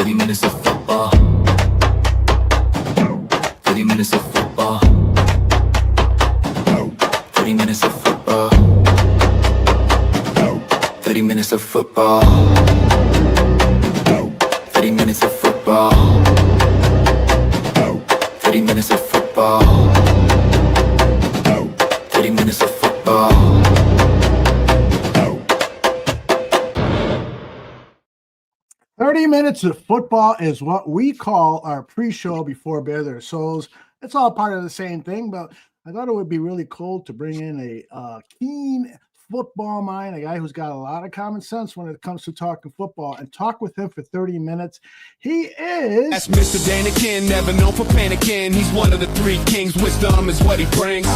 30 minutes of football. 30 minutes of football. 30 minutes of football. 30 minutes of football. 30 minutes of football. 30 minutes of football. 30 minutes of football. 30 minutes of football is what we call our pre-show before Bare Their Souls. It's all part of the same thing, but I thought it would be really cool to bring in a keen football mind, a guy who's got a lot of common sense when it comes to talking football, and talk with him for 30 minutes. He is... That's Mr. Danikin, never known for panicking. He's one of the three kings. Wisdom is what he brings.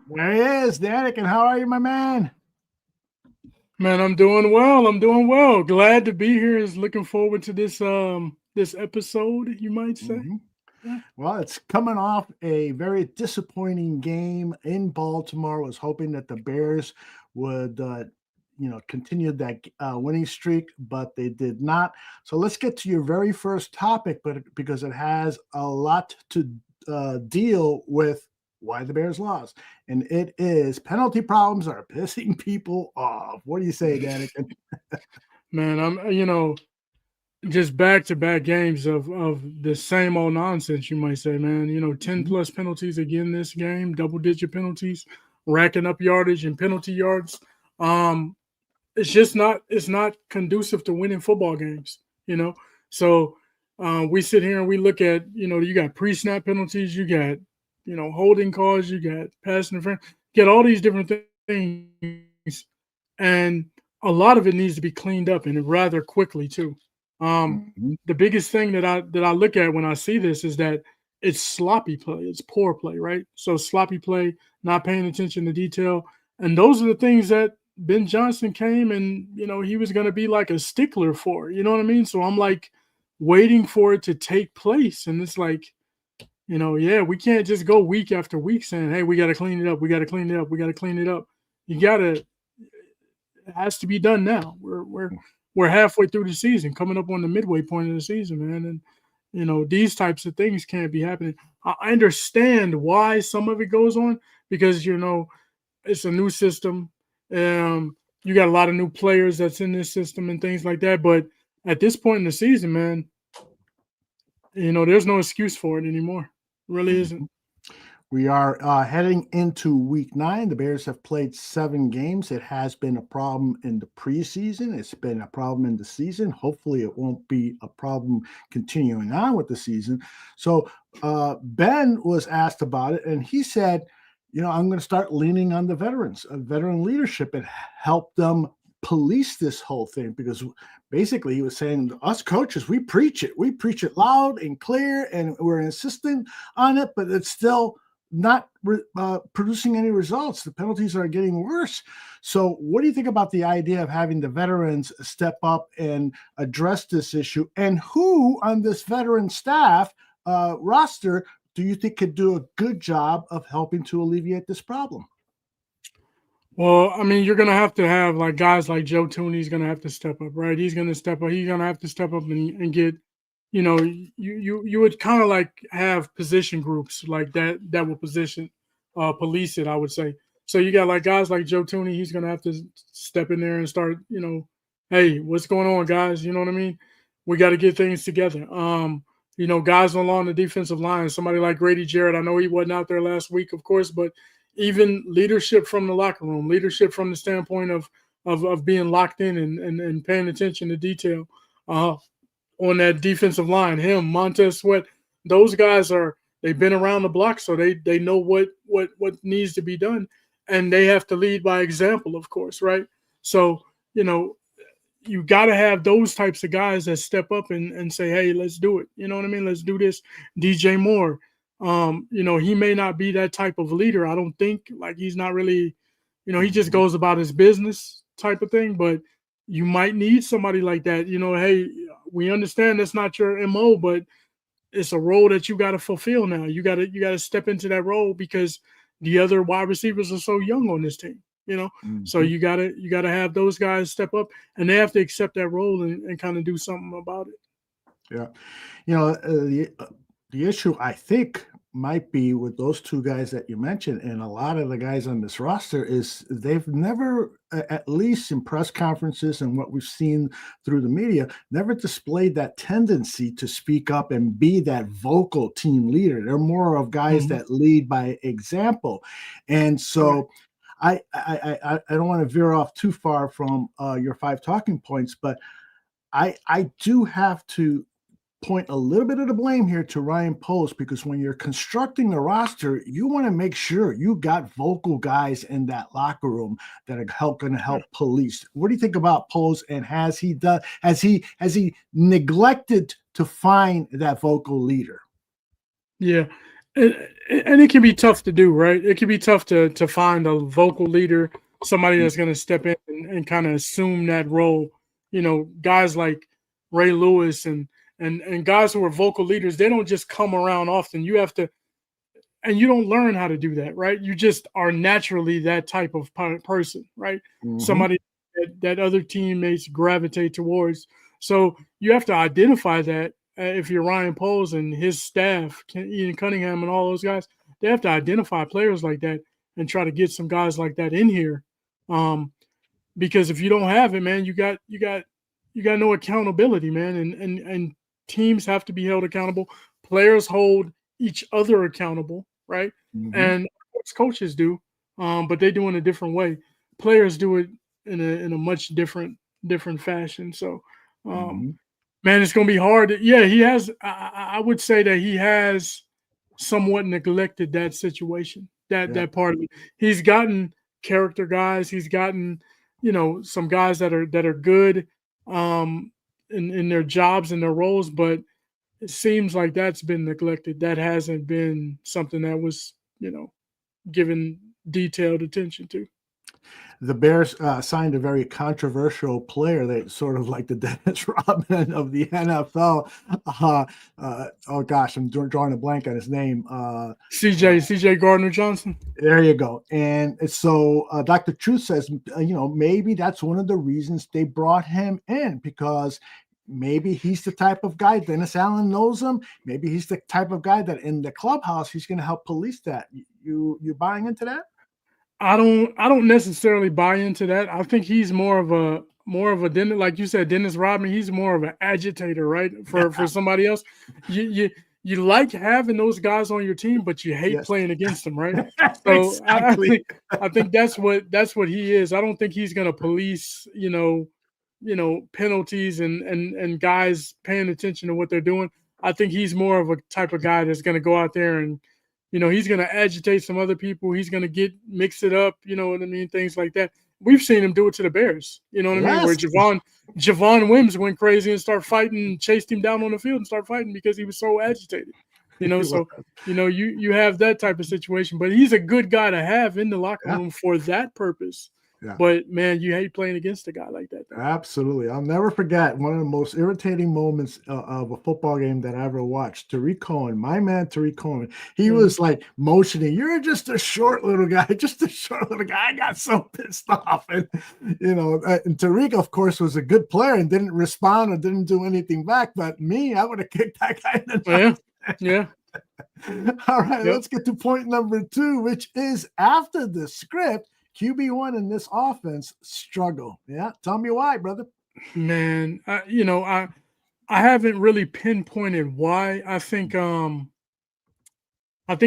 There he is, Danikin. How are you, my man? Man, I'm doing well. I'm doing well. Glad to be here. Is looking forward to this this episode, you might say. Mm-hmm. Yeah. Well, it's coming off a very disappointing game in Baltimore. Was hoping that the Bears would continue that winning streak, but they did not. So let's get to your very first topic, but because it has a lot to deal with why the Bears lost, and it is penalty problems are pissing people off. What do you say, Danikin? Man, I'm just back-to-back games of the same old nonsense, you might say, man. 10 plus penalties again this game, double-digit penalties, racking up yardage and penalty yards. It's not conducive to winning football games, So we sit here and we look at, you got pre-snap penalties, you got holding calls, you got pass interference, you got all these different things, and a lot of it needs to be cleaned up, and rather quickly too. The biggest thing that I look at when I see this is that it's sloppy play, it's poor play, right? So sloppy play, not paying attention to detail, and those are the things that Ben Johnson came and he was going to be like a stickler for. You know what I mean? So I'm like waiting for it to take place, and it's like, we can't just go week after week saying, hey, we got to clean it up. We got to clean it up. We got to clean it up. It has to be done now. We're halfway through the season, coming up on the midway point of the season, man. And, these types of things can't be happening. I understand why some of it goes on because, it's a new system. You got a lot of new players that's in this system and things like that. But at this point in the season, man, there's no excuse for it anymore. Really isn't. We are heading into week 9. The Bears have played 7 games. It has been a problem in the preseason. It's been a problem in the season. Hopefully it won't be a problem continuing on with the season. So Ben was asked about it, and he said, I'm going to start leaning on the veterans, veteran leadership, and help them police this whole thing, because basically he was saying us coaches, we preach it loud and clear, and we're insisting on it, but it's still not producing any results. The penalties are getting worse. So what do you think about the idea of having the veterans step up and address this issue, and who on this veteran staff roster do you think could do a good job of helping to alleviate this problem? Well, I mean, you're going to have like guys like Joe Tooney's going to have to step up, right? He's going to step up. He's going to have to step up and get, you would kind of like have position groups like that will police it, I would say. So you got like guys like Joe Tooney. He's going to have to step in there and start, hey, what's going on, guys? You know what I mean? We got to get things together. Guys along the defensive line, somebody like Grady Jarrett. I know he wasn't out there last week, of course, but even leadership from the locker room, leadership from the standpoint of being locked in and paying attention to detail on that defensive line. Him, Montez Sweat, those guys they've been around the block, so they know what needs to be done, and they have to lead by example, of course, right? So, you got to have those types of guys that step up and say, hey, let's do it. You know what I mean? Let's do this. DJ Moore, he may not be that type of leader. I don't think, like, he's not really, he just goes about his business type of thing, but you might need somebody like that. Hey, we understand that's not your MO, but it's a role that you got to fulfill now. You got to step into that role because the other wide receivers are so young on this team. So you gotta have those guys step up, and they have to accept that role and kind of do something about it. Yeah. The issue I think might be with those two guys that you mentioned, and a lot of the guys on this roster is they've never, at least in press conferences and what we've seen through the media, never displayed that tendency to speak up and be that vocal team leader. They're more of guys that lead by example, and so. I don't want to veer off too far from your 5 talking points, but I do have to point a little bit of the blame here to Ryan Poles, because when you're constructing a roster, you want to make sure you got vocal guys in that locker room that are going to help police. What do you think about Poles, and has he neglected to find that vocal leader? Yeah. And it can be tough to do, right? It can be tough to find a vocal leader, somebody that's going to step in and kind of assume that role. Guys like Ray Lewis and guys who are vocal leaders, they don't just come around often. You have to, and you don't learn how to do that, right? You just are naturally that type of person, right? Somebody that other teammates gravitate towards. So you have to identify that. If you're Ryan Poles and his staff, Ian Cunningham and all those guys, they have to identify players like that and try to get some guys like that in here. Because if you don't have it, man, you got no accountability, man. And teams have to be held accountable. Players hold each other accountable, right? And coaches do, but they do it in a different way. Players do it in a much different fashion. So, man, it's going to be hard. Yeah, he has. I would say that he has somewhat neglected that situation, that part of it. He's gotten character guys. He's gotten, some guys that are good in their jobs and their roles, but it seems like that's been neglected. That hasn't been something that was, given detailed attention to. The Bears signed a very controversial player that sort of like the Dennis Rodman of the NFL. Oh gosh, I'm drawing a blank on his name. CJ Gardner-Johnson. There you go. And so Dr. Truth says, maybe that's one of the reasons they brought him in, because maybe he's the type of guy, Dennis Allen knows him. Maybe he's the type of guy that in the clubhouse, he's going to help police that. You buying into that? I don't necessarily buy into that. I think he's more of a like you said, Dennis Rodman. He's more of an agitator, right? For somebody else, you like having those guys on your team, but you hate playing against them, right? So exactly. I think that's what he is. I don't think he's going to police, penalties and guys paying attention to what they're doing. I think he's more of a type of guy that's going to go out there and, he's going to agitate some other people. He's going to mix it up. You know what I mean? Things like that. We've seen him do it to the Bears. You know what I mean? Where Javon Wims went crazy and started fighting, chased him down on the field and started fighting because he was so agitated. So, you have that type of situation. But he's a good guy to have in the locker room for that purpose. Yeah. But, man, you hate playing against a guy like that. Absolutely. I'll never forget one of the most irritating moments of a football game that I ever watched. Tariq Cohen, my man Tariq Cohen, he was like motioning, "You're just a short little guy, just a short little guy." I got so pissed off. And, and Tariq, of course, was a good player and didn't respond or didn't do anything back. But me, I would have kicked that guy in the nuts. Yeah. All right, let's get to point number 2, which is after the script. QB1 in this offense struggle. Yeah, tell me why, brother. Man, I haven't really pinpointed why. I think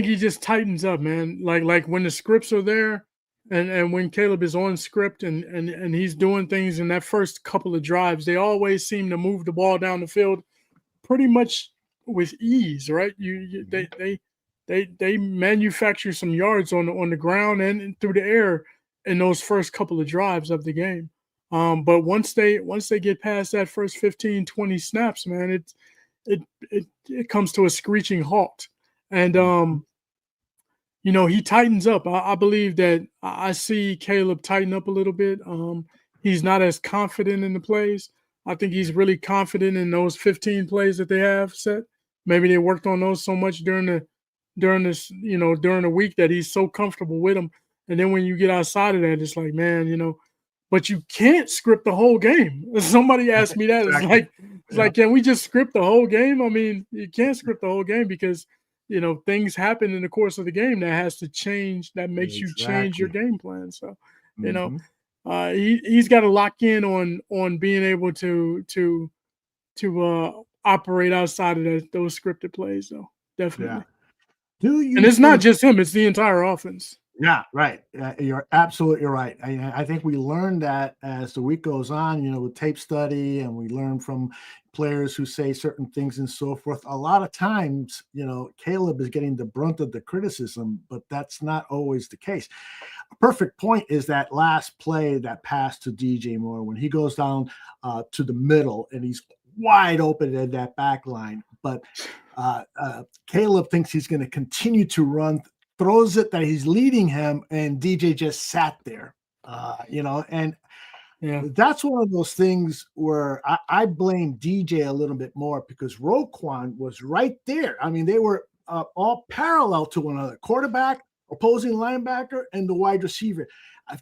he just tightens up, man. Like when the scripts are there, and when Caleb is on script and he's doing things in that first couple of drives, they always seem to move the ball down the field pretty much with ease, right? They manufacture some yards on the ground and through the air in those first couple of drives of the game. But once they get past that first 15, 20 snaps, man, it comes to a screeching halt. And, he tightens up. I believe that I see Caleb tighten up a little bit. He's not as confident in the plays. I think he's really confident in those 15 plays that they have set. Maybe they worked on those so much during the week that he's so comfortable with them. And then when you get outside of that, it's like, man, but you can't script the whole game. Somebody asked me that. It's like, It's like, can we just script the whole game? I mean, you can't script the whole game because, things happen in the course of the game that has to change, that makes you change your game plan. So, he's got to lock in on being able to operate outside of those scripted plays, though. Definitely. Yeah. And it's not just him; it's the entire offense. Yeah, right. You're absolutely right. I think we learned that as the week goes on, with tape study, and we learn from players who say certain things and so forth. A lot of times, Caleb is getting the brunt of the criticism, but that's not always the case. A perfect point is that last play, that pass to DJ Moore, when he goes down to the middle and he's wide open at that back line. But Caleb thinks he's going to continue to run, throws it that he's leading him, and DJ just sat there, and that's one of those things where I blame DJ a little bit more because Roquan was right there. I mean, they were all parallel to one another, quarterback, opposing linebacker, and the wide receiver.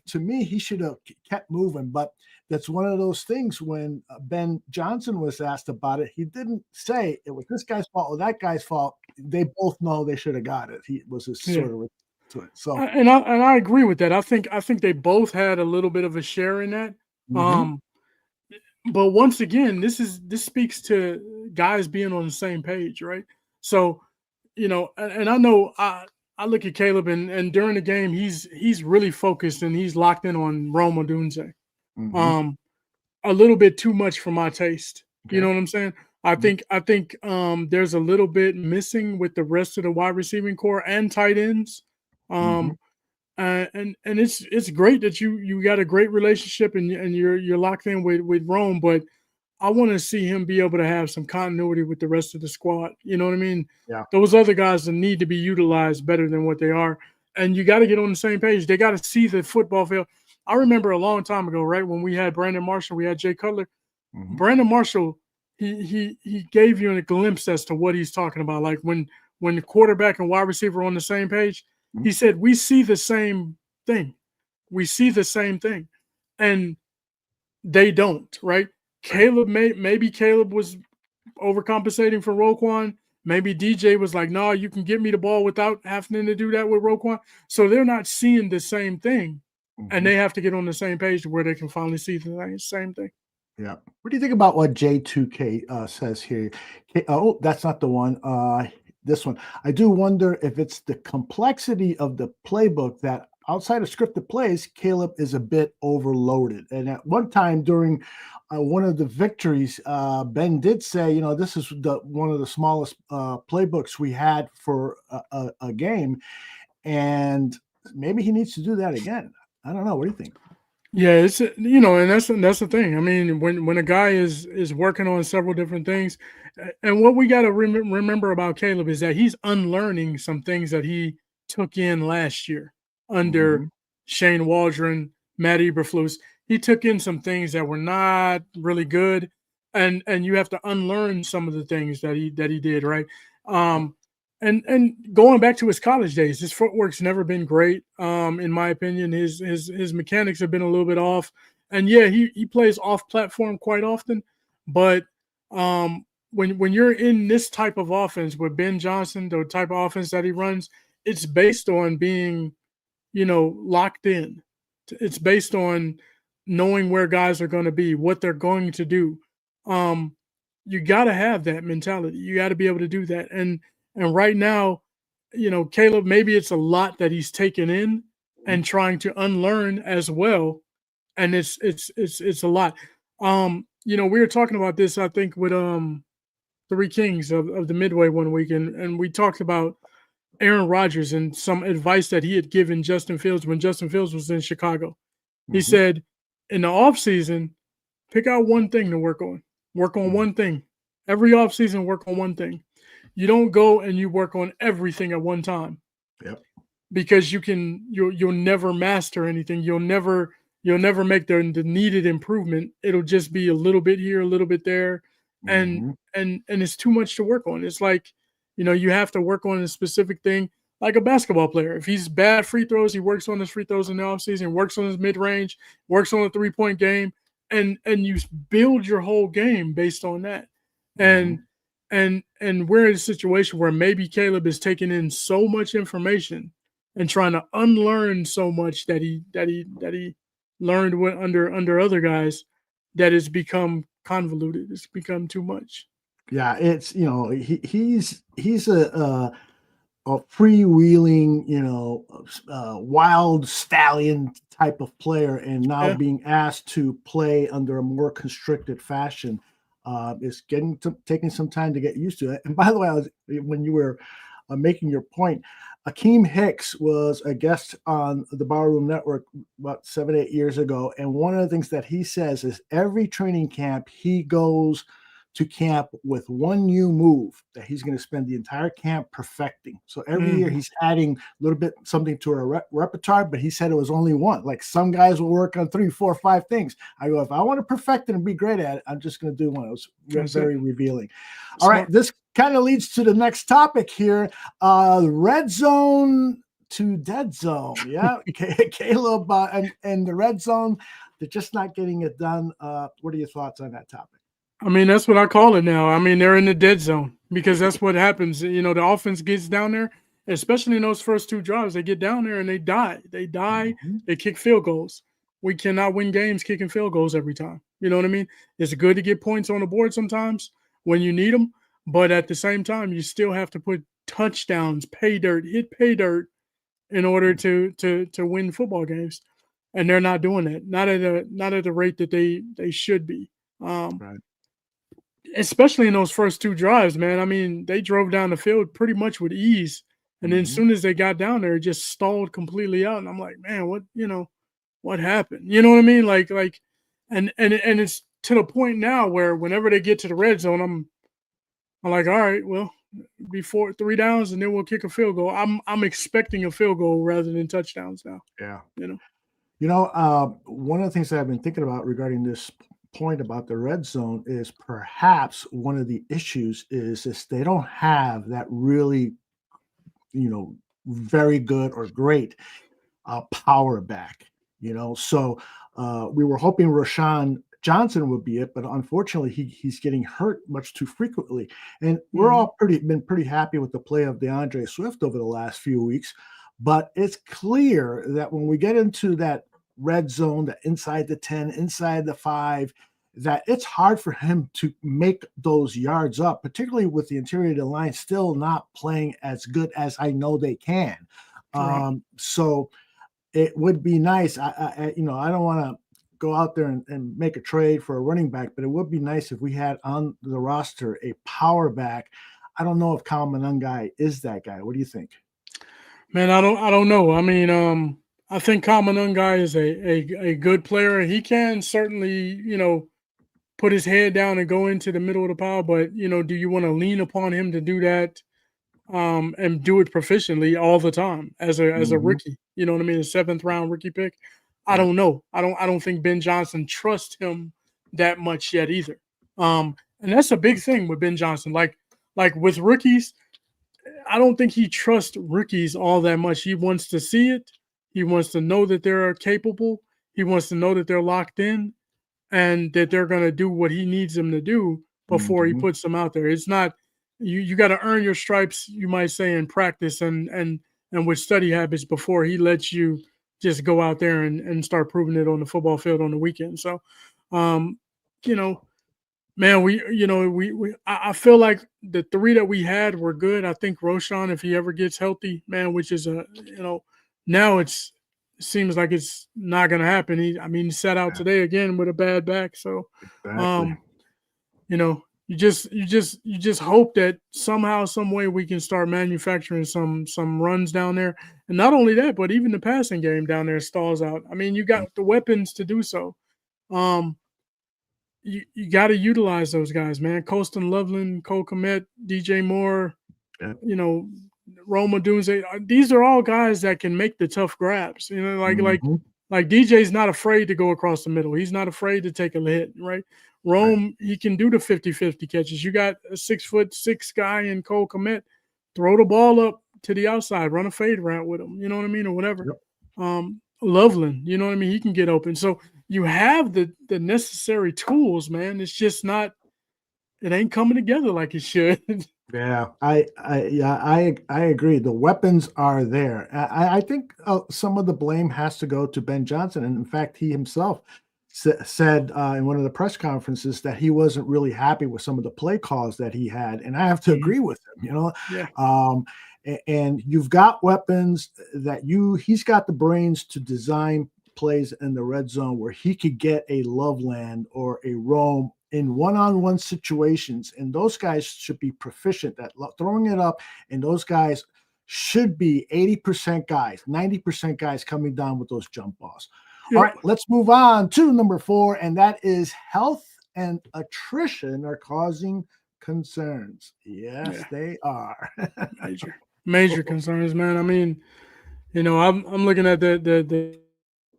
To me, he should have kept moving, but that's one of those things when Ben Johnson was asked about it, he didn't say it was this guy's fault or that guy's fault. They both know they should have got it. He was a sort of to it. So and I agree with that. I think they both had a little bit of a share in that. But once again, this speaks to guys being on the same page, right? So, and I know I look at Caleb and during the game he's really focused and he's locked in on Rome Odunze. A little bit too much for my taste. Okay. You know what I'm saying? I think there's a little bit missing with the rest of the wide receiving core and tight ends. And it's great that you got a great relationship and you're locked in with Rome, but I want to see him be able to have some continuity with the rest of the squad. You know what I mean? Yeah. Those other guys that need to be utilized better than what they are. And you got to get on the same page. They got to see the football field. I remember a long time ago, right, when we had Brandon Marshall, we had Jay Cutler. Brandon Marshall, he gave you a glimpse as to what he's talking about. Like when the quarterback and wide receiver are on the same page, he said, we see the same thing. We see the same thing. And they don't, right? Caleb, maybe Caleb was overcompensating for Roquan. Maybe DJ was like, no, you can get me the ball without having to do that with Roquan. So they're not seeing the same thing. And they have to get on the same page where they can finally see the same thing. Yeah. What do you think about what J2K says here? Oh, that's not the one. This one. I do wonder if it's the complexity of the playbook that outside of scripted plays, Caleb is a bit overloaded. And at one time during one of the victories, Ben did say, this is one of the smallest playbooks we had for a game. And maybe he needs to do that again. I don't know. What do you think? Yeah, it's and that's the thing. I mean, when a guy is working on several different things, and what we got to remember about Caleb is that he's unlearning some things that he took in last year under Shane Waldron, Matt Eberflus. He took in some things that were not really good, and you have to unlearn some of the things that he did, right? And going back to his college days, his footwork's never been great. In my opinion, his mechanics have been a little bit off. And yeah, he plays off platform quite often. But when you're in this type of offense with Ben Johnson, the type of offense that he runs, it's based on being, locked in. It's based on knowing where guys are going to be, what they're going to do. You got to have that mentality. You got to be able to do that. And right now, Caleb, maybe it's a lot that he's taken in and trying to unlearn as well. And it's a lot. We were talking about this, I think, with Three Kings of the Midway one week, and we talked about Aaron Rodgers and some advice that he had given Justin Fields when Justin Fields was in Chicago. He said, in the offseason, pick out one thing to work on. Work on one thing. Every offseason, work on one thing. You don't go and you work on everything at one time. Yep. Because you'll never master anything. You'll never make the needed improvement. It'll just be a little bit here, a little bit there. And it's too much to work on. It's like, you have to work on a specific thing, like a basketball player. If he's bad free throws, he works on his free throws in the offseason, works on his mid-range, works on a 3-point game, and you build your whole game based on that. And and we're in a situation where maybe Caleb is taking in so much information and trying to unlearn so much that he learned under other guys, that it's become convoluted. It's become too much. Yeah, it's he's a freewheeling, wild stallion type of player, and now Yeah. being asked to play under a more constricted fashion is taking some time to get used to it. And by the way, when you were making your point, Akeem Hicks was a guest on the Barroom Network about 7-8 years ago, and one of the things that he says is every training camp he goes to camp with one new move that he's going to spend the entire camp perfecting. So every year he's adding a little bit something to a repertoire, but he said it was only one. Like some guys will work on 3, 4, 5 things. I go, if I want to perfect it and be great at it, I'm just going to do one. It was very revealing. All right, this kind of leads to the next topic here. Red zone to dead zone. Yeah, Caleb and the red zone, they're just not getting it done. What are your thoughts on that topic? I mean, that's what I call it now. I mean, they're in the dead zone because that's what happens. The offense gets down there, especially in those first 2 drives. They get down there and they die. They kick field goals. We cannot win games kicking field goals every time. You know what I mean? It's good to get points on the board sometimes when you need them, but at the same time, you still have to put touchdowns, hit pay dirt in order to win football games. And they're not doing that. Not at the rate that they should be. Right. Especially in those first 2 drives, man. I mean, they drove down the field pretty much with ease. And then as soon as they got down there, it just stalled completely out. And I'm like, man, what happened? You know what I mean? Like, and it's to the point now where whenever they get to the red zone, I'm like, all right, well, before 3 downs and then we'll kick a field goal. I'm expecting a field goal rather than touchdowns now. Yeah. One of the things that I've been thinking about regarding this point about the red zone is perhaps one of the issues is they don't have that really, very good or great power back, So we were hoping Rashawn Johnson would be it, but unfortunately he's getting hurt much too frequently. And we're all been pretty happy with the play of DeAndre Swift over the last few weeks. But it's clear that when we get into that red zone, that inside the 10, inside the 5, that it's hard for him to make those yards up, particularly with the interior of the line still not playing as good as I know they can. So it would be nice. I don't want to go out there and make a trade for a running back, but it would be nice if we had on the roster a power back. I don't know if Kyle Monangai is that guy. What do you think? Man, I don't know. I mean, I think Kyle Monangai is a good player. He can certainly, put his head down and go into the middle of the pile. But, do you want to lean upon him to do that and do it proficiently all the time as a rookie? You know what I mean? A 7th round rookie pick. I don't know. I don't think Ben Johnson trusts him that much yet either. And that's a big thing with Ben Johnson. Like with rookies, I don't think he trusts rookies all that much. He wants to see it. He wants to know that they're capable. He wants to know that they're locked in and that they're going to do what he needs them to do before he puts them out there. It's not you got to earn your stripes, you might say, in practice and with study habits before he lets you just go out there and start proving it on the football field on the weekend. So, man, I feel like the 3 that we had were good. I think Roschon, if he ever gets healthy, man, which is now it seems like it's not going to happen. He sat out today again with a bad back. So, Exactly. you just hope that somehow, some way we can start manufacturing some runs down there. And not only that, but even the passing game down there stalls out. I mean, you got the weapons to do so. You got to utilize those guys, man. Colston Loveland, Cole Kmet, DJ Moore, Roma Dunze. These are all guys that can make the tough grabs. Like DJ's not afraid to go across the middle. He's not afraid to take a hit, right? Rome, he can do the 50-50 catches. You got a 6'6" guy in Cole Kmet. Throw the ball up to the outside, run a fade route with him, you know what I mean, or whatever. Yep. Loveland, you know what I mean? He can get open. So you have the necessary tools, man. It's just not it ain't coming together like it should. Yeah, I agree. The weapons are there. I think some of the blame has to go to Ben Johnson, and in fact, he himself said in one of the press conferences that he wasn't really happy with some of the play calls that he had, and I have to agree with him. Yeah. And you've got weapons that he's got the brains to design plays in the red zone where he could get a Loveland or a Rome in one-on-one situations, and those guys should be proficient at throwing it up, and those guys should be 80% guys, 90% guys coming down with those jump balls. Yep. All right, let's move on to number 4, and that is health and attrition are causing concerns. Yes, they are. Major concerns, man. I mean, I'm looking at the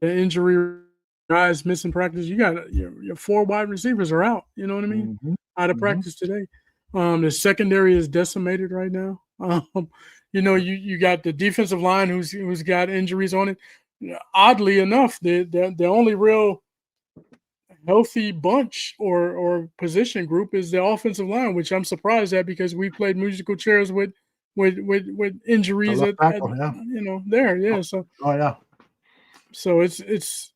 injury guys missing practice. You got your 4 wide receivers are out. You know what I mean? Out of practice today. The secondary is decimated right now. You got the defensive line who's got injuries on it. Oddly enough, the only real healthy bunch or position group is the offensive line, which I'm surprised at because we played musical chairs with injuries at there. Yeah. So So it's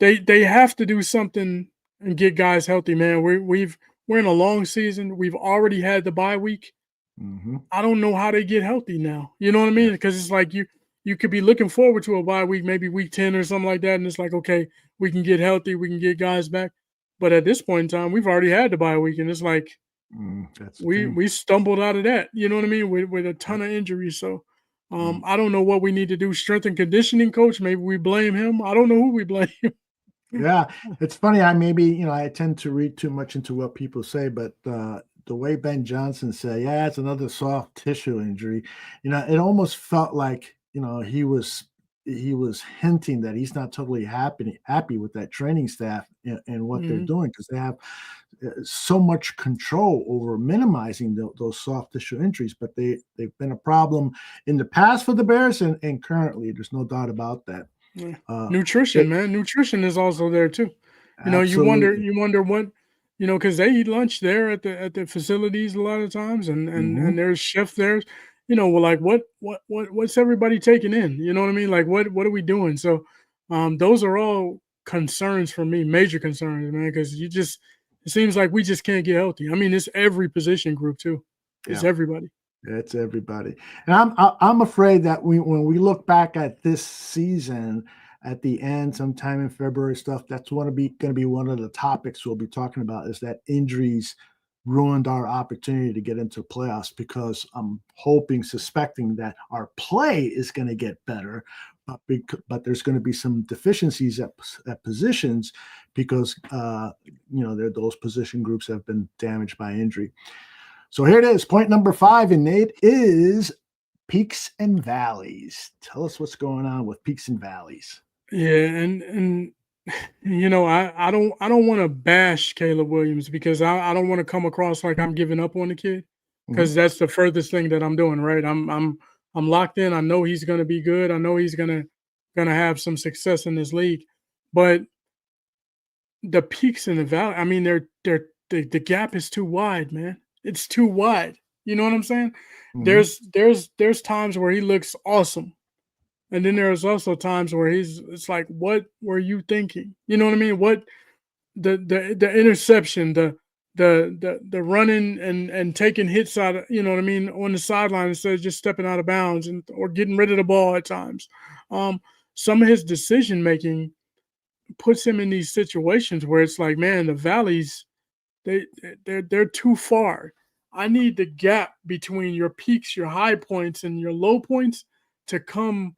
they have to do something and get guys healthy, man. We're in a long season. We've already had the bye week. I don't know how they get healthy now. You know what I mean? Because it's like you could be looking forward to a bye week, maybe week 10 or something like that, and it's like, okay, we can get healthy, we can get guys back. But at this point in time, we've already had the bye week, and it's like we stumbled out of that. You know what I mean? With a ton of injuries. So I don't know what we need to do. Strength and conditioning coach, maybe we blame him. I don't know who we blame. Yeah, it's funny. I tend to read too much into what people say, but the way Ben Johnson said, yeah, it's another soft tissue injury. It almost felt like he was hinting that he's not totally happy with that training staff and what they're doing, because they have so much control over minimizing those soft tissue injuries. But they've been a problem in the past for the Bears and currently. There's no doubt about that. Nutrition, man. Nutrition is also there too. You wonder what, because they eat lunch there at the facilities a lot of times, and there's chef there. Like what's everybody taking in? You know what I mean? Like what are we doing? So those are all concerns for me, major concerns, man, because it seems like we just can't get healthy. I mean, it's every position group too. It's everybody. It's everybody. And I'm afraid that when we look back at this season at the end, sometime in February stuff, that's going to be one of the topics we'll be talking about, is that injuries ruined our opportunity to get into playoffs, because I'm suspecting that our play is going to get better, but there's going to be some deficiencies at positions because those position groups have been damaged by injury. So here it is, point number 5, and it is peaks and valleys. Tell us what's going on with peaks and valleys. Yeah, and I don't want to bash Caleb Williams, because I don't want to come across like I'm giving up on the kid, because that's the furthest thing that I'm doing, right? I'm locked in. I know he's going to be good. I know he's going to have some success in this league. But the peaks and the valley, I mean, the gap is too wide, man. It's too wide. You know what I'm saying? There's times where he looks awesome. And then there's also times where it's like, what were you thinking? You know what I mean? What the interception, the running and taking hits out of, you know what I mean, on the sideline instead of just stepping out of bounds or getting rid of the ball at times. Some of his decision making puts him in these situations where it's like, man, the valleys, they're too far. I need the gap between your peaks, your high points, and your low points to come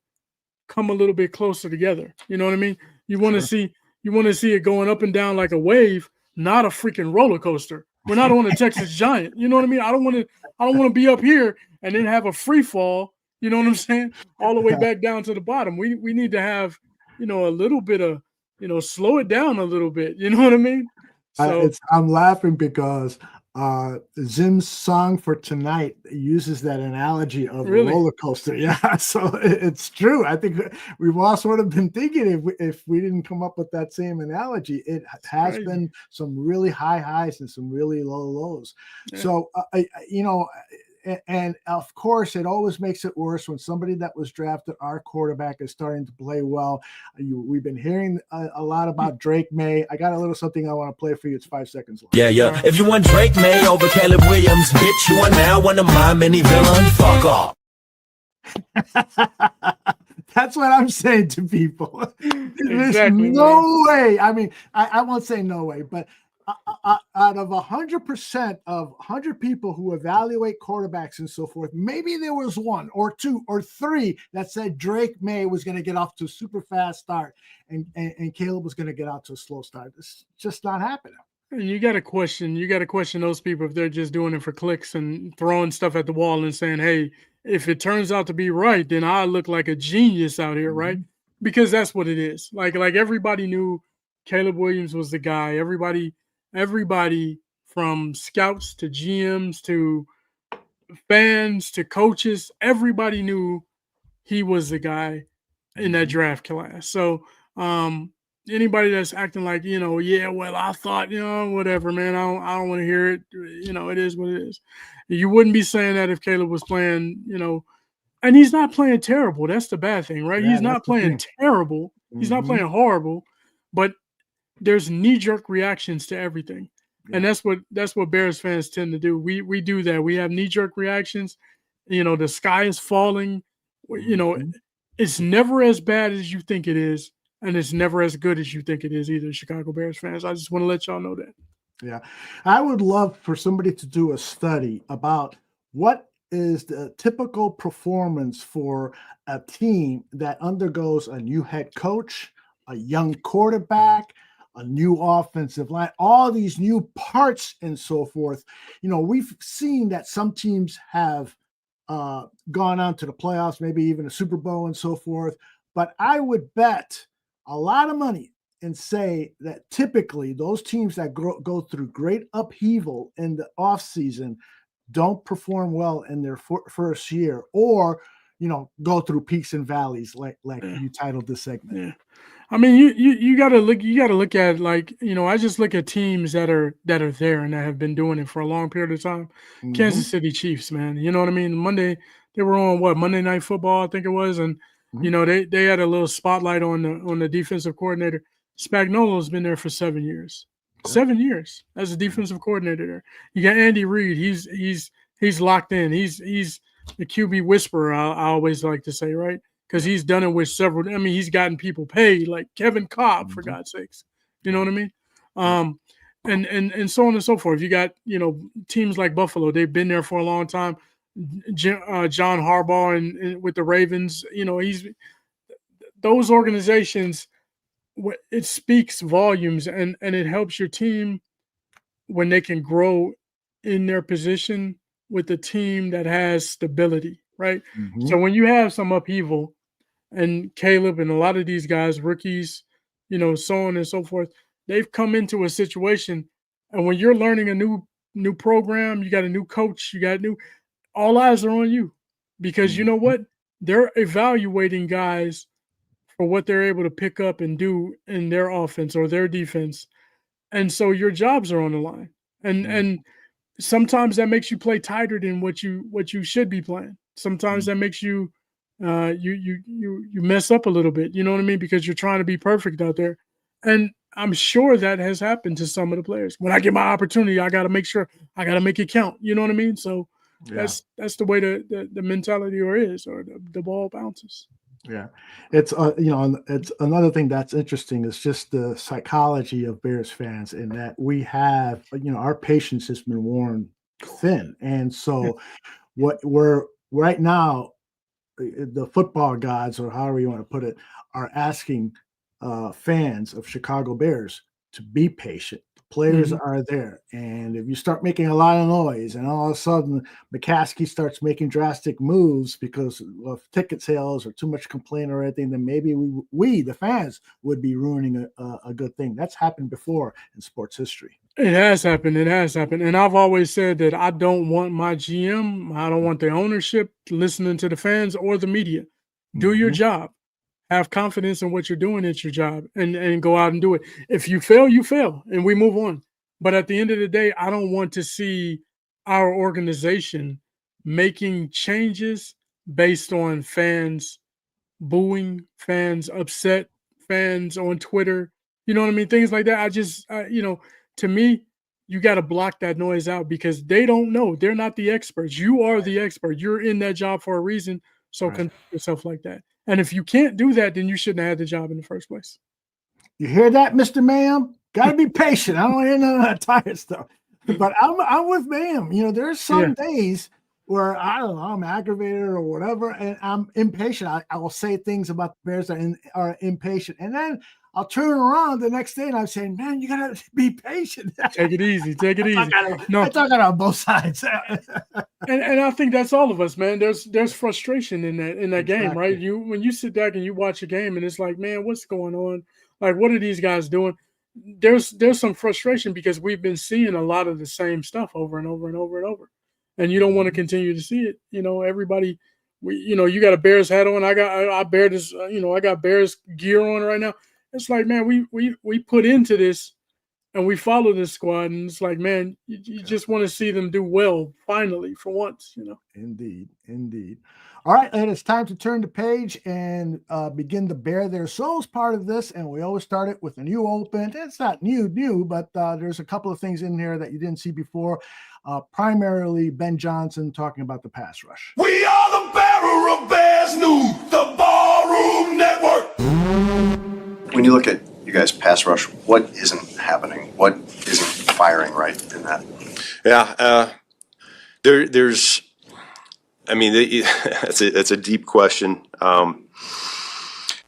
a little bit closer together. You know what I mean? You want to see it going up and down like a wave, not a freaking roller coaster. We're not on a Texas Giant. You know what I mean? I don't want to be up here and then have a free fall. You know what I'm saying? All the way back down to the bottom. We need to have, a little bit of, slow it down a little bit. You know what I mean? So I'm laughing because Zim's song for tonight uses that analogy of a Really? roller coaster. Yeah, so it's true. I think we've all sort of been thinking if we didn't come up with that same analogy, it has Crazy. been some really high highs and some really low lows. Yeah. So, and of course, it always makes it worse when somebody that was drafted, our quarterback, is starting to play well. We've been hearing a lot about Drake May. I got a little something I want to play for you. It's 5 seconds long. Yeah. If you want Drake May over Caleb Williams, bitch, you are now one of my many villains. Fuck off. That's what I'm saying to people. There's Exactly, no way. I mean, I won't say no way, but out of 100% of 100 people who evaluate quarterbacks and so forth, maybe there was one or two or three that said Drake May was going to get off to a super fast start and Caleb was going to get out to a slow start. It's just not happening. And you got to question those people if they're just doing it for clicks and throwing stuff at the wall and saying, hey, if it turns out to be right, then I look like a genius out here, right? Because that's what it is. Like everybody knew Caleb Williams was the guy. Everybody from scouts to GMs to fans to coaches, everybody knew he was the guy in that draft class. So anybody that's acting like, yeah, well, I thought, whatever, man, I don't want to hear it. It is what it is. You wouldn't be saying that if Caleb was playing, and he's not playing terrible. That's the bad thing, right? Yeah, he's not playing terrible. He's not playing horrible, but there's knee-jerk reactions to everything. Yeah. And that's what Bears fans tend to do. We do that. We have knee-jerk reactions. The sky is falling. It's never as bad as you think it is, and it's never as good as you think it is either, Chicago Bears fans. I just want to let y'all know that. Yeah. I would love for somebody to do a study about what is the typical performance for a team that undergoes a new head coach, a young quarterback, a new offensive line, all these new parts and so forth. We've seen that some teams have gone on to the playoffs, maybe even a Super Bowl and so forth. But I would bet a lot of money and say that typically those teams that go through great upheaval in the offseason don't perform well in their first year, or go through peaks and valleys like you titled this segment. Yeah. I mean, you gotta look at, like, I just look at teams that are there and that have been doing it for a long period of time. Kansas City Chiefs, man. You know what I mean? Monday they were on Monday Night Football, I think it was, and they had a little spotlight on the defensive coordinator. Spagnuolo's been there for 7 years. 7 years as a defensive coordinator there. You got Andy Reid. He's locked in. He's the QB whisperer, I always like to say, right? Because he's done it with several. I mean, he's gotten people paid, like Kevin Cobb, for God's sakes. You know what I mean? And so on and so forth. You got, teams like Buffalo. They've been there for a long time. John Harbaugh and with the Ravens. Those organizations. It speaks volumes, and it helps your team when they can grow in their position with a team that has stability, right? So when you have some upheaval, and Caleb and a lot of these guys, rookies, so on and so forth, they've come into a situation, and when you're learning a new program, you got a new coach, all eyes are on you, because you know what? They're evaluating guys for what they're able to pick up and do in their offense or their defense. And so your jobs are on the line. And sometimes that makes you play tighter than what you should be playing. Sometimes that makes you you mess up a little bit, you know what I mean? Because you're trying to be perfect out there. And I'm sure that has happened to some of the players. When I get my opportunity, I got to make sure I got to make it count. You know what I mean? So that's the way the mentality is, or the ball bounces. Yeah, it's it's another thing that's interesting is just the psychology of Bears fans, in that we have, our patience has been worn thin, and so what we're right now, the football gods, or however you want to put it, are asking fans of Chicago Bears to be patient. Players are there, and if you start making a lot of noise, and all of a sudden McCaskey starts making drastic moves because of ticket sales or too much complaint or anything, then maybe we the fans would be ruining a good thing. That's happened before in sports history. It has happened. It has happened. And I've always said that I don't want my GM, I don't want the ownership listening to the fans or the media. Do your job. Have confidence in what you're doing at your job and go out and do it. If you fail, you fail, and we move on. But at the end of the day, I don't want to see our organization making changes based on fans booing, fans upset, fans on Twitter. You know what I mean? Things like that. I just, to me, you got to block that noise out because they don't know. They're not the experts. You are the expert. You're in that job for a reason. So conduct yourself like that. And if you can't do that, then you shouldn't have had the job in the first place. You hear that, Mr. Ma'am? Got to be patient. I don't hear none of that tired stuff. But I'm with Ma'am. You know, there's some days where I don't know, I'm aggravated or whatever, and I'm impatient. I will say things about the Bears that are impatient, and then I'll turn around the next day and I'm saying, "Man, you gotta be patient. Take it easy. Take it easy." I talk on both sides. and I think that's all of us, man. There's frustration in that game, right? When you sit back and you watch a game and it's like, man, what's going on? Like, what are these guys doing? There's some frustration because we've been seeing a lot of the same stuff over and over and over and over. And you don't want to continue to see it. You know, everybody, you got a Bears hat on. I got Bears gear on right now. It's like, man, we put into this and we follow this squad. And it's like, man, you just want to see them do well, finally, for once, Indeed. All right, and it's time to turn the page and begin the Bear Their Souls part of this. And we always start it with a new open. It's not new, but there's a couple of things in there that you didn't see before. Primarily Ben Johnson talking about the pass rush. We are the bearer of Bears News, the Ballroom Network. When you look at you guys' pass rush, what isn't happening? What isn't firing right in that? Yeah, there's. I mean, it's a deep question.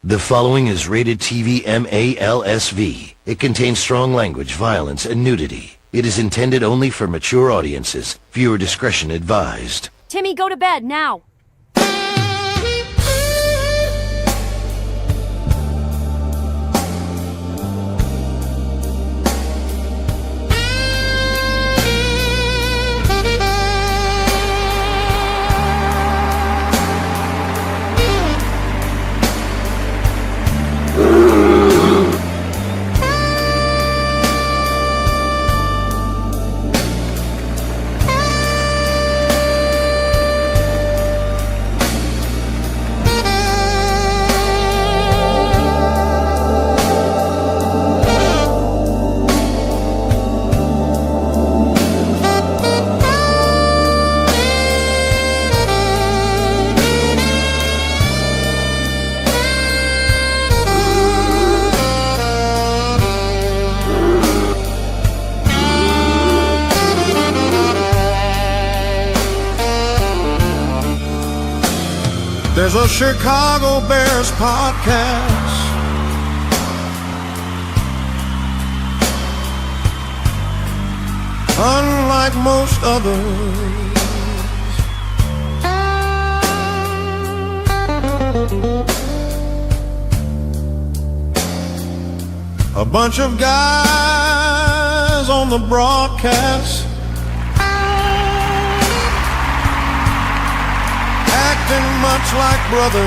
The following is rated TV MALSV. It contains strong language, violence, and nudity. It is intended only for mature audiences. Viewer discretion advised. Timmy, go to bed now. There's a Chicago Bears podcast. Unlike most others, a bunch of guys on the broadcast acting much like brothers.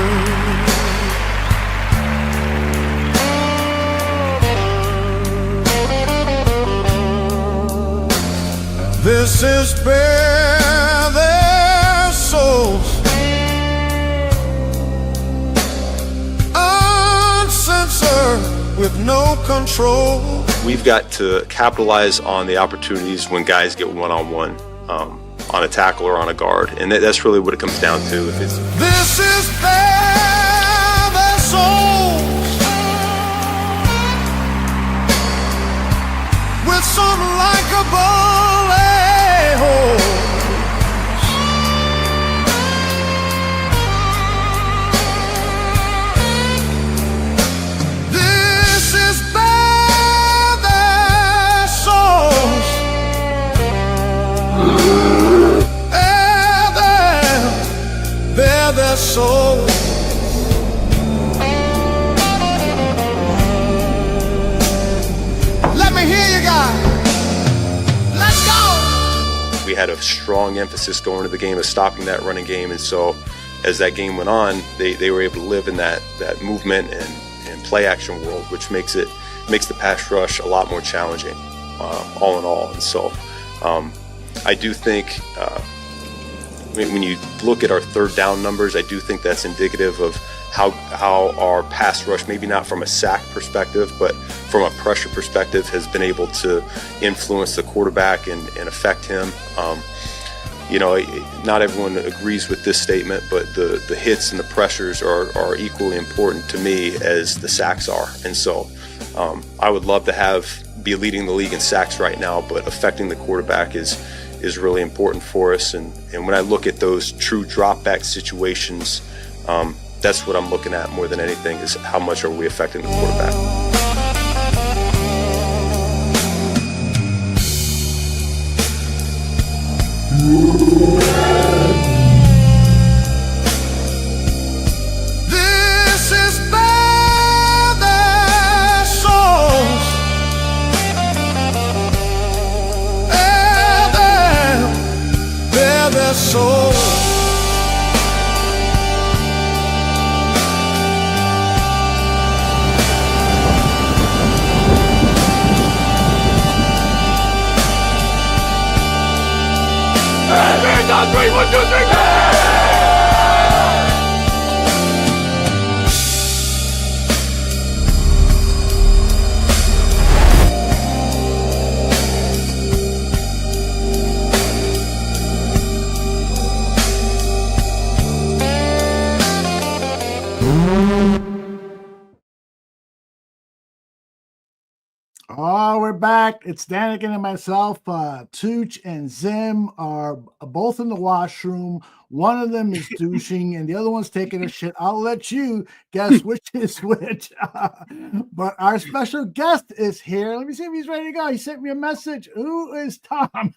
This is Bear Their Souls, uncensored with no control. We've got to capitalize on the opportunities when guys get one-on-one. On a tackle or on a guard, and that's really what it comes down to. This is Bear Their Souls, with some likable a-holes. This is Bear Their Souls. Bear their soul. Let me hear you guys. we had a strong emphasis going into the game of stopping that running game. And so as that game went on, they were able to live in that movement and play action world, which makes the pass rush a lot more challenging, all in all. And so I do think when you look at our third down numbers, I do think that's indicative of how our pass rush, maybe not from a sack perspective, but from a pressure perspective, has been able to influence the quarterback and affect him. Not everyone agrees with this statement, but the hits and the pressures are equally important to me as the sacks are. And so I would love to be leading the league in sacks right now, but affecting the quarterback is really important for us. And when I look at those true drop back situations, that's what I'm looking at more than anything, is how much are we affecting the quarterback. This is better Soulz. Better Soulz. On 3, 1, 2, 3, go! Oh, we're back. It's Danikin and myself. Tooch and Zim are both in the washroom. One of them is douching and the other one's taking a shit. I'll let you guess which is which. But our special guest is here. Let me see if he's ready to go. He sent me a message. Who is Tom?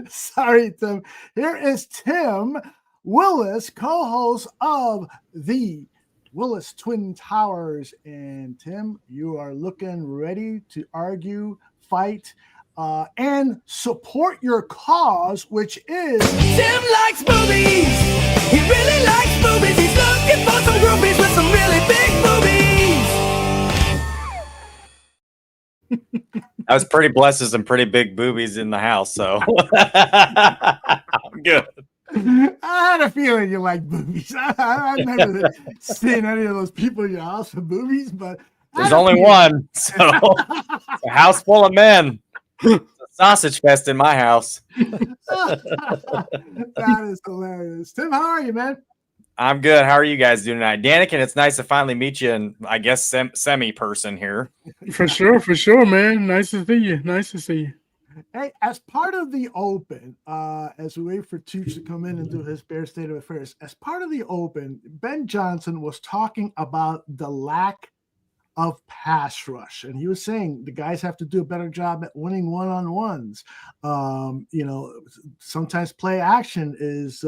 Sorry, Tim. Here is Tim Willis, co-host of the Willis Twin Towers. And Tim, you are looking ready to argue, fight, and support your cause, which is Tim likes movies. He really likes movies. He's looking for some groupies with some really big movies. I was pretty blessed with some pretty big boobies in the house, so I'm good. I had a feeling you like boobies. I've never seen any of those people in your house with boobies, but there's only one, so it's a house full of men. It's a sausage fest in my house. That is hilarious. Tim, how are you, man? I'm good. How are you guys doing tonight? Danikin, it's nice to finally meet you in, I guess, semi-person here. For sure, man. Nice to see you. Hey, as part of the Open, as we wait for Tooch to come in and do his Bear State of Affairs, as part of the Open, Ben Johnson was talking about the lack of pass rush, and he was saying the guys have to do a better job at winning one-on-ones. Sometimes play action is,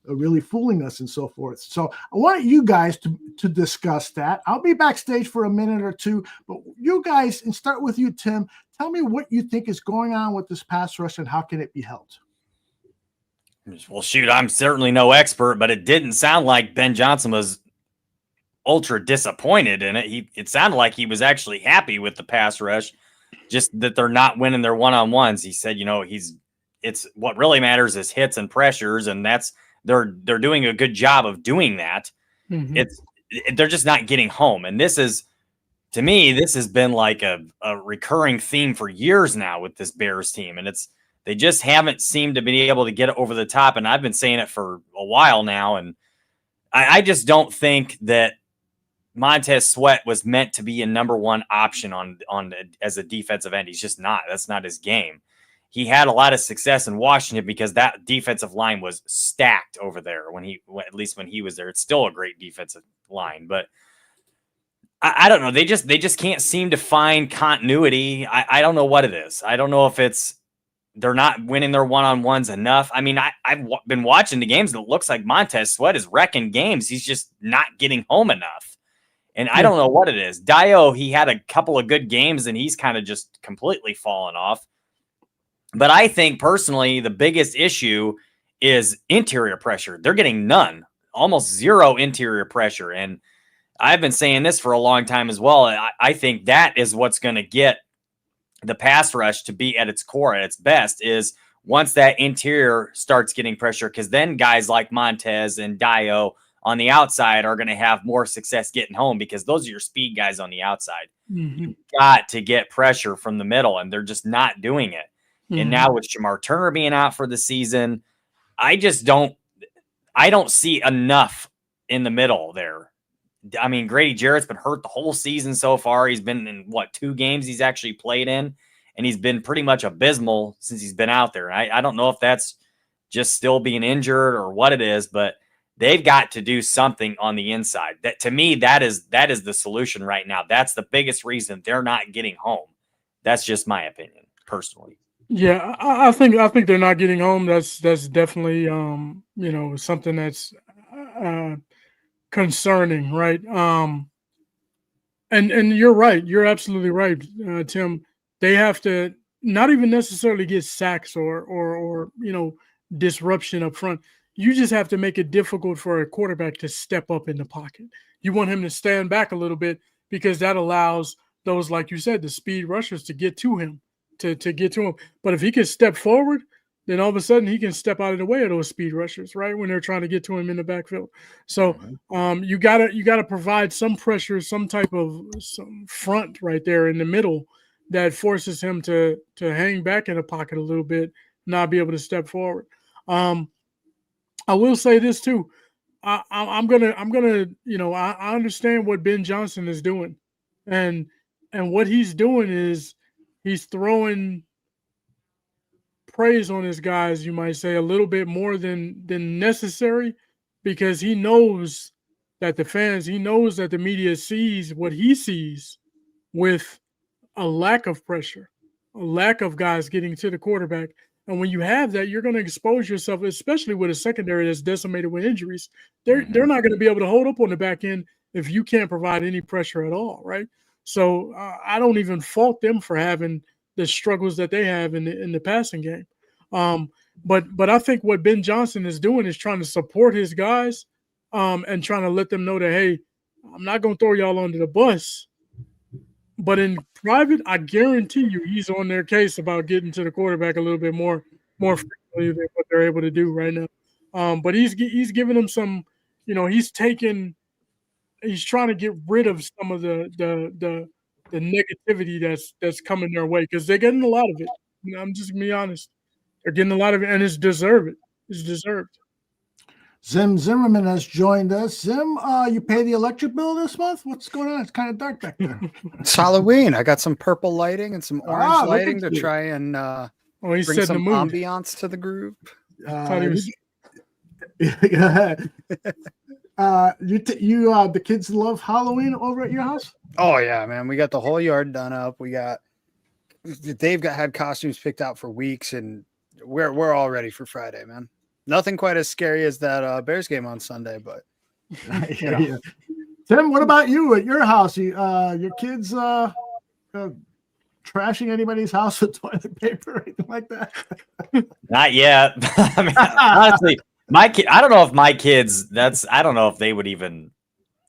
really fooling us and so forth. So I want you guys to discuss that. I'll be backstage for a minute or two, but you guys, and start with you, Tim, tell me what you think is going on with this pass rush and how can it be helped? Well, shoot, I'm certainly no expert, but it didn't sound like Ben Johnson was ultra disappointed in it. It sounded like he was actually happy with the pass rush, just that they're not winning their one-on-ones. He said, it's what really matters is hits and pressures, and they're doing a good job of doing that. Mm-hmm. They're just not getting home. And to me, this has been like a recurring theme for years now with this Bears team. And they just haven't seemed to be able to get over the top. And I've been saying it for a while now. And I just don't think that Montez Sweat was meant to be a number one option as a defensive end. He's just not. That's not his game. He had a lot of success in Washington because that defensive line was stacked over there at least when he was there. It's still a great defensive line, but I don't know. They just can't seem to find continuity. I don't know what it is. I don't know if they're not winning their one-on-ones enough. I mean, I've been watching the games and it looks like Montez Sweat is wrecking games. He's just not getting home enough. And I don't know what it is. Dio, he had a couple of good games and he's kind of just completely fallen off. But I think personally, the biggest issue is interior pressure. They're getting none, almost zero interior pressure. And I've been saying this for a long time as well. I think that is what's going to get the pass rush to be at its core, at its best, is once that interior starts getting pressure, because then guys like Montez and Dio on the outside are going to have more success getting home because those are your speed guys on the outside. Mm-hmm. You've got to get pressure from the middle, and they're just not doing it. Mm-hmm. And now with Shamar Turner being out for the season, I don't see enough in the middle there. I mean, Grady Jarrett's been hurt the whole season so far. He's been in, 2 games he's actually played in, and he's been pretty much abysmal since he's been out there. I don't know if that's just still being injured or what it is, but they've got to do something on the inside. That, to me, that is the solution right now. That's the biggest reason they're not getting home. That's just my opinion, personally. Yeah, I think they're not getting home. That's definitely something that's concerning, right? And you're right. You're absolutely right, Tim. They have to not even necessarily get sacks or disruption up front. You just have to make it difficult for a quarterback to step up in the pocket. You want him to stand back a little bit because that allows those, like you said, the speed rushers to get to him, to get to him. But if he can step forward, then all of a sudden he can step out of the way of those speed rushers, right, when they're trying to get to him in the backfield. So you gotta provide some pressure, some type of some front right there in the middle that forces him to hang back in the pocket a little bit, not be able to step forward. I will say this too. I'm gonna I understand what Ben Johnson is doing, and what he's doing is he's throwing praise on his guys, you might say, a little bit more than necessary, because he knows that he knows that the media sees what he sees with a lack of pressure, a lack of guys getting to the quarterback. And when you have that, you're going to expose yourself, especially with a secondary that's decimated with injuries. They're not going to be able to hold up on the back end if you can't provide any pressure at all, right? So I don't even fault them for having the struggles that they have in the passing game. But I think what Ben Johnson is doing is trying to support his guys and trying to let them know that, hey, I'm not going to throw y'all under the bus. But in private, I guarantee you he's on their case about getting to the quarterback a little bit more frequently than what they're able to do right now. But he's giving them some, he's trying to get rid of some of the negativity that's coming their way, because they're getting a lot of it. I'm just gonna be honest. They're getting a lot of it, and it's deserved. It's deserved. Zim Zimmerman has joined us. Zim, you pay the electric bill this month? What's going on? It's kind of dark back there. It's Halloween. I got some purple lighting and some orange lighting to try and bring some ambiance to the group. The kids love Halloween over at your house? Oh yeah, man. We got the whole yard done up. They've had costumes picked out for weeks, and we're all ready for Friday, man. Nothing quite as scary as that Bears game on Sunday, but yeah. Tim, what about you at your house? Your kids trashing anybody's house with toilet paper or anything like that? Not yet. I mean, honestly, I don't know if my kids. I don't know if they would even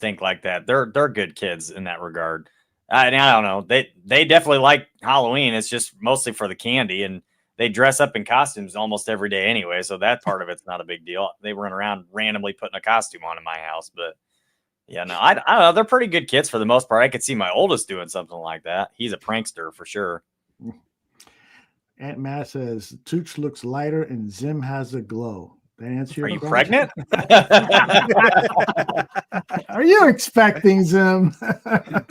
think like that. They're good kids in that regard. I don't know. They definitely like Halloween. It's just mostly for the candy, and they dress up in costumes almost every day anyway. So that part of it's not a big deal. They run around randomly putting a costume on in my house, but yeah, no, I don't know. They're pretty good kids for the most part. I could see my oldest doing something like that. He's a prankster for sure. Aunt Matt says Tooch looks lighter and Zim has a glow. That answer Are you pregnant? Are you expecting Zim?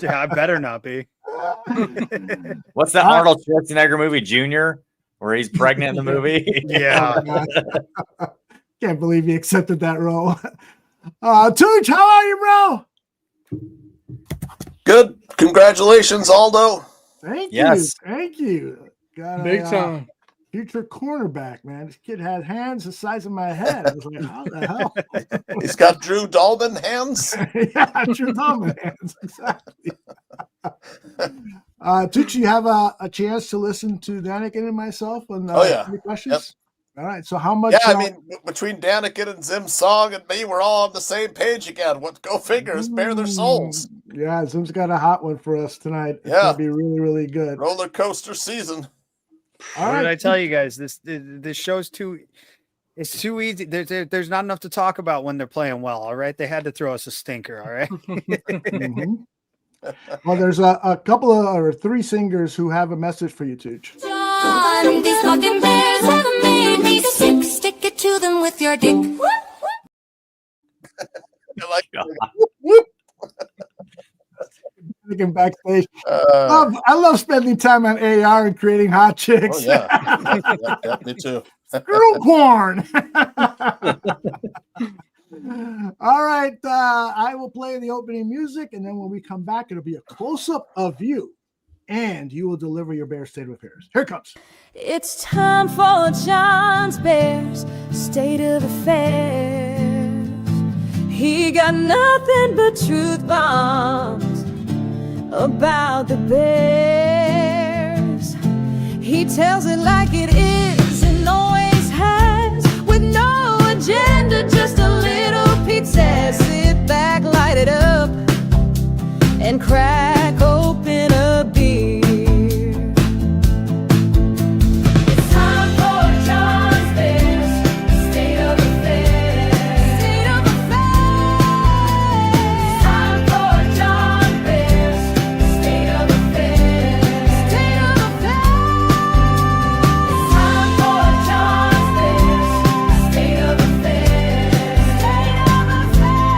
Yeah, I better not be. What's that Arnold Schwarzenegger movie, Junior, where he's pregnant in the movie? Yeah. Can't believe he accepted that role. Tooch, how are you, bro? Good. Congratulations, Aldo. Thank Yes. you. Thank you. Big time. future cornerback, man. This kid had hands the size of my head. I was like, how the hell? He's got Drew Dalman hands. Yeah, Drew Dalman hands. Exactly. Tooch, you have a chance to listen to Danikin and myself on any questions? Yep. All right. So how much? Yeah, I mean, between Danikin and Zong and me, we're all on the same page again. What go figures? Bare their souls. Yeah, Zim's got a hot one for us tonight. It's Yeah, gonna be really, really good. Roller coaster season. What did I tell you guys? This show's too easy. There's not enough to talk about when they're playing well. All right, they had to throw us a stinker. All right. Mm-hmm. Well, there's a couple of or three singers who have a message for you, Tooch. John, these fucking bears have made me sick. Stick it to them with your dick. I like Thinking backstage. I love spending time on AR and creating hot chicks. Oh yeah, me too. Girl porn. All right, I will play the opening music, and then when we come back, it'll be a close-up of you, and you will deliver your Bears State of Affairs. Here it comes. It's time for John's Bears State of Affairs. He got nothing but truth bombs about the Bears. He tells it like it is and always has, with no agenda, just a little pizza. Sit back, light it up, and crack open a beer. It's time for John's Bears State of Affairs. State of Affairs. It's time for John's Bears State of Affairs. State of Affairs. It's time for John's Bears State of Affairs. State of Affairs.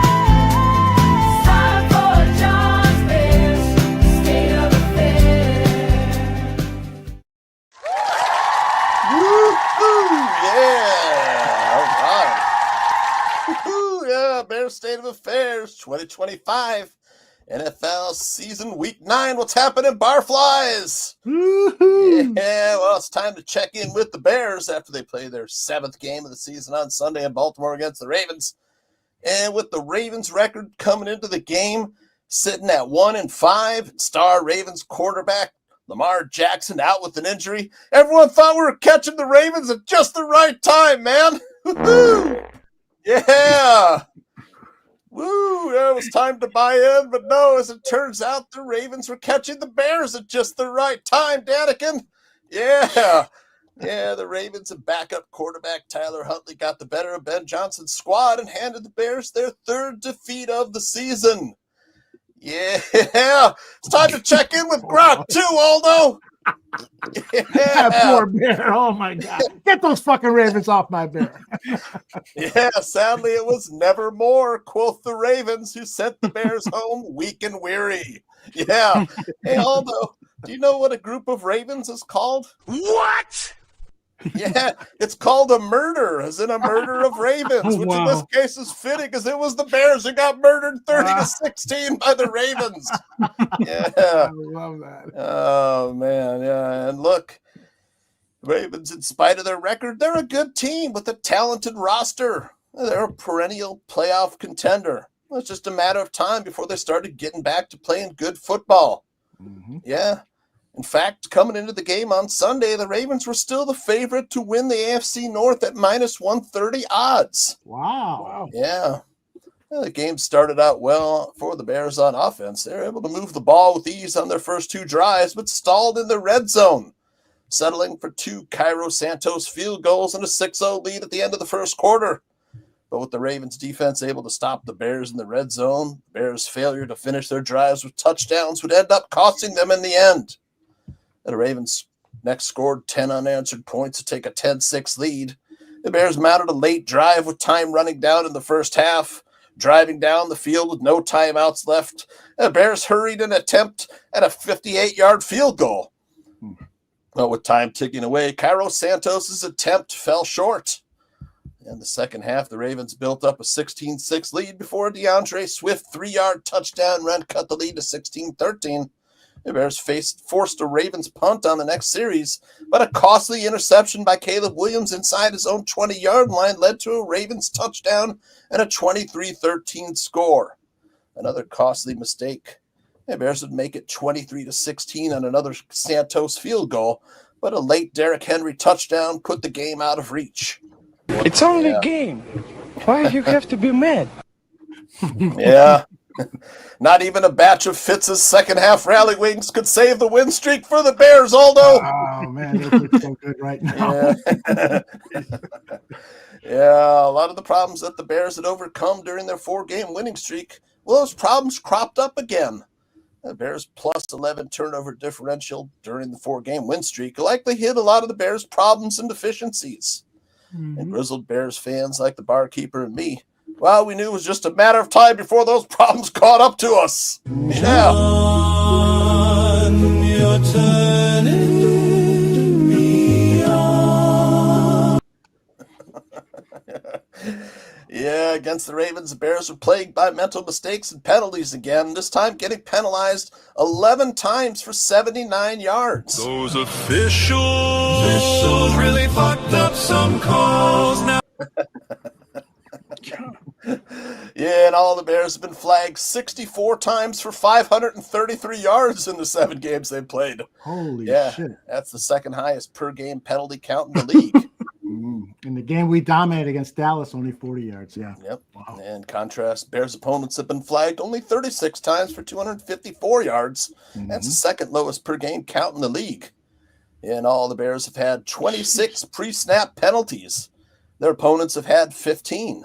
It's time for John's Bears State of Affairs. Woo-hoo, yeah, all right. Woo-hoo, yeah, Bears State of Affairs 2025 NFL season week 9. What's happening, Barflies? Yeah, well, it's time to check in with the Bears after they play their 7th game of the season on Sunday in Baltimore against the Ravens. And with the Ravens record coming into the game, sitting at 1-5, star Ravens quarterback Lamar Jackson out with an injury, everyone thought we were catching the Ravens at just the right time, man. Woo-hoo. Yeah. Woo, it was time to buy in, but no, as it turns out, the Ravens were catching the Bears at just the right time, Danikin. Yeah. Yeah, the Ravens and backup quarterback Tyler Huntley got the better of Ben Johnson's squad and handed the Bears their 3rd defeat of the season. Yeah, it's time to check in with Gronk too, Aldo. That Yeah. poor bear. Oh my God. Get those fucking Ravens off my bear. Yeah, sadly it was never more, quoth the Ravens, who sent the Bears home weak and weary. Yeah. Hey, Aldo, do you know what a group of Ravens is called? What? Yeah, it's called a murder, as in a murder of Ravens, Oh, which wow. in this case is fitting because it was the Bears who got murdered 30-16 by the Ravens. Yeah. I love that. Oh, man. Yeah. And look, Ravens, in spite of their record, they're a good team with a talented roster. They're a perennial playoff contender. It's just a matter of time before they started getting back to playing good football. Mm-hmm. Yeah. In fact, coming into the game on Sunday, the Ravens were still the favorite to win the AFC North at -130 odds. Wow. Yeah. Well, the game started out well for the Bears on offense. They were able to move the ball with ease on their first 2 drives, but stalled in the red zone, settling for 2 Cairo Santos field goals and a 6-0 lead at the end of the first quarter. But with the Ravens defense able to stop the Bears in the red zone, the Bears' failure to finish their drives with touchdowns would end up costing them in the end. The Ravens next scored 10 unanswered points to take a 10-6 lead. The Bears mounted a late drive with time running down in the first half, driving down the field with no timeouts left. The Bears hurried an attempt at a 58-yard field goal. But with time ticking away, Cairo Santos' attempt fell short. In the second half, the Ravens built up a 16-6 lead before a DeAndre Swift 3-yard touchdown run cut the lead to 16-13. The Bears forced a Ravens punt on the next series, but a costly interception by Caleb Williams inside his own 20-yard line led to a Ravens touchdown and a 23-13 score. Another costly mistake. The Bears would make it 23-16 on another Santos field goal, but a late Derrick Henry touchdown put the game out of reach. It's only a game. Why do you have to be mad? Yeah. Not even a batch of Fitz's second-half rally wings could save the win streak for the Bears, Aldo. Oh, man, they look so good right now. Yeah, a lot of the problems that the Bears had overcome during their 4-game winning streak, well, those problems cropped up again. The Bears plus 11 turnover differential during the 4-game win streak likely hid a lot of the Bears' problems and deficiencies. And grizzled Bears fans like the barkeeper and me, well, we knew it was just a matter of time before those problems caught up to us. Yeah. You're turning me on. Yeah, against the Ravens, the Bears were plagued by mental mistakes and penalties again, this time getting penalized 11 times for 79 yards. Those officials really fucked up some calls now. Yeah, and all the Bears have been flagged 64 times for 533 yards in the 7 games they've played. Holy shit. That's the second highest per game penalty count in the league. In the game we dominated against Dallas, only 40 yards. Yeah. Yep. Wow. In contrast, Bears opponents have been flagged only 36 times for 254 yards. That's the second lowest per game count in the league. And all the Bears have had 26 pre-snap penalties. Their opponents have had 15.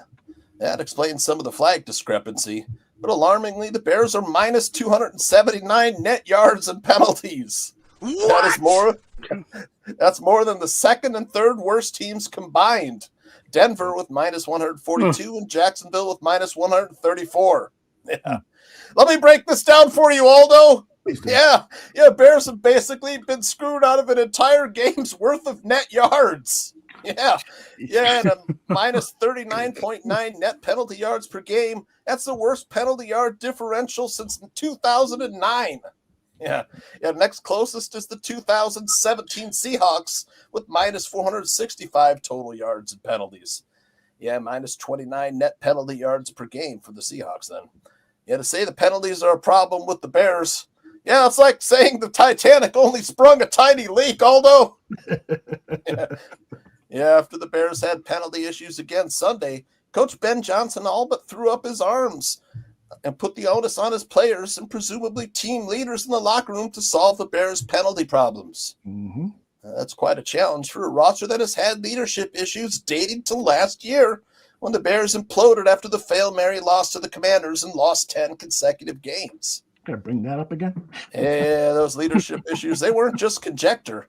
That explains some of the flag discrepancy. But alarmingly, the Bears are minus 279 net yards and penalties. What? That's more than the second and third worst teams combined. Denver with minus 142 and Jacksonville with minus 134. Yeah. Let me break this down for you, Aldo. Yeah, Bears have basically been screwed out of an entire game's worth of net yards. Yeah, and a minus 39.9 net penalty yards per game. That's the worst penalty yard differential since 2009. Yeah. Next closest is the 2017 Seahawks with minus 465 total yards and penalties. Yeah, minus 29 net penalty yards per game for the Seahawks then. Yeah, to say the penalties are a problem with the Bears, yeah, it's like saying the Titanic only sprung a tiny leak, Aldo. Yeah, after the Bears had penalty issues again Sunday, Coach Ben Johnson all but threw up his arms and put the onus on his players and presumably team leaders in the locker room to solve the Bears' penalty problems. That's quite a challenge for a roster that has had leadership issues dating to last year when the Bears imploded after the Hail Mary loss to the Commanders and lost 10 consecutive games. Gotta bring that up again. Yeah, those leadership issues, they weren't just conjecture.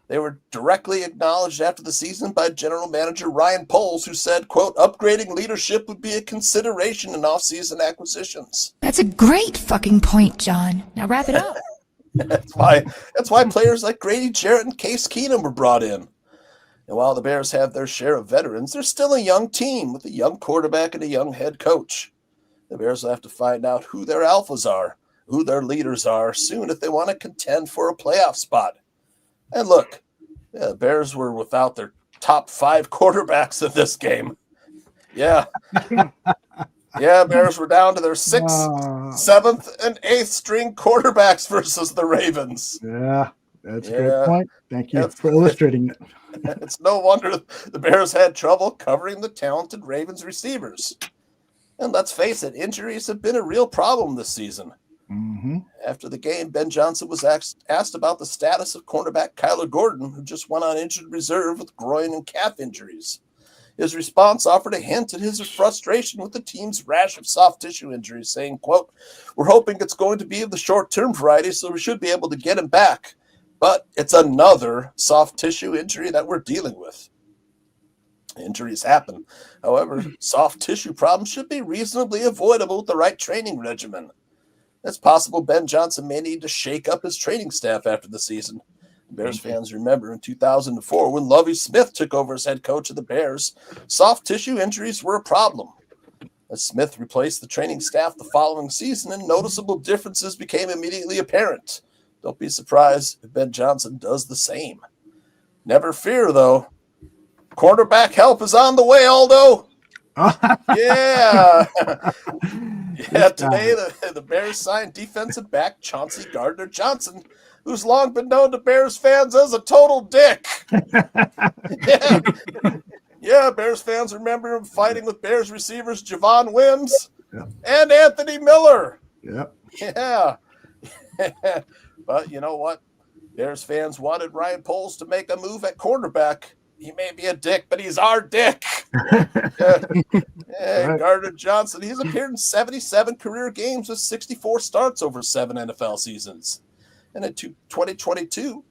They were directly acknowledged after the season by General Manager Ryan Poles, who said, quote, upgrading leadership would be a consideration in offseason acquisitions. That's a great fucking point, John. Now wrap it up. That's why players like Grady Jarrett and Case Keenum were brought in. And while the Bears have their share of veterans, they're still a young team with a young quarterback and a young head coach. The Bears will have to find out who their alphas are, who their leaders are soon if they want to contend for a playoff spot. And look, the Bears were without their top 5 quarterbacks in this game. Yeah. Bears were down to their 6th, 7th, and 8th string quarterbacks versus the Ravens. Yeah, that's a great point. Thank you for illustrating it. It's no wonder the Bears had trouble covering the talented Ravens receivers. And let's face it, injuries have been a real problem this season. After the game, Ben Johnson was asked about the status of cornerback Kyler Gordon, who just went on injured reserve with groin and calf injuries. His response offered a hint at his frustration with the team's rash of soft tissue injuries, saying, quote, we're hoping it's going to be of the short-term variety, so we should be able to get him back. But it's another soft tissue injury that we're dealing with. Injuries happen. However, soft tissue problems should be reasonably avoidable with the right training regimen. It's possible Ben Johnson may need to shake up his training staff after the season. Bears fans remember in 2004 when Lovie Smith took over as head coach of the Bears, soft tissue injuries were a problem. As Smith replaced the training staff the following season, and noticeable differences became immediately apparent. Don't be surprised if Ben Johnson does the same. Never fear, though. Cornerback help is on the way, Aldo. Yeah. Yeah, today the Bears signed defensive back Chauncey Gardner-Johnson, who's long been known to Bears fans as a total dick. Yeah. Yeah, Bears fans remember him fighting with Bears receivers Javon Wims and Anthony Miller. Yep. Yeah. But you know what? Bears fans wanted Ryan Poles to make a move at cornerback. He may be a dick, but he's our dick. Yeah, Gardner-Johnson, he's appeared in 77 career games with 64 starts over 7 NFL seasons. And in 2022,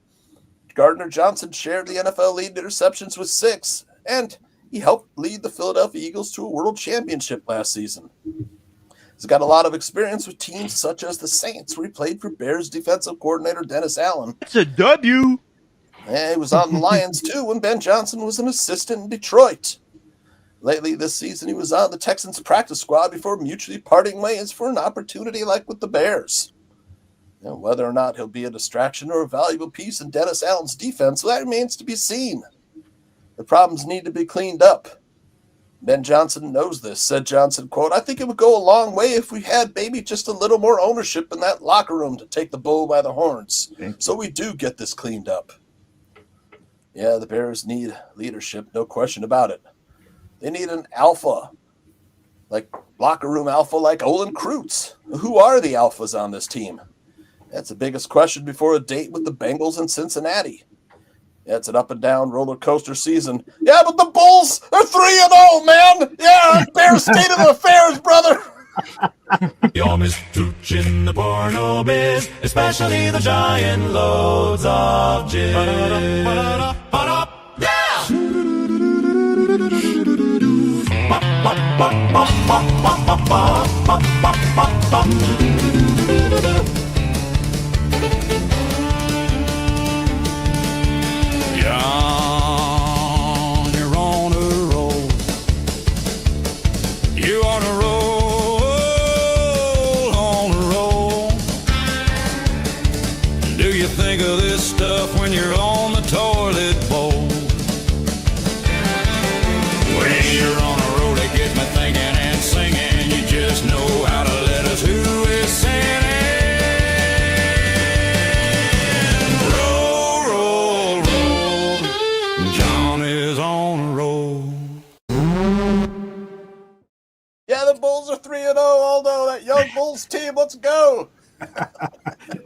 Gardner-Johnson shared the NFL lead in interceptions with 6, and he helped lead the Philadelphia Eagles to a world championship last season. He's got a lot of experience with teams such as the Saints, where he played for Bears defensive coordinator Dennis Allen. It's a W. And he was on the Lions, too, when Ben Johnson was an assistant in Detroit. Lately this season, he was on the Texans practice squad before mutually parting ways for an opportunity like with the Bears. Now, whether or not he'll be a distraction or a valuable piece in Dennis Allen's defense, well, that remains to be seen. The problems need to be cleaned up. Ben Johnson knows this, said Johnson, quote, "I think it would go a long way if we had maybe just a little more ownership in that locker room to take the bull by the horns. So we do get this cleaned up." Yeah, the Bears need leadership, no question about it. They need an alpha, like locker room alpha like Olin Kreutz. Who are the alphas on this team? That's the biggest question before a date with the Bengals in Cincinnati. Yeah, it's an up and down roller coaster season. Yeah, but the Bulls are 3-0, man. Yeah, Bears state of affairs, brother. You're Miss Tooch in the porno biz, especially the giant loads of jizz. John, you're on a roll. You on a roll, on a roll. Do you think of this stuff when you're on the toilet bowl? When you're on a roll, it gets me thinking and singing. You just know how to let us who is singing. Yeah, the Bulls are 3-0, Aldo. That young Bulls team, let's go.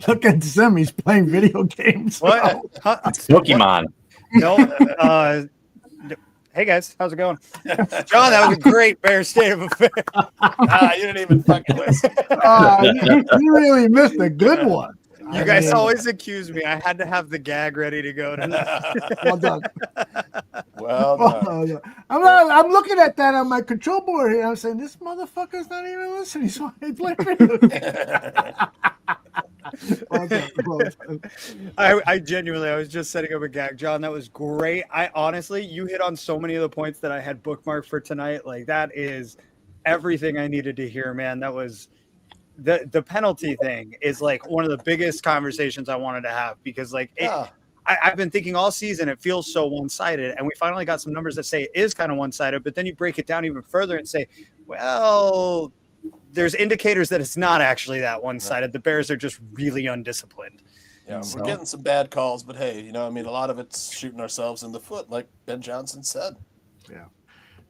Look at Sim. He's playing video games. What? Pokemon. No. Hey guys, how's it going? John, that was a great Bears state of affairs. You didn't even fucking listen. You really missed a good one. You guys always accuse me. I had to have the gag ready to go tonight. Well done. Well done. I'm looking at that on my control board here. I'm saying, this motherfucker's not even listening. So I play video games. I genuinely, I was just setting up a gag. John, that was great. I honestly, you hit on so many of the points that I had bookmarked for tonight. Like, that is everything I needed to hear, man. That was the penalty thing is like one of the biggest conversations I wanted to have, because like I've been thinking all season it feels so one-sided, and we finally got some numbers that say it is kind of one-sided, but then you break it down even further and say, well, there's indicators that it's not actually that one-sided. The Bears are just really undisciplined. Yeah, we're getting some bad calls, but hey, you know, I mean, a lot of it's shooting ourselves in the foot, like Ben Johnson said. Yeah.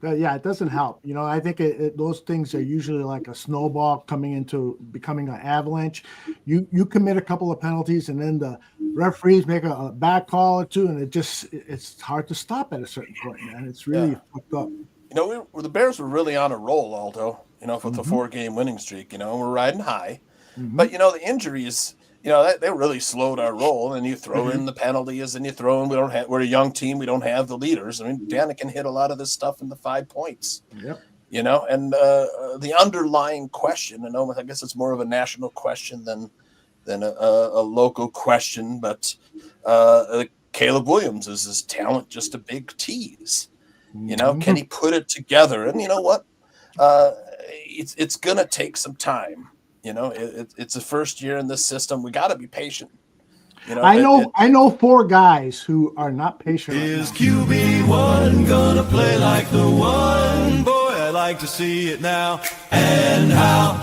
Yeah, it doesn't help. You know, I think those things are usually like a snowball coming into becoming an avalanche. You commit a couple of penalties, and then the referees make a bad call or two, and it's hard to stop at a certain point, man. It's really fucked up. You know, the Bears were really on a roll, Aldo, you know, with the 4-game winning streak, you know, and we're riding high. But, you know, the injuries, you know, they really slowed our roll, and you throw in the penalties, and you throw in, we're a young team, we don't have the leaders. I mean, Danikin hit a lot of this stuff in the 5 points. Yep. You know, and the underlying question, I guess it's more of a national question than a local question, but Caleb Williams, is his talent just a big tease? You know, can he put it together? And you know what? It's going to take some time. You know, it's the first year in this system. We got to be patient. I know 4 guys who are not patient. Is QB1 gonna play like the one? Boy, I'd like to see it now. And how?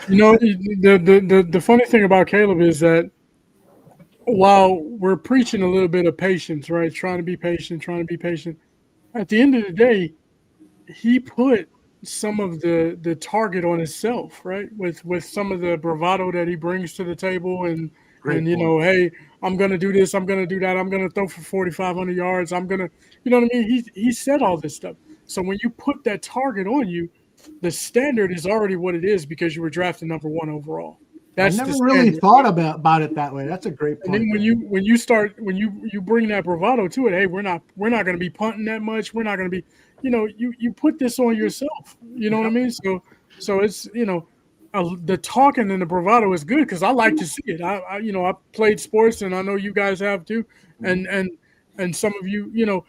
The funny thing about Caleb is that while we're preaching a little bit of patience, right? Trying to be patient, at the end of the day, he put some of the target on himself, right? With some of the bravado that he brings to the table and hey, I'm gonna do this, I'm gonna do that, I'm gonna throw for 4,500 yards, I'm gonna, you know what I mean? He said all this stuff. So when you put that target on you, the standard is already what it is because you were drafted number 1 overall. That's I never really thought about it that way. That's a great point. And then when you bring that bravado to it, hey, we're not going to be punting that much. We're not going to be, you put this on yourself. You know what I mean? So it's the talking and the bravado is good because I like to see it. I played sports and I know you guys have too, and some of you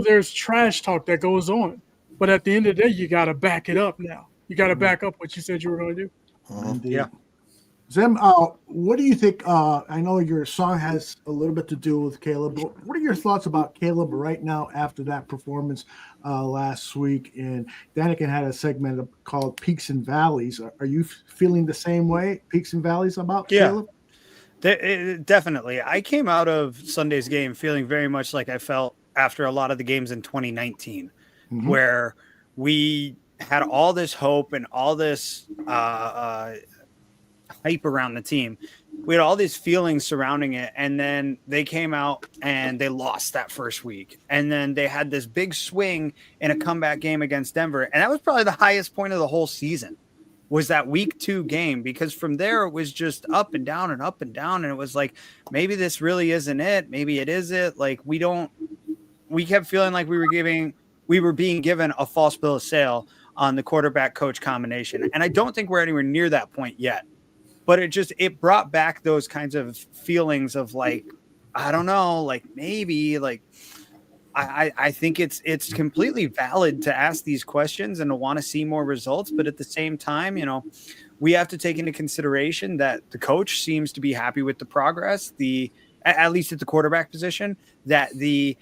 there's trash talk that goes on, but at the end of the day, you got to back it up. Now you got to back up what you said you were going to do. Yeah. Zim, what do you think? I know your song has a little bit to do with Caleb, but what are your thoughts about Caleb right now after that performance last week? And Danikin had a segment called Peaks and Valleys. Are you feeling the same way, Peaks and Valleys, about Caleb? Definitely. I came out of Sunday's game feeling very much like I felt after a lot of the games in 2019, where we had all this hope and all this hype around the team. We had all these feelings surrounding it, and then they came out and they lost that first week, and then they had this big swing in a comeback game against Denver, and that was probably the highest point of the whole season, was that week 2 game, because from there it was just up and down and up and down, and it was like, maybe this really isn't it, maybe it is it. Like we kept feeling like we were being given a false bill of sale on the quarterback coach combination, and I don't think we're anywhere near that point yet. But it brought back those kinds of feelings of like, I don't know, like maybe like I think it's completely valid to ask these questions and to want to see more results. But at the same time, we have to take into consideration that the coach seems to be happy with the progress, at least at the quarterback position, that the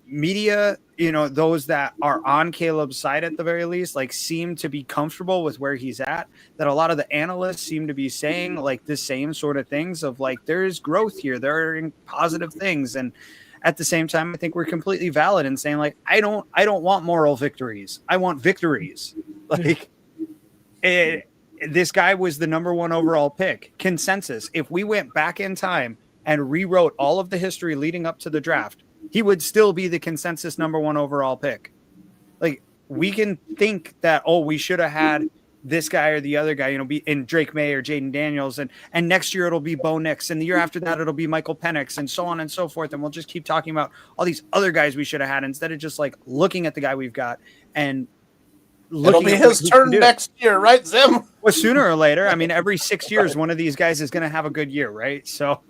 media, those that are on Caleb's side at the very least, like seem to be comfortable with where he's at, that a lot of the analysts seem to be saying like the same sort of things of like, there is growth here, there are positive things. And at the same time, I think we're completely valid in saying like, I don't want moral victories. I want victories. Like this guy was the number 1 overall pick, consensus. If we went back in time and rewrote all of the history leading up to the draft, he would still be the consensus number 1 overall pick. Like we can think that, we should have had this guy or the other guy, be in Drake May or Jaden Daniels. And next year it'll be Bo Nix. And the year after that, it'll be Michael Penix and so on and so forth. And we'll just keep talking about all these other guys we should have had instead of just like looking at the guy we've got and it'll be his turn next year, right, Zim? Well, sooner or later, I mean, every 6 years, one of these guys is going to have a good year, right? So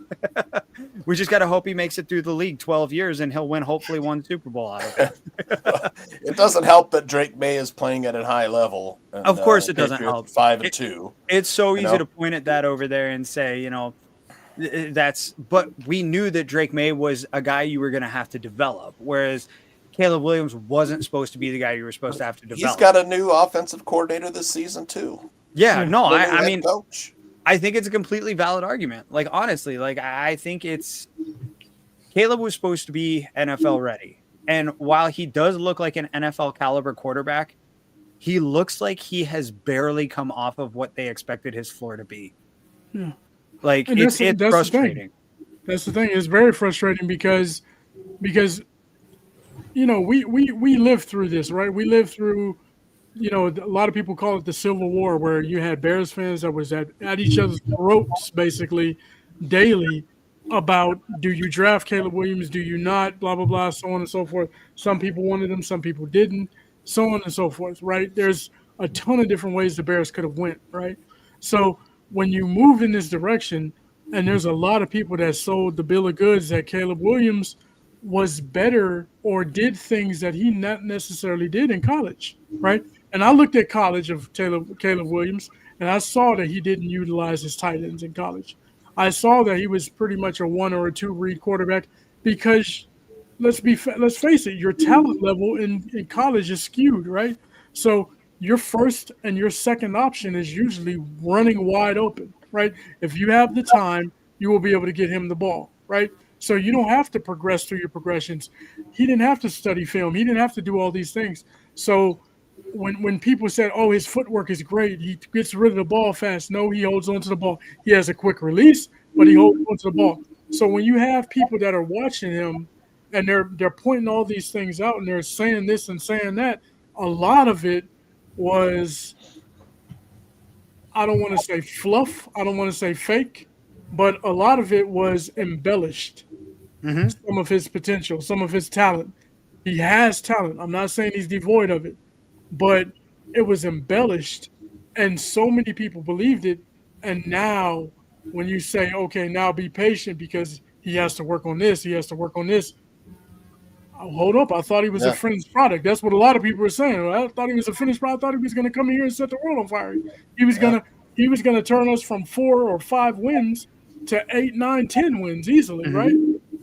we just got to hope he makes it through the league 12 years and he'll win hopefully 1 Super Bowl out of it. It doesn't help that Drake May is playing at a high level. And, of course it doesn't help. 5-2. It's so easy to point at that over there and say, but we knew that Drake May was a guy you were going to have to develop, whereas Caleb Williams wasn't supposed to be the guy you were supposed to have to develop. He's got a new offensive coordinator this season too. Yeah, no, I mean, coach. I think it's a completely valid argument. Like, honestly, I think Caleb was supposed to be NFL ready. And while he does look like an NFL caliber quarterback, he looks like he has barely come off of what they expected his floor to be. Yeah. Like, it's frustrating. That's the thing. It's very frustrating because we lived through this, right? We lived through, a lot of people call it the Civil War, where you had Bears fans that was at each other's throats basically daily about, do you draft Caleb Williams? Do you not? Blah, blah, blah, so on and so forth. Some people wanted him, some people didn't, so on and so forth, right? There's a ton of different ways the Bears could have went, right? So when you move in this direction, and there's a lot of people that sold the bill of goods that Caleb Williams was better or did things that he not necessarily did in college, right? And I looked at college of Caleb Williams, and I saw that he didn't utilize his tight ends in college. I saw that he was pretty much a 1 or a 2 read quarterback because let's face it, your talent level in college is skewed, right? So your first and your second option is usually running wide open, right? If you have the time, you will be able to get him the ball, right? So you don't have to progress through your progressions. He didn't have to study film. He didn't have to do all these things. So when people said, oh, his footwork is great, he gets rid of the ball fast. No, he holds on to the ball. He has a quick release, but he holds on to the ball. So when you have people that are watching him and they're pointing all these things out and they're saying this and saying that, a lot of it was, I don't want to say fluff, I don't want to say fake, but a lot of it was embellished. Some of his potential, some of his talent. He has talent. I'm not saying he's devoid of it, but it was embellished and so many people believed it. And now when you say, okay, now be patient because he has to work on this, he has to work on this. Oh, hold up. I thought he was a finished product. That's what a lot of people were saying. I thought he was a finished product. I thought he was going to come in here and set the world on fire. He was going to turn us from 4 or 5 wins to 8, 9, 10 wins easily, right?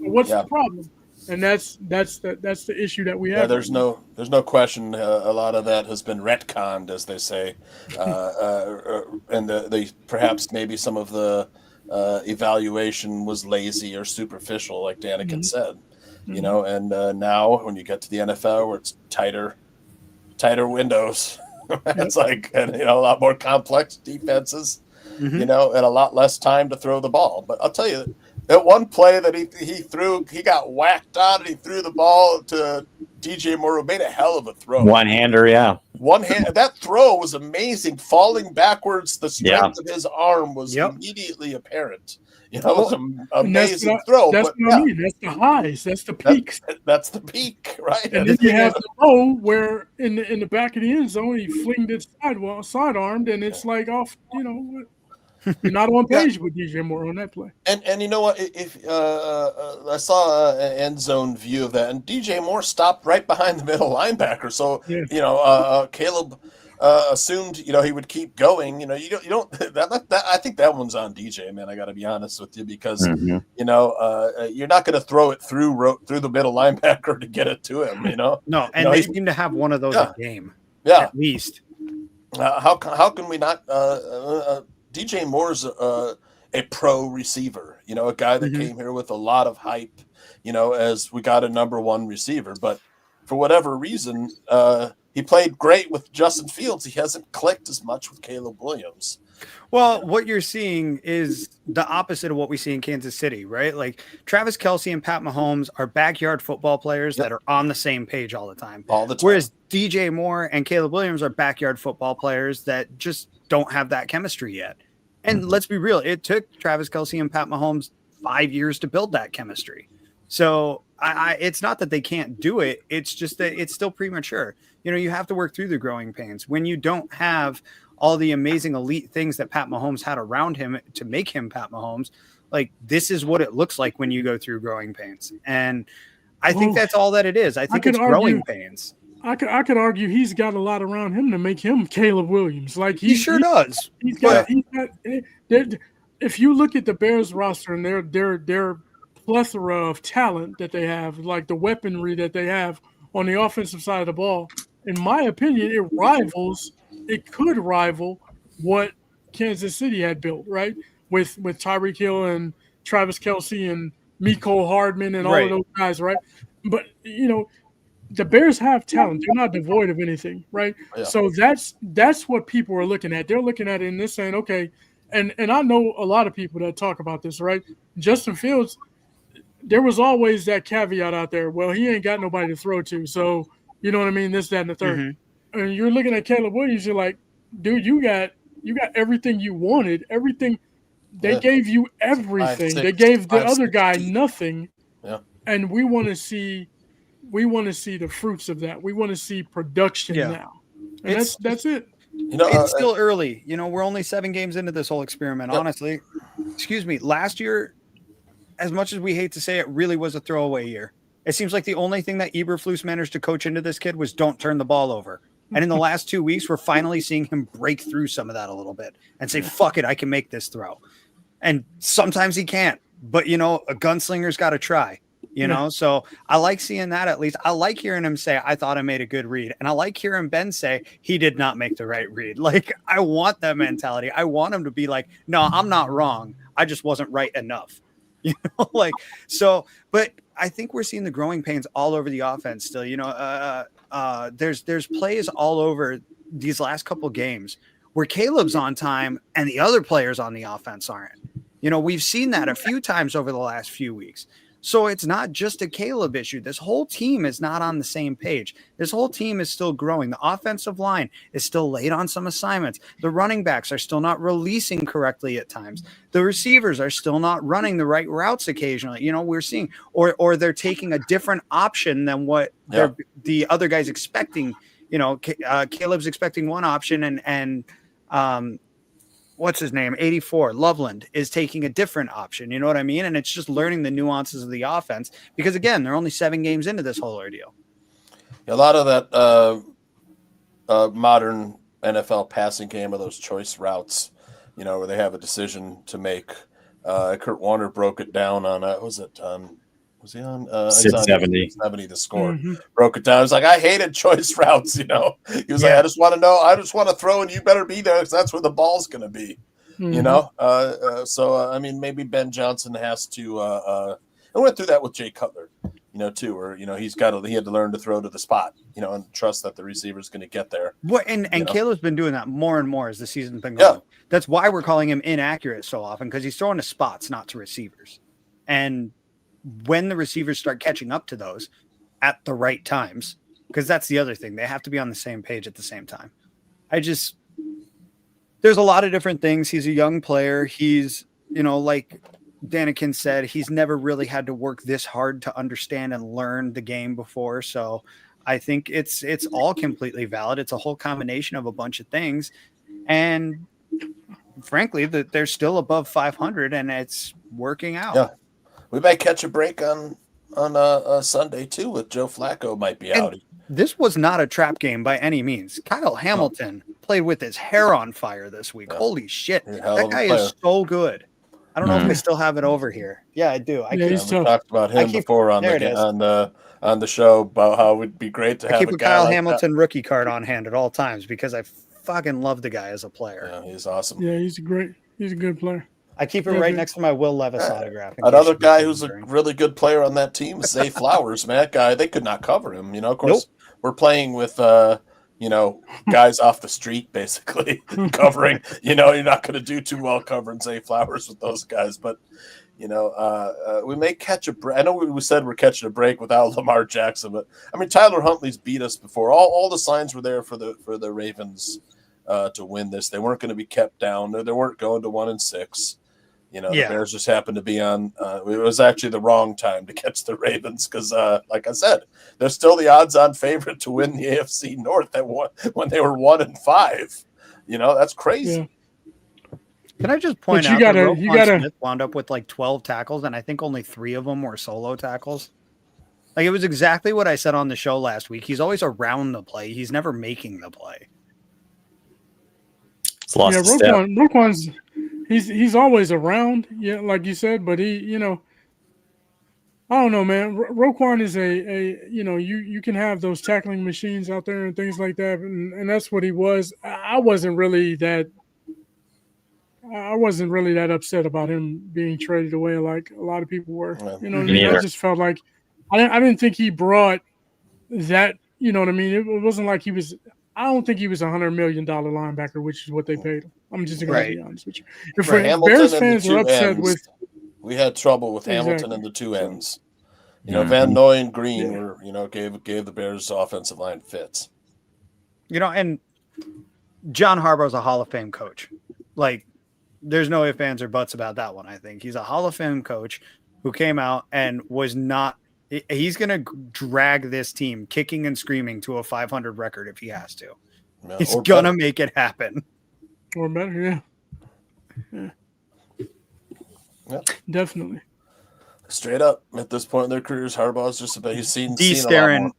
What's the problem? And that's the issue that we have. Yeah, there's no question. A lot of that has been retconned, as they say, and the perhaps maybe some of the evaluation was lazy or superficial, like Danikin said. You know, and now when you get to the NFL, where it's tighter windows, it's like a lot more complex defenses, you know, and a lot less time to throw the ball. But I'll tell you, that one play that he got whacked on and he threw the ball to DJ Moore, who made a hell of a throw. One-hander, yeah. One hand. That throw was amazing. Falling backwards, the strength of his arm was immediately apparent. You know, it was an amazing throw. That's what I mean. That's the highs. That's the peaks. That's the peak, right? And then you have the low where in the back of the end zone he flinged it sidearmed, and it's like off. You know, you're not on page with DJ Moore on that play. And you know what? If I saw an end zone view of that, and DJ Moore stopped right behind the middle linebacker, so you know, Caleb assumed he would keep going. You know, you don't. That I think that one's on DJ, man. I got to be honest with you because you know you're not going to throw it through the middle linebacker to get it to him. You know, no, and they seem to have one of those a game, at least. How can we not? DJ Moore's a pro receiver, you know, a guy that came here with a lot of hype, you know, as we got a number 1 receiver. But for whatever reason, he played great with Justin Fields. He hasn't clicked as much with Caleb Williams. Well, what you're seeing is the opposite of what we see in Kansas City, right? Like Travis Kelce and Pat Mahomes are backyard football players that are on the same page all the time. Whereas DJ Moore and Caleb Williams are backyard football players that just don't have that chemistry yet. And let's be real, it took Travis Kelce and Pat Mahomes 5 years to build that chemistry. So it's not that they can't do it. It's just that it's still premature. You know, you have to work through the growing pains. When you don't have all the amazing elite things that Pat Mahomes had around him to make him Pat Mahomes, like this is what it looks like when you go through growing pains. And I think that's all that it is. I think it's growing pains. I could argue he's got a lot around him to make him Caleb Williams. Like he sure does. He's got. If you look at the Bears roster and their plethora of talent that they have, like the weaponry that they have on the offensive side of the ball, in my opinion, it could rival what Kansas City had built, right? With Tyreek Hill and Travis Kelce and Mecole Hardman and all of those guys, right? But you know, the Bears have talent. They're not devoid of anything, right? Yeah. So that's what people are looking at. They're looking at it and they're saying, okay, and I know a lot of people that talk about this, right? Justin Fields, there was always that caveat out there. Well, he ain't got nobody to throw to. So, you know what I mean? This, that, and the third. And you're looking at Caleb Williams, you're like, dude, you got everything you wanted. Everything. They gave you everything. They gave the other guy nothing. Yeah. And we want to see the fruits of that. We want to see production now. And that's it. You know, it's still early. You know, we're only 7 games into this whole experiment. Honestly, excuse me. Last year, as much as we hate to say it, really was a throwaway year. It seems like the only thing that Eberflus managed to coach into this kid was don't turn the ball over. And in the last 2 weeks, we're finally seeing him break through some of that a little bit and say, fuck it, I can make this throw. And sometimes he can't, but a gunslinger's got to try, So I like seeing that at least. I like hearing him say, I thought I made a good read. And I like hearing Ben say he did not make the right read. Like, I want that mentality. I want him to be like, no, I'm not wrong. I just wasn't right enough. But I think we're seeing the growing pains all over the offense still. There's plays all over these last couple games where Caleb's on time and the other players on the offense aren't. We've seen that a few times over the last few weeks. So it's not just a Caleb issue. This whole team is not on the same page. This whole team is still growing. The offensive line is still late on some assignments. The running backs are still not releasing correctly at times. The receivers are still not running the right routes occasionally. We're seeing, or they're taking a different option than what the other guy's expecting. Caleb's expecting one option and what's his name? 84 Loveland is taking a different option. You know what I mean? And it's just learning the nuances of the offense because again, they're only 7 games into this whole ordeal. A lot of that modern NFL passing game of those choice routes, where they have a decision to make. Kurt Warner broke it down on, was he on? 70 the score. Mm-hmm. Broke it down. It was like, I hated choice routes, He was like, I just want to throw and you better be there because that's where the ball's going to be, So maybe Ben Johnson has to, I went through that with Jay Cutler, too, where, he had to learn to throw to the spot, and trust that the receiver's going to get there. Well, and Caleb's been doing that more and more as the season's been going. Yeah. That's why we're calling him inaccurate so often because he's throwing to spots, not to receivers. And when the receivers start catching up to those at the right times, because that's the other thing, they have to be on the same page at the same time. There's a lot of different things. He's a young player. He's, like Danikin said, he's never really had to work this hard to understand and learn the game before. So I think it's all completely valid. It's a whole combination of a bunch of things. And frankly, they're still above 500 and it's working out. Yeah. We might catch a break on Sunday too with Joe Flacco might be out. This was not a trap game by any means. Kyle Hamilton played with his hair on fire this week. Yeah. Holy shit. That guy is so good. I don't know if I still have it over here. Yeah, I do. We talked about him before on the show about how it would be great to have a Kyle Hamilton rookie card on hand at all times because I fucking love the guy as a player. Yeah, he's awesome. Yeah, he's a good player. I keep it right next to my Will Levis autograph. Another guy who's a really good player on that team is Zay Flowers, man. That guy, they could not cover him. Of course, we're playing with, guys off the street, basically, covering. You're not going to do too well covering Zay Flowers with those guys. But, we may catch a break. I know we said we're catching a break without Lamar Jackson. But, Tyler Huntley's beat us before. All the signs were there for the Ravens to win this. They weren't going to be kept down. They weren't going to 1-6. The Bears just happened to be on. It was actually the wrong time to catch the Ravens because, like I said, they're still the odds-on favorite to win the AFC North when they were 1-5. That's crazy. Yeah. Can I just point out that Roquan Smith wound up with like 12 tackles, and I think only 3 of them were solo tackles. Like it was exactly what I said on the show last week. He's always around the play. He's never making the play. Roquan's. He's always around, like you said, but he, I don't know, man. Roquan is you can have those tackling machines out there and things like that, and that's what he was. I wasn't really that upset about him being traded away like a lot of people were. I just felt like I didn't think he brought that. You know what I mean? It wasn't like he was. I don't think he was $100 million linebacker, which is what they paid him. I'm just going to be honest with you. If Bears fans are upset with, we had trouble with Hamilton and the two ends. Van Noy and Green were, gave the Bears offensive line fits. And John Harbaugh's a Hall of Fame coach. Like, there's no ifs, ands, or buts about that one. I think he's a Hall of Fame coach who came out and was not. He's going to drag this team kicking and screaming to a 500 record if he has to. Yeah, he's going to make it happen. Or better, yeah. Definitely. Straight up, at this point in their careers, Harbaugh's just about he's seen a lot more.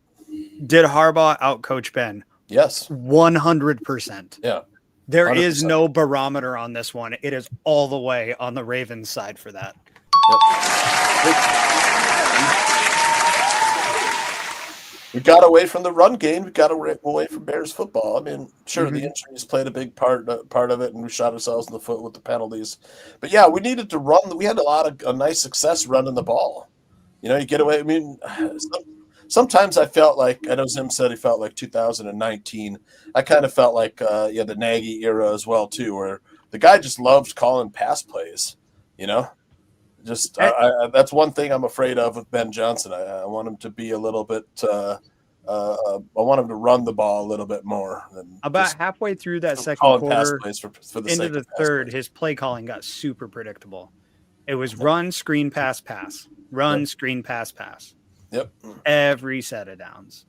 Did Harbaugh outcoach Ben? Yes. 100%. Yeah. There is 100%. no barometer on this one. It is all the way on the Ravens side for that. We got away from the run game. We got away from Bears football. I mean, sure, the injuries played a big part of it, and we shot ourselves in the foot with the penalties. But yeah, we needed to run. We had a nice success running the ball. You get away. I mean, sometimes I felt like, I know Zim said he felt like 2019. I kind of felt like the Nagy era as well too, where the guy just loved calling pass plays. Just that's one thing I'm afraid of with Ben Johnson. I want him to be a little bit. I want him to run the ball a little bit more. About halfway through that second quarter, for the into the third, his play calling got super predictable. It was run, screen, pass, run, screen, pass. Yep. Every set of downs.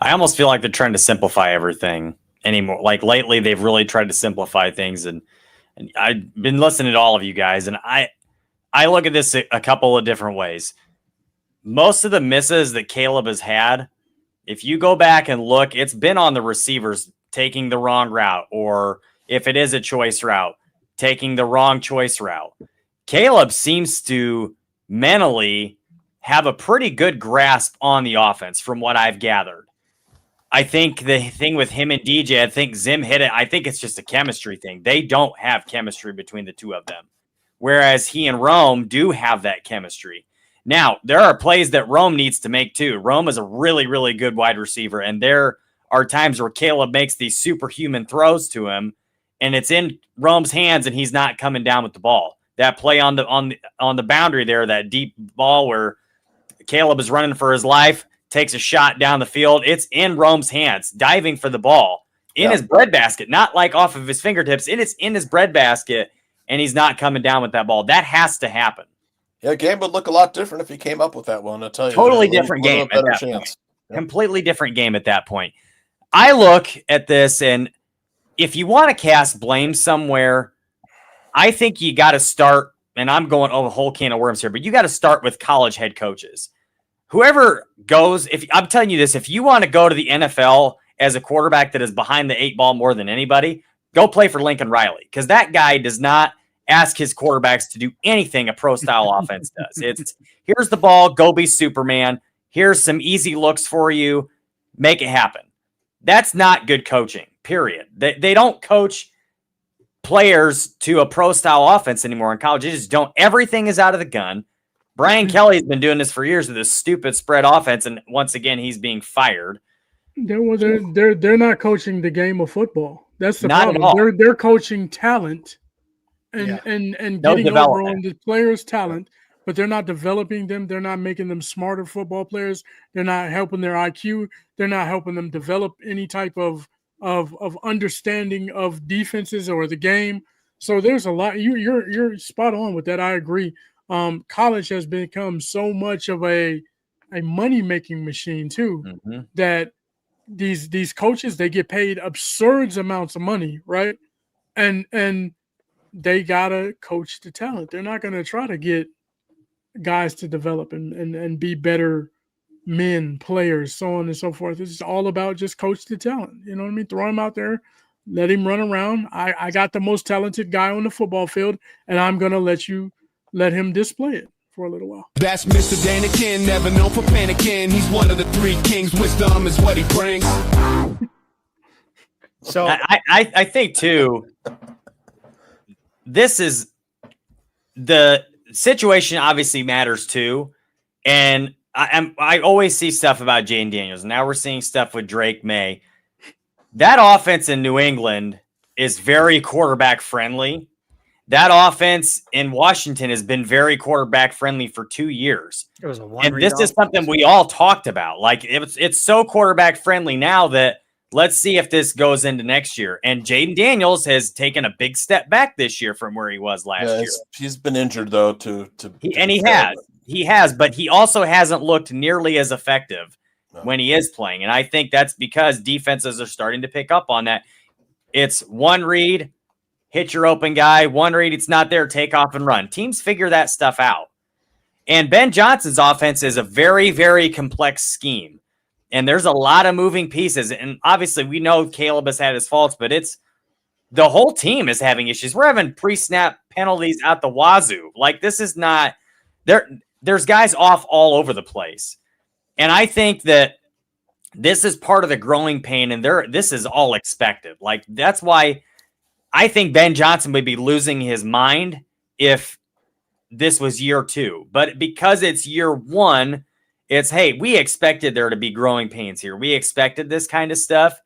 I almost feel like they're trying to simplify everything anymore. Like lately, they've really tried to simplify things, and I've been listening to all of you guys, and I look at this a couple of different ways. Most of the misses that Caleb has had, if you go back and look, it's been on the receivers taking the wrong route, or if it is a choice route, taking the wrong choice route. Caleb seems to mentally have a pretty good grasp on the offense from what I've gathered. I think the thing with him and DJ, I think Zim hit it. I think it's just a chemistry thing. They don't have chemistry between the two of them, whereas he and Rome do have that chemistry. Now, there are plays that Rome needs to make too. Rome is a really, really good wide receiver, and there are times where Caleb makes these superhuman throws to him, and it's in Rome's hands, and he's not coming down with the ball. That play on the boundary there, that deep ball where Caleb is running for his life, takes a shot down the field. It's in Rome's hands, diving for the ball in his breadbasket, not like off of his fingertips. It is in his breadbasket, and he's not coming down with that ball. That has to happen. Yeah, game would look a lot different if he came up with that one. I'll tell you, totally different game. At that point. Completely different game at that point. I look at this, and if you want to cast blame somewhere, I think you got to start. And I'm going a whole can of worms here, but you got to start with college head coaches. Whoever goes, I'm telling you this, if you want to go to the NFL as a quarterback that is behind the 8 ball more than anybody, go play for Lincoln Riley, because that guy does not ask his quarterbacks to do anything a pro-style offense does. It's here's the ball, go be Superman. Here's some easy looks for you, make it happen. That's not good coaching, period. They don't coach players to a pro-style offense anymore in college. They just don't. Everything is out of the gun. Brian Kelly's been doing this for years with this stupid spread offense, and once again, he's being fired. They're not coaching the game of football. That's the Not at problem. all. They're coaching talent and No getting over development. on the players' talent, but they're not developing them. They're not making them smarter football players. They're not helping their IQ. They're not helping them develop any type of understanding of defenses or the game. So there's a lot. You're spot on with that. I agree. College has become so much of a money-making machine too, that these coaches, they get paid absurd amounts of money, right? And they gotta coach the talent. They're not gonna try to get guys to develop and be better men, players, so on and so forth. It's all about just coach the talent. You know what I mean? Throw him out there, let him run around. I got the most talented guy on the football field, and I'm gonna let him display it for a little while. That's Mr. Danikin, never known for panicking. He's one of the 3 kings. Wisdom is what he brings. So I think too, this is the situation obviously matters too. And I always see stuff about Jaden Daniels. Now we're seeing stuff with Drake May. That offense in New England is very quarterback friendly. That offense in Washington has been very quarterback friendly for 2 years. It was a one. And this is something we all talked about. Like it's so quarterback friendly now that let's see if this goes into next year. And Jaden Daniels has taken a big step back this year from where he was last year. He's been injured though. He has, but he also hasn't looked nearly as effective when he is playing. And I think that's because defenses are starting to pick up on that. It's one read, hit your open guy, one read, it's not there, take off and run. Teams figure that stuff out. And Ben Johnson's offense is a very, very complex scheme. And there's a lot of moving pieces. And obviously we know Caleb has had his faults, but the whole team is having issues. We're having pre-snap penalties out the wazoo. Like, this is not there. There's guys off all over the place. And I think that this is part of the growing pain, and this is all expected. Like, that's why I think Ben Johnson would be losing his mind if this was year 2. But because it's year 1, it's, hey, we expected there to be growing pains here. We expected this kind of stuff.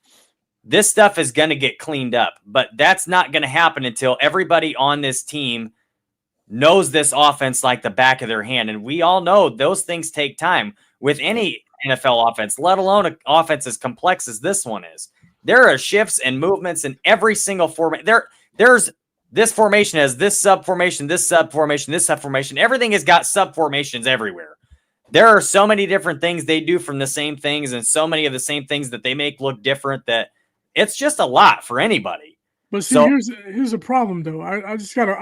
This stuff is going to get cleaned up, but that's not going to happen until everybody on this team knows this offense like the back of their hand. And we all know those things take time with any NFL offense, let alone an offense as complex as this one is. There are shifts and movements in every single format. There's this formation has this sub formation, this sub formation, this sub formation. Everything has got sub formations everywhere. There are so many different things they do from the same things, and so many of the same things that they make look different that it's just a lot for anybody. But see, here's a problem though. I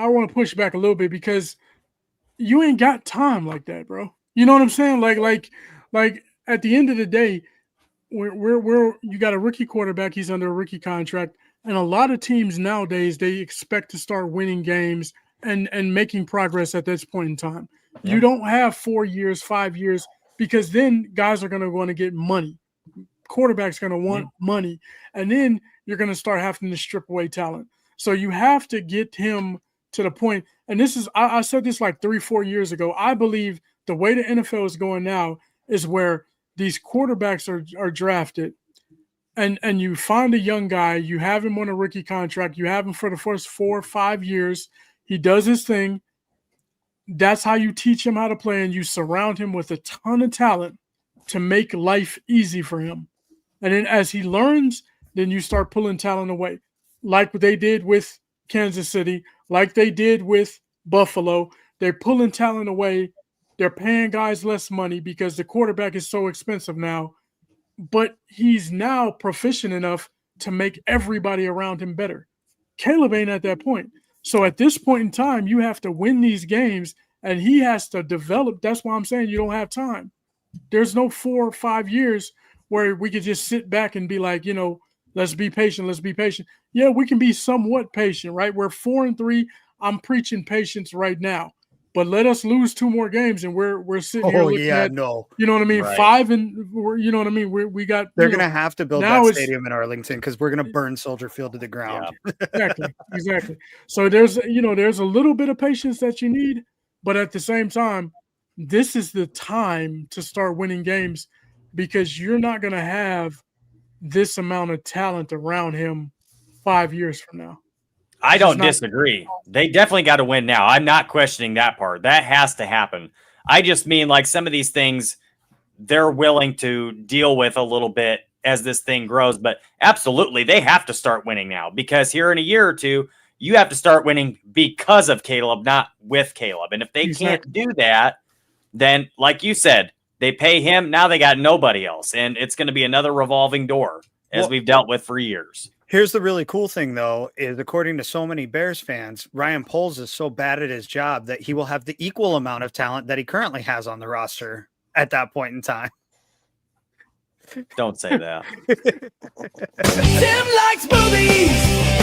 want to push back a little bit, because you ain't got time like that, bro. You know what I'm saying? Like at the end of the day, you got a rookie quarterback. He's under a rookie contract, and a lot of teams nowadays, they expect to start winning games and making progress at this point in time. Yeah. You don't have 4 years, 5 years, because then guys are going to want to get money. Quarterback's going to want money, and then you're going to start having to strip away talent. So you have to get him to the point. And this is, I said this like 3-4 years ago. I believe the way the NFL is going now is where these quarterbacks are drafted, and you find a young guy, you have him on a rookie contract, you have him for the first 4 or 5 years. He does his thing. That's how you teach him how to play, and you surround him with a ton of talent to make life easy for him. And then as he learns, then you start pulling talent away, like what they did with Kansas City, like they did with Buffalo. They're pulling talent away. They're paying guys less money because the quarterback is so expensive now. But he's now proficient enough to make everybody around him better. Caleb ain't at that point. So at this point in time, you have to win these games, and he has to develop. That's why I'm saying you don't have time. There's no 4 or 5 years where we could just sit back and be like, let's be patient. Let's be patient. Yeah, we can be somewhat patient, right? We're 4-3. I'm preaching patience right now. But let us lose 2 more games, and we're sitting here looking at, you know what I mean? Right. 5 and you know what I mean? We got. They're going to have to build that stadium in Arlington, because we're going to burn Soldier Field to the ground. Yeah. Exactly. So there's a little bit of patience that you need, but at the same time, this is the time to start winning games, because you're not going to have this amount of talent around him 5 years from now. I don't disagree. They definitely got to win now. I'm not questioning that part. That has to happen. I just mean, like, some of these things they're willing to deal with a little bit as this thing grows. But absolutely, they have to start winning now, because here in a year or two, you have to start winning because of Caleb, not with Caleb. And if they can't do that, then, like you said, they pay him. Now they got nobody else. And it's going to be another revolving door, as we've dealt with for years. Here's the really cool thing, though, is according to so many Bears fans, Ryan Poles is so bad at his job that he will have the equal amount of talent that he currently has on the roster at that point in time. Don't say that. Tim likes movies.